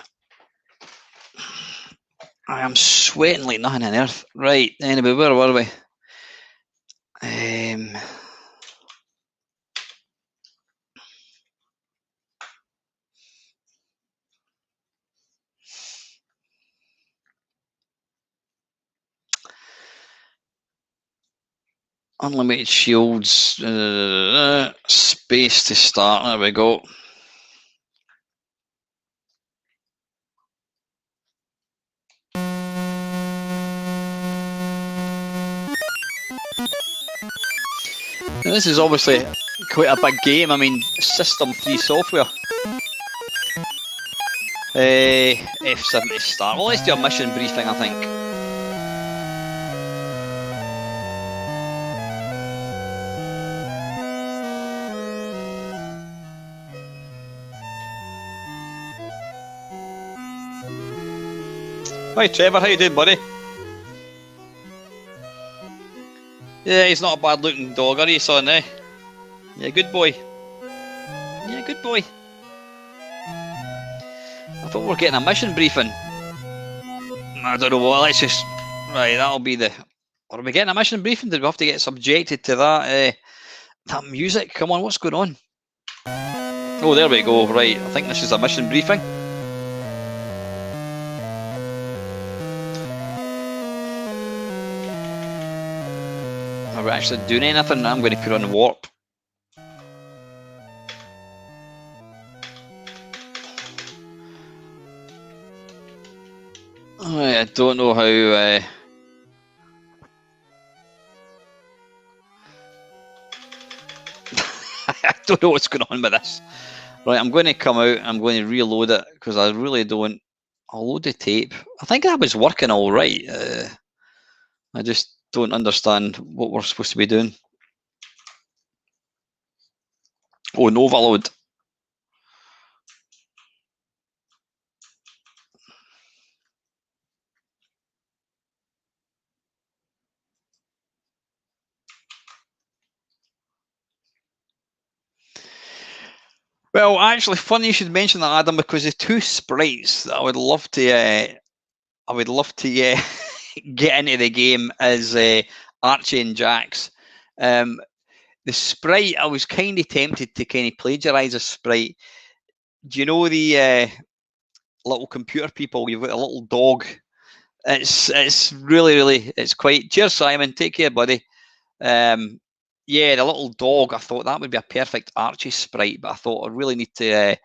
Speaker 2: I am sweating like nothing on earth. Right, anyway, where were we? Unlimited shields, space to start. There we go. Now, this is obviously quite a big game. I mean, system free software. F7 to start. Well, let's do a mission briefing, I think. Hi Trevor, how you doing, buddy? Yeah, he's not a bad looking dog, are you, son, eh? Yeah, good boy. Yeah, good boy. I thought we were getting a mission briefing. I don't know what, let's just... Right, that'll be the... Are we getting a mission briefing? Did we have to get subjected to that that music? Come on, what's going on? Oh, there we go, right. I think this is a mission briefing. Are we actually doing anything? I'm going to put on warp. I don't know how... I don't know what's going on with this. Right, I'm going to come out. I'm going to reload it because I really don't... I'll load the tape. I think that was working all right. I just don't understand what we're supposed to be doing. Oh, no overload. Well, actually, funny you should mention that, Adam, because the 2 sprites that I would love to
Speaker 1: get into the game is Archie and Jax. The sprite, I was kind of tempted to kind of plagiarise a sprite. Do you know the little computer people? You've got a little dog. It's really it's quite. Cheers, Simon. Take care, buddy. Yeah, the little dog. I thought that would be a perfect Archie sprite, but I thought I really need to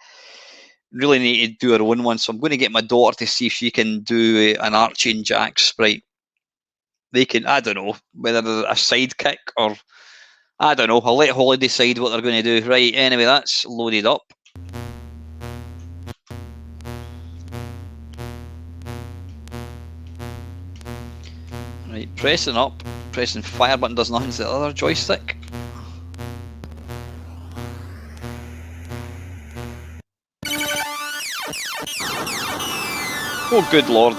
Speaker 1: do our own one. So I'm going to get my daughter to see if she can do an Archie and Jack sprite. They can, I don't know, whether they're a sidekick or I don't know. I'll let Holly decide what they're going to do. Right, anyway, that's loaded up. Right, pressing up, pressing fire button does nothing to the other joystick. Oh, good lord.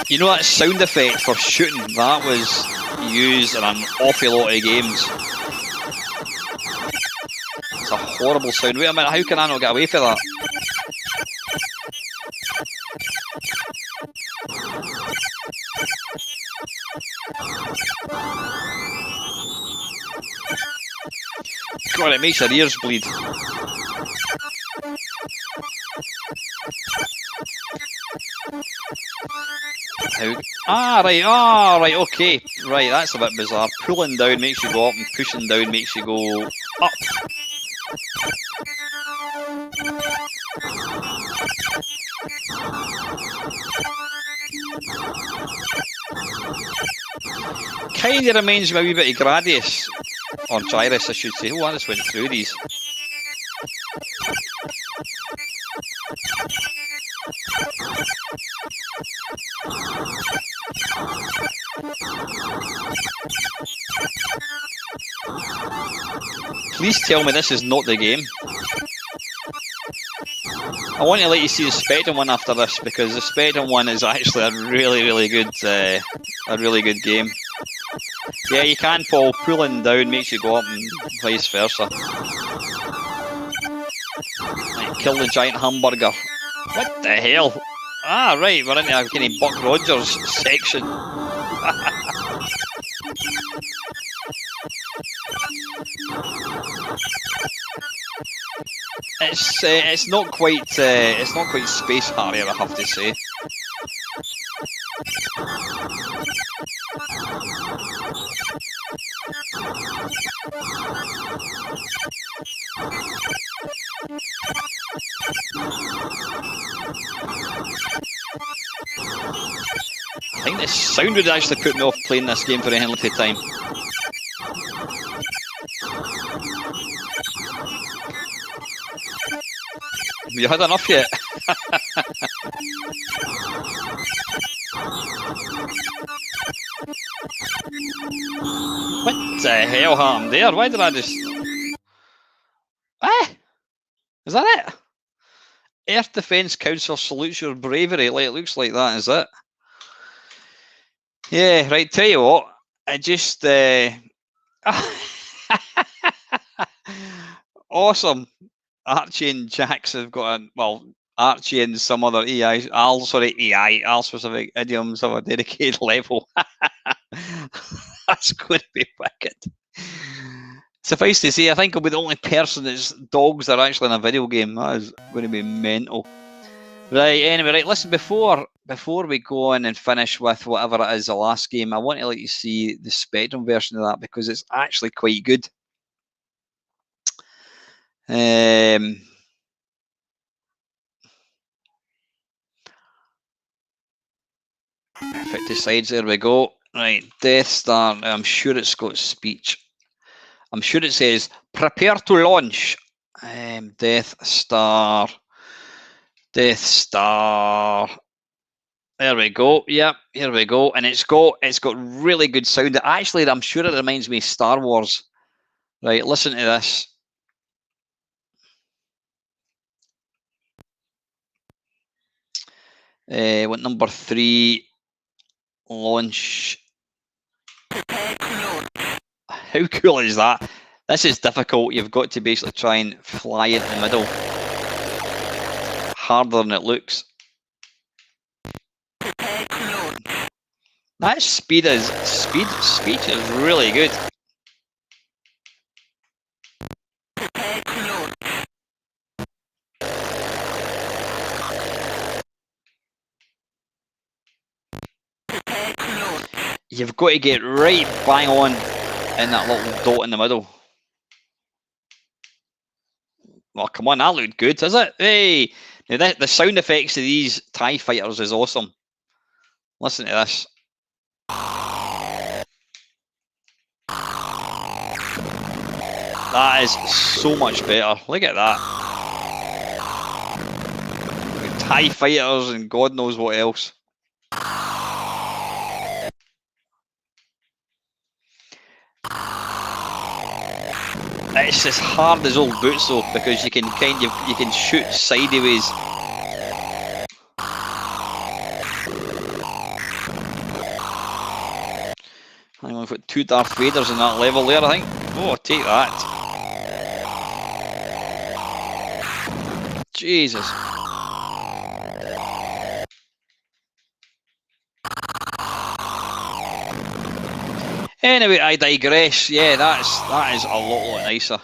Speaker 1: You know that sound effect for shooting? That was used in an awful lot of games. It's a horrible sound. Wait a minute, how can I not get away from that? God, it makes your ears bleed. Right, okay. Right, that's a bit bizarre. Pulling down makes you go up and pushing down makes you go up. Kind of reminds me a wee bit of Gradius, or Gyrus I should say. Oh, I just went through these. Please tell me this is not the game. I want to let you see the Spectrum one after this because the Spectrum one is actually a really good game. Yeah, you can, Paul. Pulling down makes you go up and vice versa. Right, kill the giant hamburger. What the hell? Ah, right, we're into a kind of Buck Rogers section. It's not quite Space Harrier, I have to say. I think the sound would actually put me off playing this game for any length of time. Have you had enough yet? What the hell happened there? Why did I just... Is that it? Earth Defence Council salutes your bravery. Like, it looks like that, is it? Yeah, right, tell you what. I just... Awesome. Archie and Jax have got Archie and some other AI specific idioms of a dedicated level. That's going to be wicked. Suffice to say, I think I'll be the only person that's dogs that are actually in a video game. That is going to be mental. Right, anyway, right, listen, before we go on and finish with whatever it is the last game, I want to let you see the Spectrum version of that because it's actually quite good. If it decides, there we go. Right, Death Star. I'm sure it's got speech. I'm sure it says prepare to launch. Death Star. Death Star. There we go. Yep, here we go. And it's got really good sound. Actually, I'm sure it reminds me of Star Wars. Right, listen to this. What number 3? Launch. How cool is that? This is difficult. You've got to basically try and fly in the middle. Harder than it looks. That speed is really good. You've got to get right bang on in that little dot in the middle. Well, come on, that looked good, is it? Hey, now the sound effects of these TIE fighters is awesome. Listen to this. That is so much better. Look at that. TIE fighters and God knows what else. It's as hard as old boots though, because you can shoot sideways. Hang on, we've got 2 Darth Vaders in that level there, I think. Oh, take that. Jesus. Anyway, I digress. Yeah, that is a lot nicer.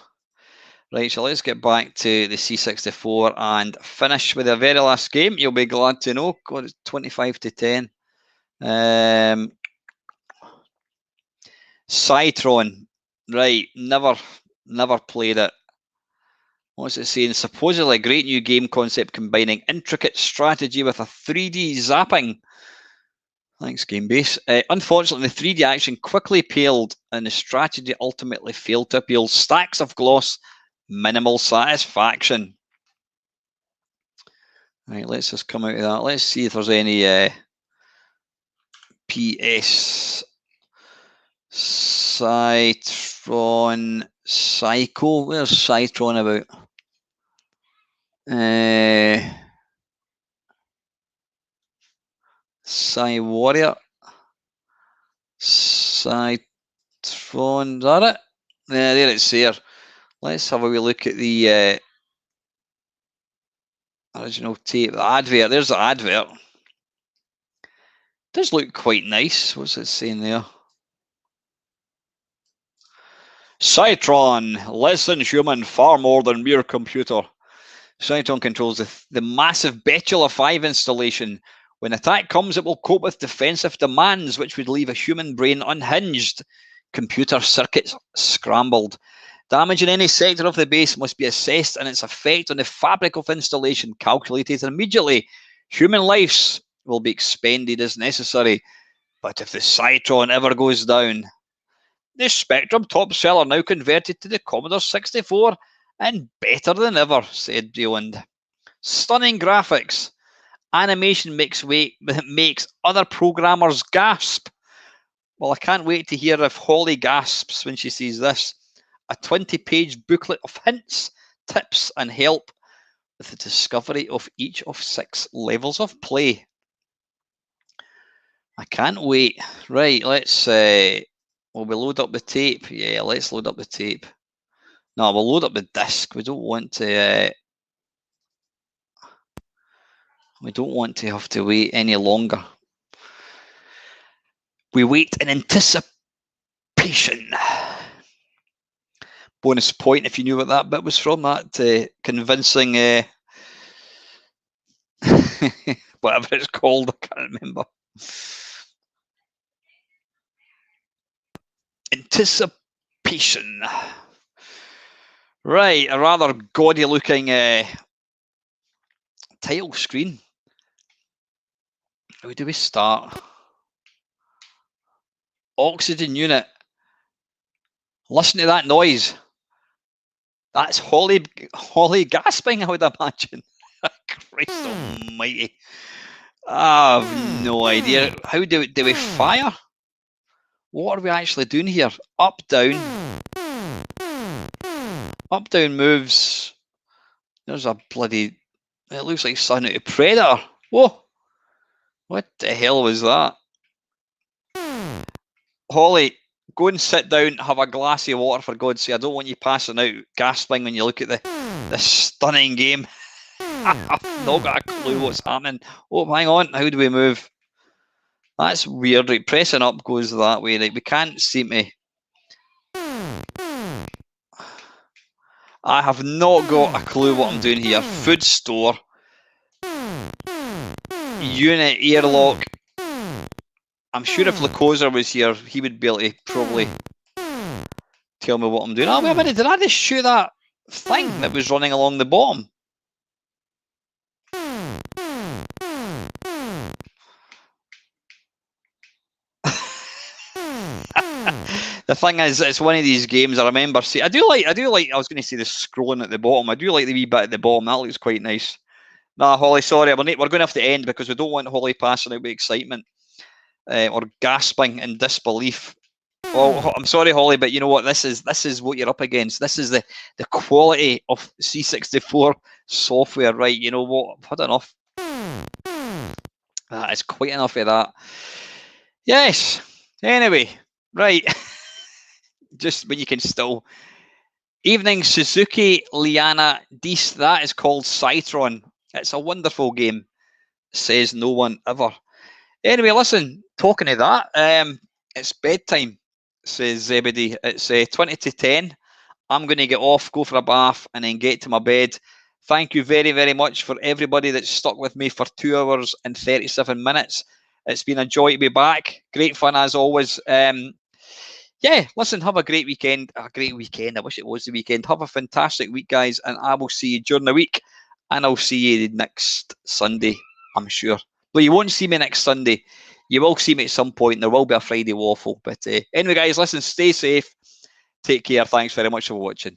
Speaker 1: Right, so let's get back to the C64 and finish with the very last game. You'll be glad to know. God, it's 25-10. Cytron. Right, never played it. What's it saying? Supposedly a great new game concept combining intricate strategy with a 3D zapping. Thanks, Gamebase. Unfortunately, the 3D action quickly paled and the strategy ultimately failed to appeal. Stacks of gloss, minimal satisfaction. Right, let's just come out of that. Let's see if there's any PS Cytron Psycho. Where's Cytron about? Cy Warrior. Cytron, is that it? Yeah, there it's there. Let's have a wee look at the original tape, the advert. There's the advert. Does look quite nice. What's it saying there? Cytron, less than human, far more than mere computer. Cytron controls the massive Betula 5 installation. When attack comes, it will cope with defensive demands, which would leave a human brain unhinged, computer circuits scrambled. Damage in any sector of the base must be assessed and its effect on the fabric of installation calculated immediately. Human lives will be expended as necessary. But if the Cytron ever goes down, the Spectrum top seller now converted to the Commodore 64 and better than ever, said Beyond. Stunning graphics. Animation makes other programmers gasp. Well, I can't wait to hear if Holly gasps when she sees this. A 20-page booklet of hints, tips, and help with the discovery of each of 6 levels of play. I can't wait. Right, let's will we load up the tape? Yeah, let's load up the tape. No, we'll load up the disc. We don't want to have to wait any longer. We wait in anticipation. Bonus point if you knew what that bit was from. That convincing whatever it's called, I can't remember. Anticipation. Right, a rather gaudy looking title screen. How do we start? Oxygen unit. Listen to that noise. That's Holly gasping, I would imagine. Christ almighty. I have no idea. How do we fire? What are we actually doing here? Up, down. Up, down moves. There's a bloody... It looks like something out of Predator. Whoa. What the hell was that? Holly, go and sit down, have a glass of water, for God's sake. I don't want you passing out, gasping when you look at the stunning game. I've not got a clue what's happening. Oh, hang on. How do we move? That's weird. Right, pressing up goes that way. Right, we can't seem to. I have not got a clue what I'm doing here. Food store. Unit airlock. I'm sure if Lacosa was here, he would be able to probably tell me what I'm doing. Oh, wait a minute. Did I just shoot that thing that was running along the bottom? The thing is, it's one of these games I remember. See, I do like. I was going to say the scrolling at the bottom. I do like the wee bit at the bottom. That looks quite nice. Nah, Holly, sorry, we're going to have to end because we don't want Holly passing out with excitement or gasping in disbelief. Oh, I'm sorry, Holly, but you know what? This is what you're up against. This is the quality of C64 software, right? You know what? I've had enough. That is quite enough of that. Yes. Anyway, right. Just when you can still. Evening Suzuki Liana Dees. That is called Cytron. It's a wonderful game. Says no one ever. Anyway, listen, talking of that, it's bedtime, says Zebedee. It's 20 to 10. I'm going to get off, go for a bath, and then get to my bed. Thank you very, very much for everybody that's stuck with me for 2 hours and 37 minutes. It's been a joy to be back. Great fun as always. Yeah, listen, have a great weekend. A great weekend. I wish it was the weekend. Have a fantastic week, guys, and I will see you during the week. And I'll see you next Sunday, I'm sure. But you won't see me next Sunday. You will see me at some point. There will be a Friday waffle. But anyway, guys, listen, stay safe. Take care. Thanks very much for watching.